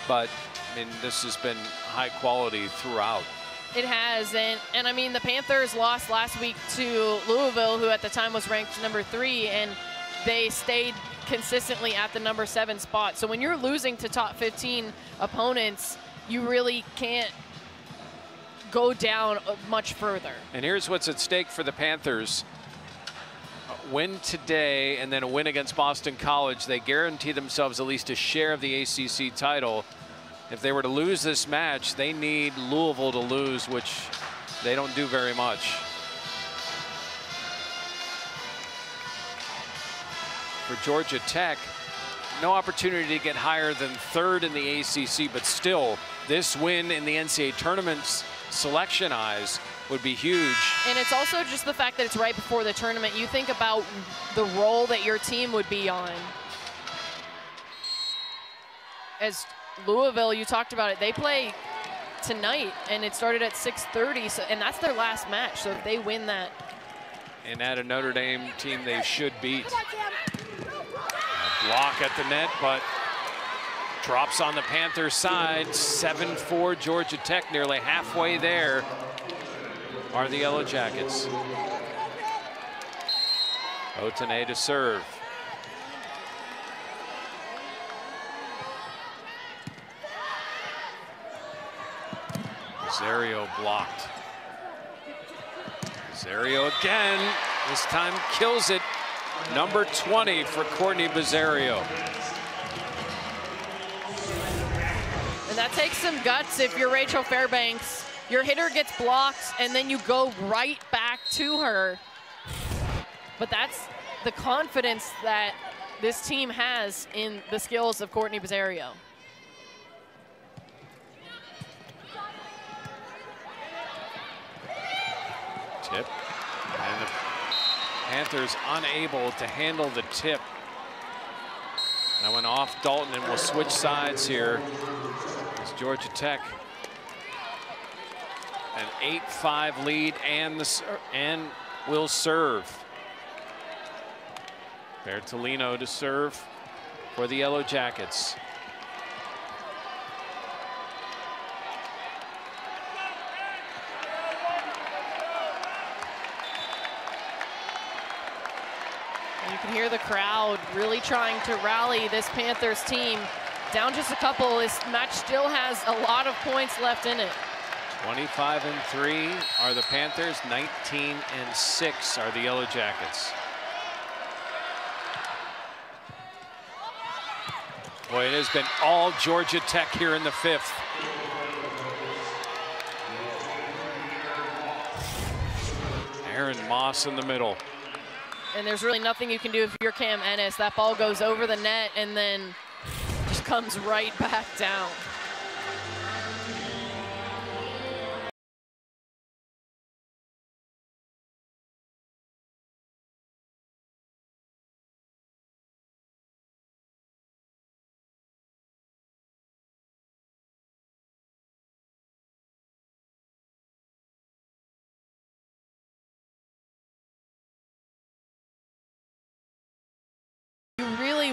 but I mean, this has been high quality throughout. It has, and I mean, the Panthers lost last week to Louisville, who at the time was ranked number 3, and they stayed consistently at the number 7 spot. So when you're losing to top 15 opponents, you really can't go down much further. And here's what's at stake for the Panthers. A win today and then a win against Boston College. They guarantee themselves at least a share of the ACC title. If they were to lose this match, they need Louisville to lose, which they don't do very much. For Georgia Tech, no opportunity to get higher than 3rd in the ACC, but still, this win in the NCAA tournament's selection eyes would be huge. And it's also just the fact that it's right before the tournament. You think about the role that your team would be on. As Louisville, you talked about it, they play tonight, and it started at 6:30, so, and that's their last match, so if they win that. And at a Notre Dame team they should beat. A block at the net, but drops on the Panthers side. 7-4 Georgia Tech, nearly halfway there are the Yellow Jackets. Otene to serve. Vazquez blocked. Vazquez again, this time kills it. Number 20 for Courtney Vazquez. And that takes some guts if you're Rachel Fairbanks. Your hitter gets blocked, and then you go right back to her. But that's the confidence that this team has in the skills of Courtney Vazquez. Tip, and the Panthers unable to handle the tip. That went off Dalton, and we'll switch sides here. It's Georgia Tech. An 8-5 lead, and will serve. Bertolino to serve for the Yellow Jackets. You can hear the crowd really trying to rally this Panthers team. Down just a couple, this match still has a lot of points left in it. 25-3 are the Panthers, 19-6 are the Yellow Jackets. Boy, it has been all Georgia Tech here in the 5th. Aaron Moss in the middle. And there's really nothing you can do if you're Cam Ennis. That ball goes over the net and then just comes right back down.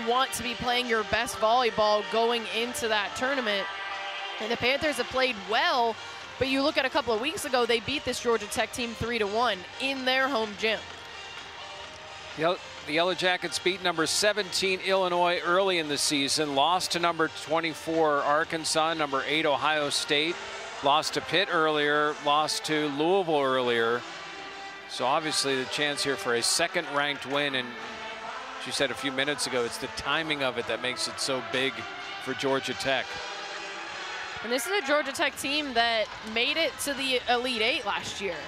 Want to be playing your best volleyball going into that tournament. And the Panthers have played well, but you look at a couple of weeks ago, they beat this Georgia Tech team 3-1 in their home gym. The Yellow Jackets beat number 17 Illinois early in the season, lost to number 24 Arkansas, number 8 Ohio State, lost to Pitt earlier, lost to Louisville earlier. So obviously the chance here for a second-ranked win, and you said a few minutes ago, it's the timing of it that makes it so big for Georgia Tech. And this is a Georgia Tech team that made it to the Elite 8 last year.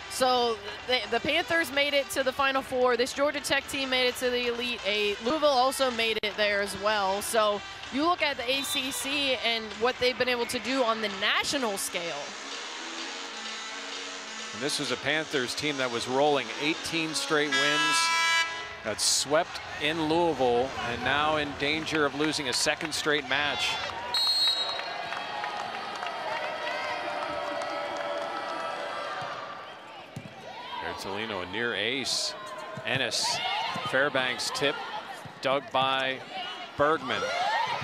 So the Panthers made it to the Final Four. This Georgia Tech team made it to the Elite 8. Louisville also made it there as well. So you look at the ACC and what they've been able to do on the national scale. And this was a Panthers team that was rolling 18 straight wins. Got swept in Louisville and now in danger of losing a second straight match. Bertolino, a near ace. Ennis, Fairbanks tip, dug by Bergman.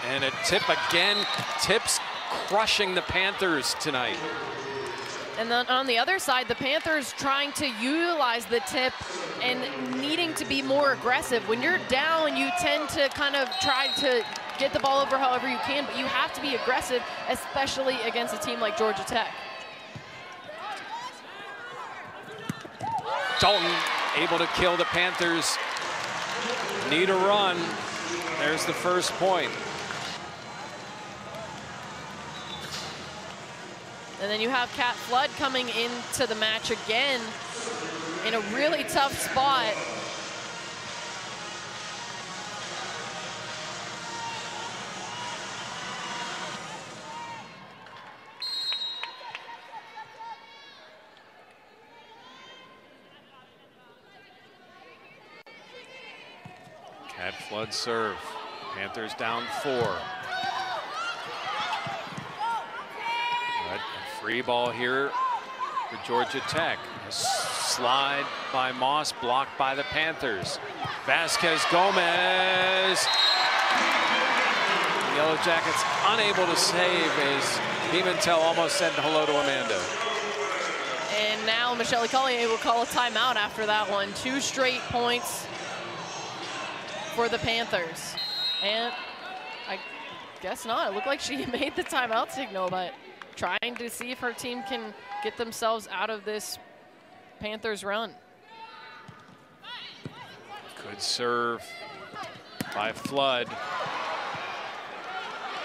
And a tip again, tips crushing the Panthers tonight. And then on the other side, the Panthers trying to utilize the tip and needing to be more aggressive. When you're down, you tend to kind of try to get the ball over however you can, but you have to be aggressive, especially against a team like Georgia Tech. Dalton able to kill the Panthers. Need a run. There's the first point. And then you have Kat Flood coming into the match again in a really tough spot. Kat Flood serve. Panthers down 4. Free ball here for Georgia Tech. A slide by Moss, blocked by the Panthers. Vazquez Gomez. The Yellow Jackets unable to save as Pimentel almost said hello to Amanda. And now Michelle Collier will call a timeout after that one. 2 straight points for the Panthers. And I guess not. It looked like she made the timeout signal, but trying to see if her team can get themselves out of this Panthers run. Good serve by Flood.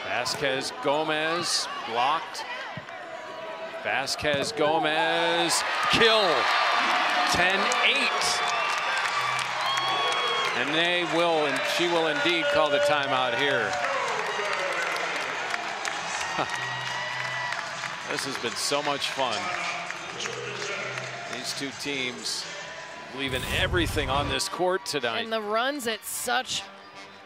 Vazquez Gomez blocked. Vazquez Gomez, kill. 10-8. And they will, and she will indeed call the timeout here. This has been so much fun. These two teams leaving everything on this court tonight. And the runs at such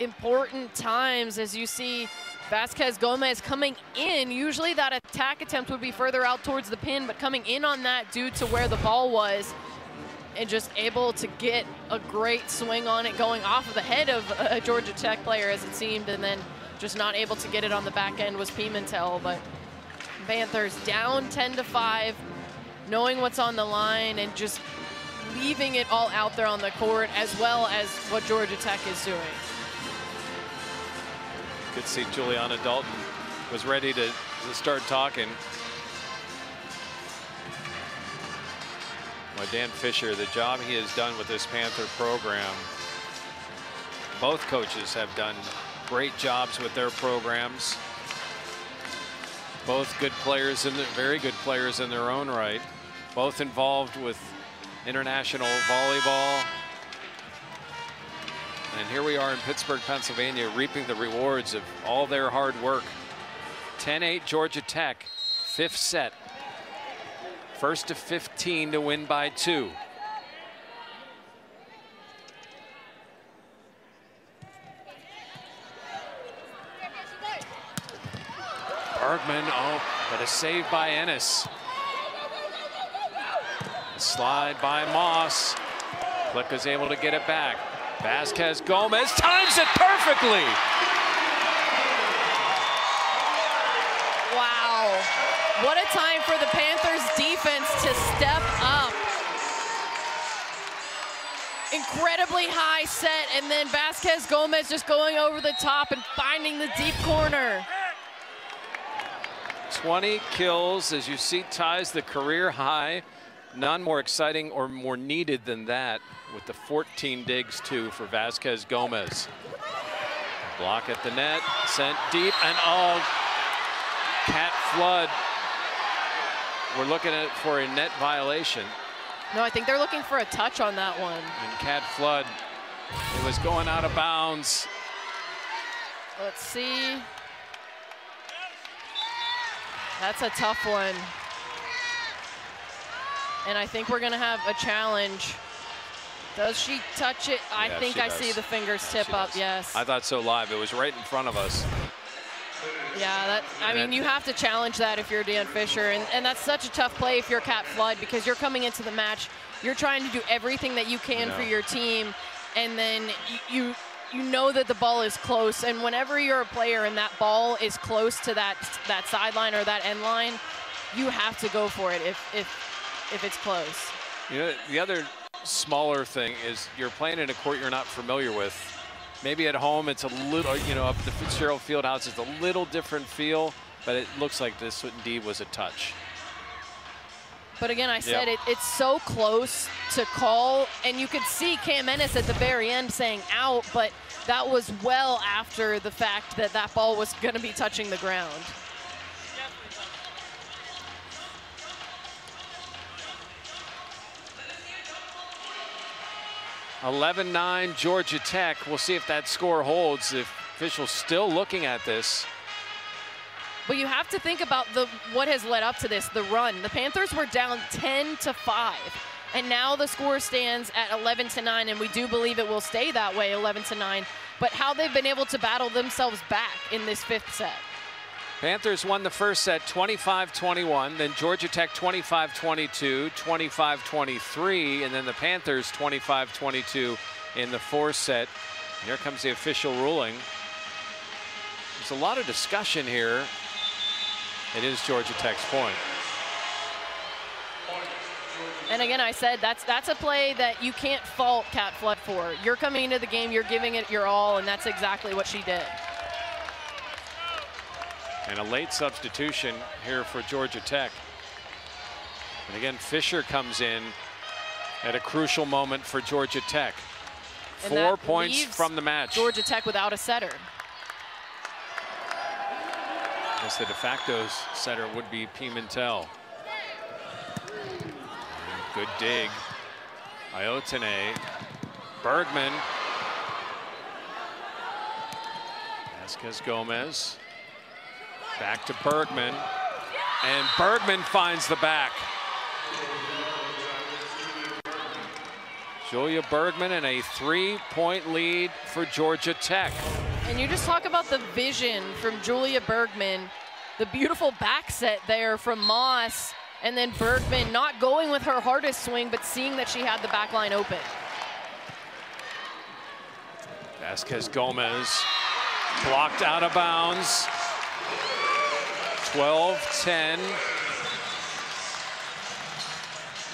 important times, as you see Vazquez Gomez coming in. Usually that attack attempt would be further out towards the pin, but coming in on that due to where the ball was, and just able to get a great swing on it, going off of the head of a Georgia Tech player, as it seemed, and then just not able to get it on the back end was Pimentel. But Panthers down 10-5, knowing what's on the line and just leaving it all out there on the court, as well as what Georgia Tech is doing. Could see Juliana Dalton was ready to start talking. Well, Dan Fisher, the job he has done with this Panther program, both coaches have done great jobs with their programs. Both good players, very good players in their own right. Both involved with international volleyball. And here we are in Pittsburgh, Pennsylvania, reaping the rewards of all their hard work. 10-8 Georgia Tech, 5th set. First to 15 to win by 2. Bergman, oh, but a save by Ennis. Slide by Moss. Plick is able to get it back. Vazquez Gomez times it perfectly. Wow. What a time for the Panthers defense to step up. Incredibly high set, and then Vazquez Gomez just going over the top and finding the deep corner. 20 kills, as you see, ties the career high. None more exciting or more needed than that, with the 14 digs too for Vazquez Gomez. Block at the net, sent deep, and oh, Cat Flood. We're looking at for a net violation. No, I think they're looking for a touch on that one. And Cat Flood, it was going out of bounds. Let's see. That's a tough one. And I think we're gonna have a challenge. Does she touch it? I think I see the fingers tip up, yes. I thought so live, it was right in front of us. Yeah, I mean, you have to challenge that if you're Dan Fisher, and that's such a tough play if you're Cat Flood, because you're coming into the match, you're trying to do everything that you can for your team, and then you know that the ball is close, and whenever you're a player and that ball is close to that sideline or that end line, you have to go for it if it's close. You know, the other smaller thing is you're playing in a court you're not familiar with. Maybe at home it's a little, you know, up at the Fitzgerald Fieldhouse, it's a little different feel, but it looks like this indeed was a touch. But again, I said it's so close to call, and you could see Cam Ennis at the very end saying out, but that was well after the fact that that ball was going to be touching the ground. (11-9) Georgia Tech. We'll see if that score holds. The officials still looking at this. But you have to think about what has led up to this, the run. The Panthers were down 10-5, and now the score stands at 11-9, and we do believe it will stay that way, 11-9. But how they've been able to battle themselves back in this 5th set. Panthers won the first set 25-21, then Georgia Tech 25-22, 25-23, and then the Panthers 25-22 in the 4th set. And here comes the official ruling. There's a lot of discussion here. It is Georgia Tech's point. And again, I said that's a play that you can't fault Cat Flood for. You're coming into the game, you're giving it your all, and that's exactly what she did. And a late substitution here for Georgia Tech. And again, Fisher comes in at a crucial moment for Georgia Tech. 4 points from the match. Georgia Tech without a setter. I guess the de facto setter would be Pimentel. Good dig. Iotene. Bergman. Vazquez Gomez. Back to Bergman. And Bergman finds the back. Julia Bergman and a 3-point lead for Georgia Tech. And you just talk about the vision from Julia Bergman, the beautiful back set there from Moss, and then Bergman not going with her hardest swing, but seeing that she had the back line open. Vazquez Gomez blocked out of bounds. 12-10.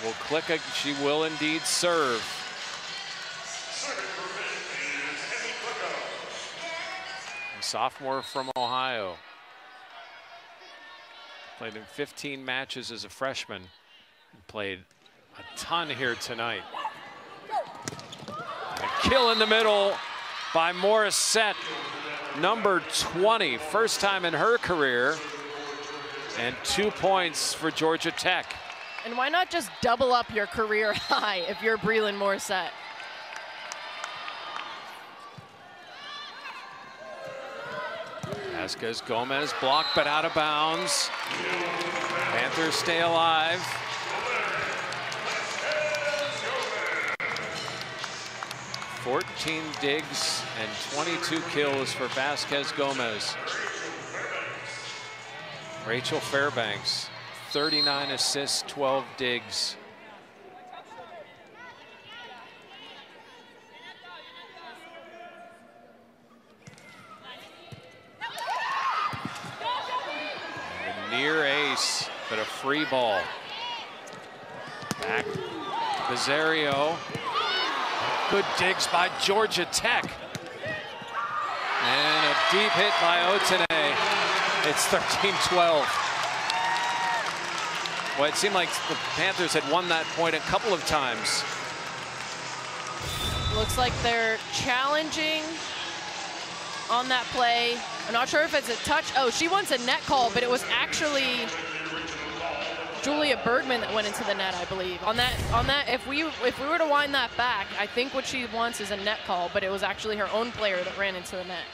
Will click, she will indeed serve. A sophomore from Ohio. Played in 15 matches as a freshman. And played a ton here tonight. A kill in the middle by Morrissette, number 20. First time in her career. And 2 points for Georgia Tech. And why not just double up your career high if you're Breland Morrissette? Vazquez Gomez blocked but out of bounds. Panthers stay alive. "14 digs and 22 kills for Vazquez Gomez. Rachel Fairbanks, 39 assists, 12 digs. A near ace, but a free ball. Back, Bizzario. Good digs by Georgia Tech. And a deep hit by Otene. It's 13-12. Well, it seemed like the Panthers had won that point a couple of times. Looks like they're challenging on that play. I'm not sure if it's a touch. Oh, she wants a net call, but it was actually Julia Bergman that went into the net, I believe. On that, if we were to wind that back, I think what she wants is a net call, but it was actually her own player that ran into the net.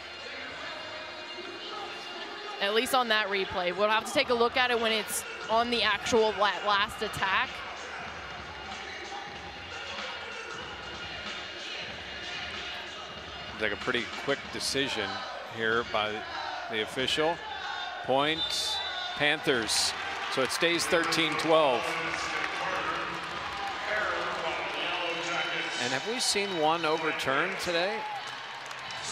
At least on that replay. We'll have to take a look at it when it's on the actual last attack. It's like a pretty quick decision here by the official. Point, Panthers. So it stays 13-12. And have we seen one overturned today?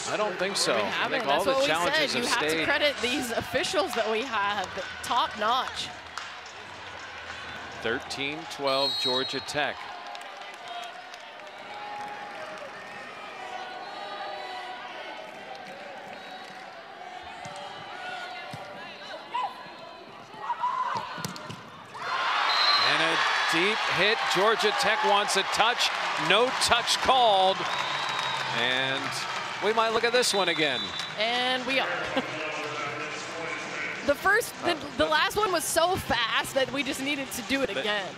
I don't think so. I think all the challenges have stayed. You have to credit these officials that we have, top notch. 13-12 Georgia Tech. And a deep hit. Georgia Tech wants a touch. No touch called. And we might look at this one again. And we are. The last one was so fast that we just needed to do it again.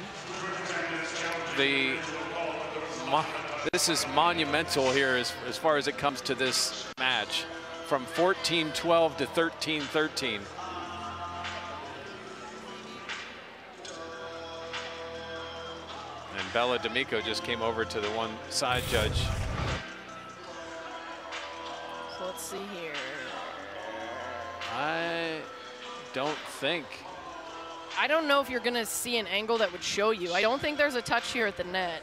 This is monumental here as far as it comes to this match. From 14-12 to 13-13. And Bella D'Amico just came over to the one side judge. So let's see here. I don't think. I don't know if you're going to see an angle that would show you. I don't think there's a touch here at the net.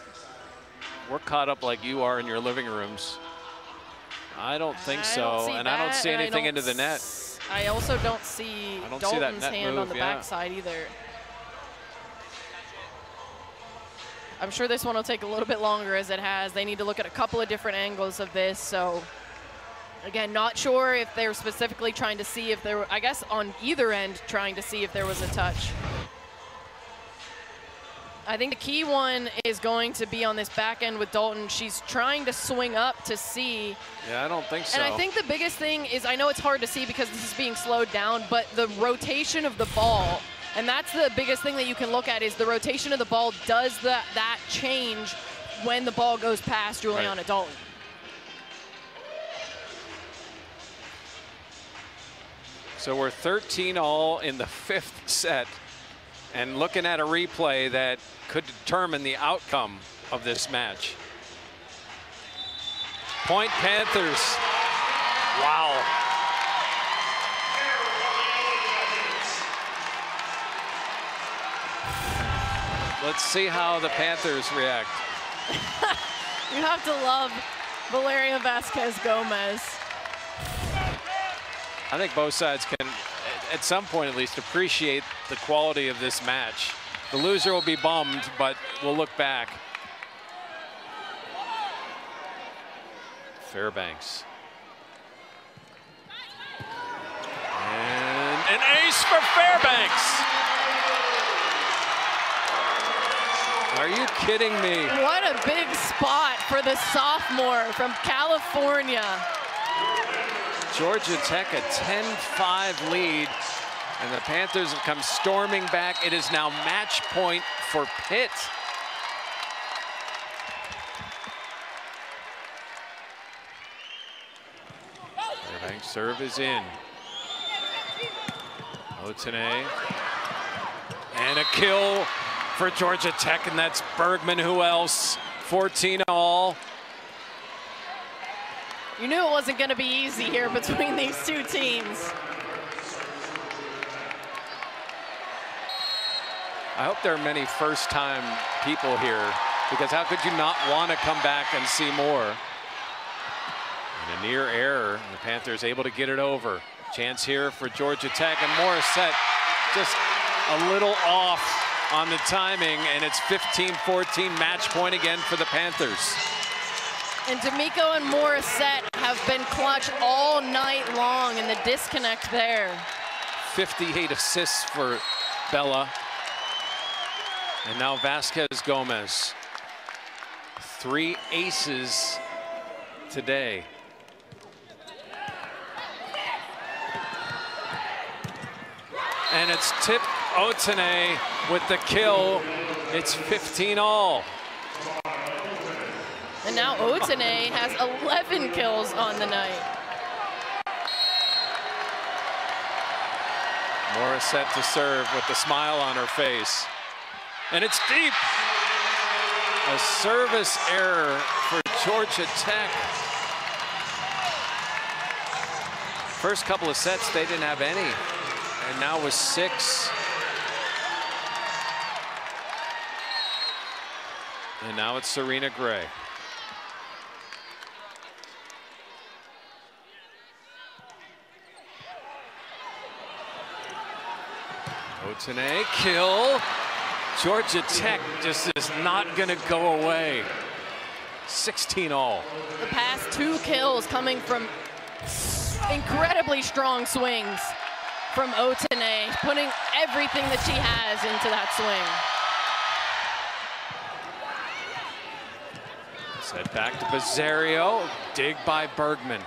We're caught up like you are in your living rooms. I don't think so, and I don't see anything into the net. I also don't see Dalton's hand on the backside either. I'm sure this one will take a little bit longer as it has. They need to look at a couple of different angles of this, so Again, not sure if they were specifically trying to see if there were, I guess on either end, trying to see if there was a touch. I think the key one is going to be on this back end with Dalton. She's trying to swing up to see. Yeah, I don't think so. And I think the biggest thing is, I know it's hard to see because this is being slowed down, but the rotation of the ball, and that's the biggest thing that you can look at, is the rotation of the ball. Does that change when the ball goes past Juliana Dalton? So we're 13-all in the 5th set, and looking at a replay that could determine the outcome of this match. Point Panthers. Wow. Let's see how the Panthers react. You have to love Valeria Vazquez Gomez. I think both sides can, at some point at least, appreciate the quality of this match. The loser will be bummed, but we'll look back. Fairbanks. And an ace for Fairbanks. Are you kidding me? What a big spot for the sophomore from California. Georgia Tech a 10-5 lead, and the Panthers have come storming back. It is now match point for Pitt. Fairbanks serve is in. Otene. And a kill for Georgia Tech, and that's Bergman. Who else? 14-all. You knew it wasn't going to be easy here between these two teams. I hope there are many first-time people here, because how could you not want to come back and see more? And a near error, and the Panthers able to get it over. Chance here for Georgia Tech, and Morrissette just a little off on the timing, and it's 15-14 match point again for the Panthers. And D'Amico and Morrissette have been clutch all night long, and the disconnect there. 58 assists for Bella. And now Vazquez Gomez. 3 aces today. And it's Tip Otene with the kill. It's 15-all. And now Otene has 11 kills on the night. Morrissette to serve with the smile on her face. And it's deep. A service error for Georgia Tech. First couple of sets, they didn't have any. And now with 6. And now it's Serena Gray. Otene, kill. Georgia Tech just is not going to go away. 16-all. The past 2 kills coming from incredibly strong swings from Otene, putting everything that she has into that swing. Set back to Bazzario. Dig by Bergman.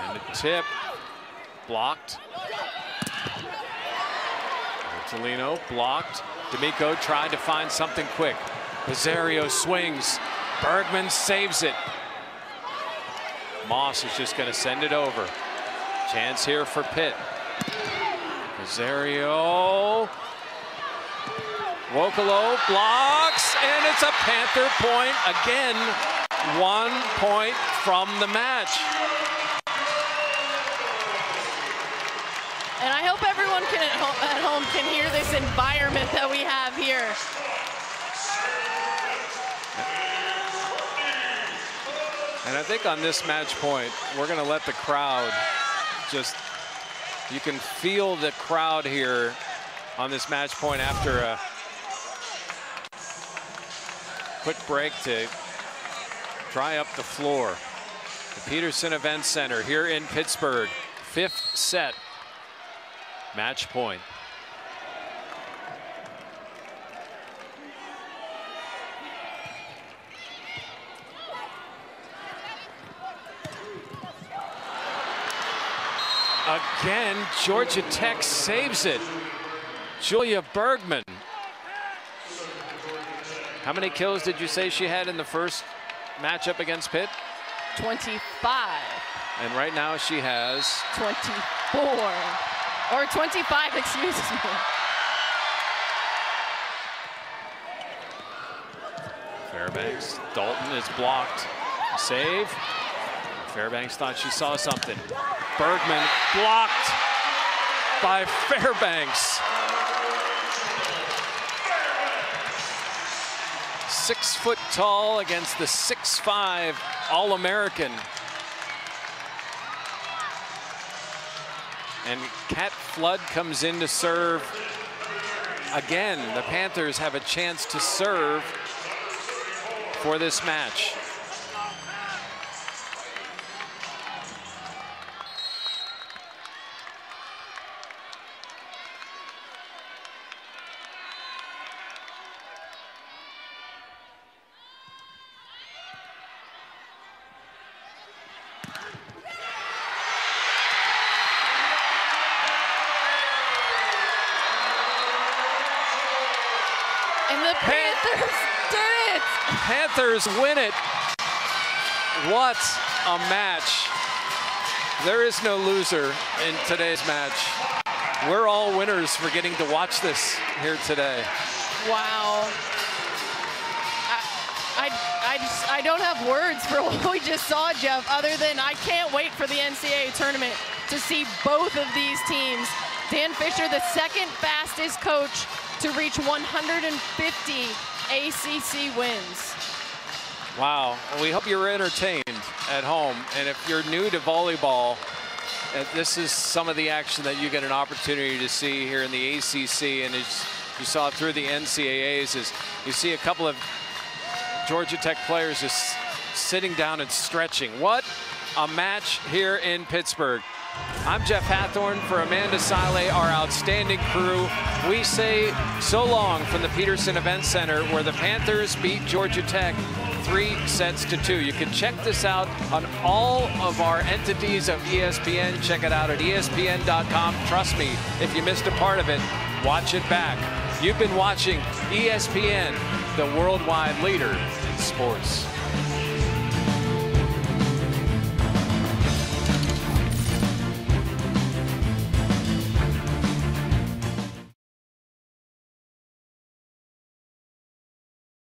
And the tip blocked. Tolino blocked. D'Amico tried to find something quick. Bazzario swings. Bergman saves it. Moss is just going to send it over. Chance here for Pitt. Bazzario. Wokolo blocks, and it's a Panther point again. 1 point from the match. And I hope everyone at home can hear this environment that we have here. And I think on this match point, we're going to let the crowd just, you can feel the crowd here on this match point after a quick break to dry up the floor. The Peterson Event Center here in Pittsburgh. 5th set. Match point. Again, Georgia Tech saves it. Julia Bergman. How many kills did you say she had in the first matchup against Pitt? 25. And right now she has 24. Or 25, excuse me. Fairbanks. Dalton is blocked. Save. Fairbanks thought she saw something. Bergman blocked by Fairbanks. 6 foot tall against the 6'5" All-American. And Kat Flood comes in to serve. Again, the Panthers have a chance to serve for this match. And the Panthers did it! Panthers win it. What a match. There is no loser in today's match. We're all winners for getting to watch this here today. Wow. I don't have words for what we just saw, Jeff, other than I can't wait for the NCAA tournament to see both of these teams. Dan Fisher, the second fastest coach to reach 150 ACC wins. Wow. Well, we hope you're entertained at home. And if you're new to volleyball, this is some of the action that you get an opportunity to see here in the ACC. And as you saw through the NCAAs, is you see a couple of Georgia Tech players just sitting down and stretching. What a match here in Pittsburgh. I'm Jeff Hathorn for Amanda Sile, our outstanding crew. We say so long from the Peterson Event Center, where the Panthers beat Georgia Tech 3-2. You can check this out on all of our entities of ESPN. Check it out at ESPN.com. Trust me, if you missed a part of it, watch it back. You've been watching ESPN, the worldwide leader in sports.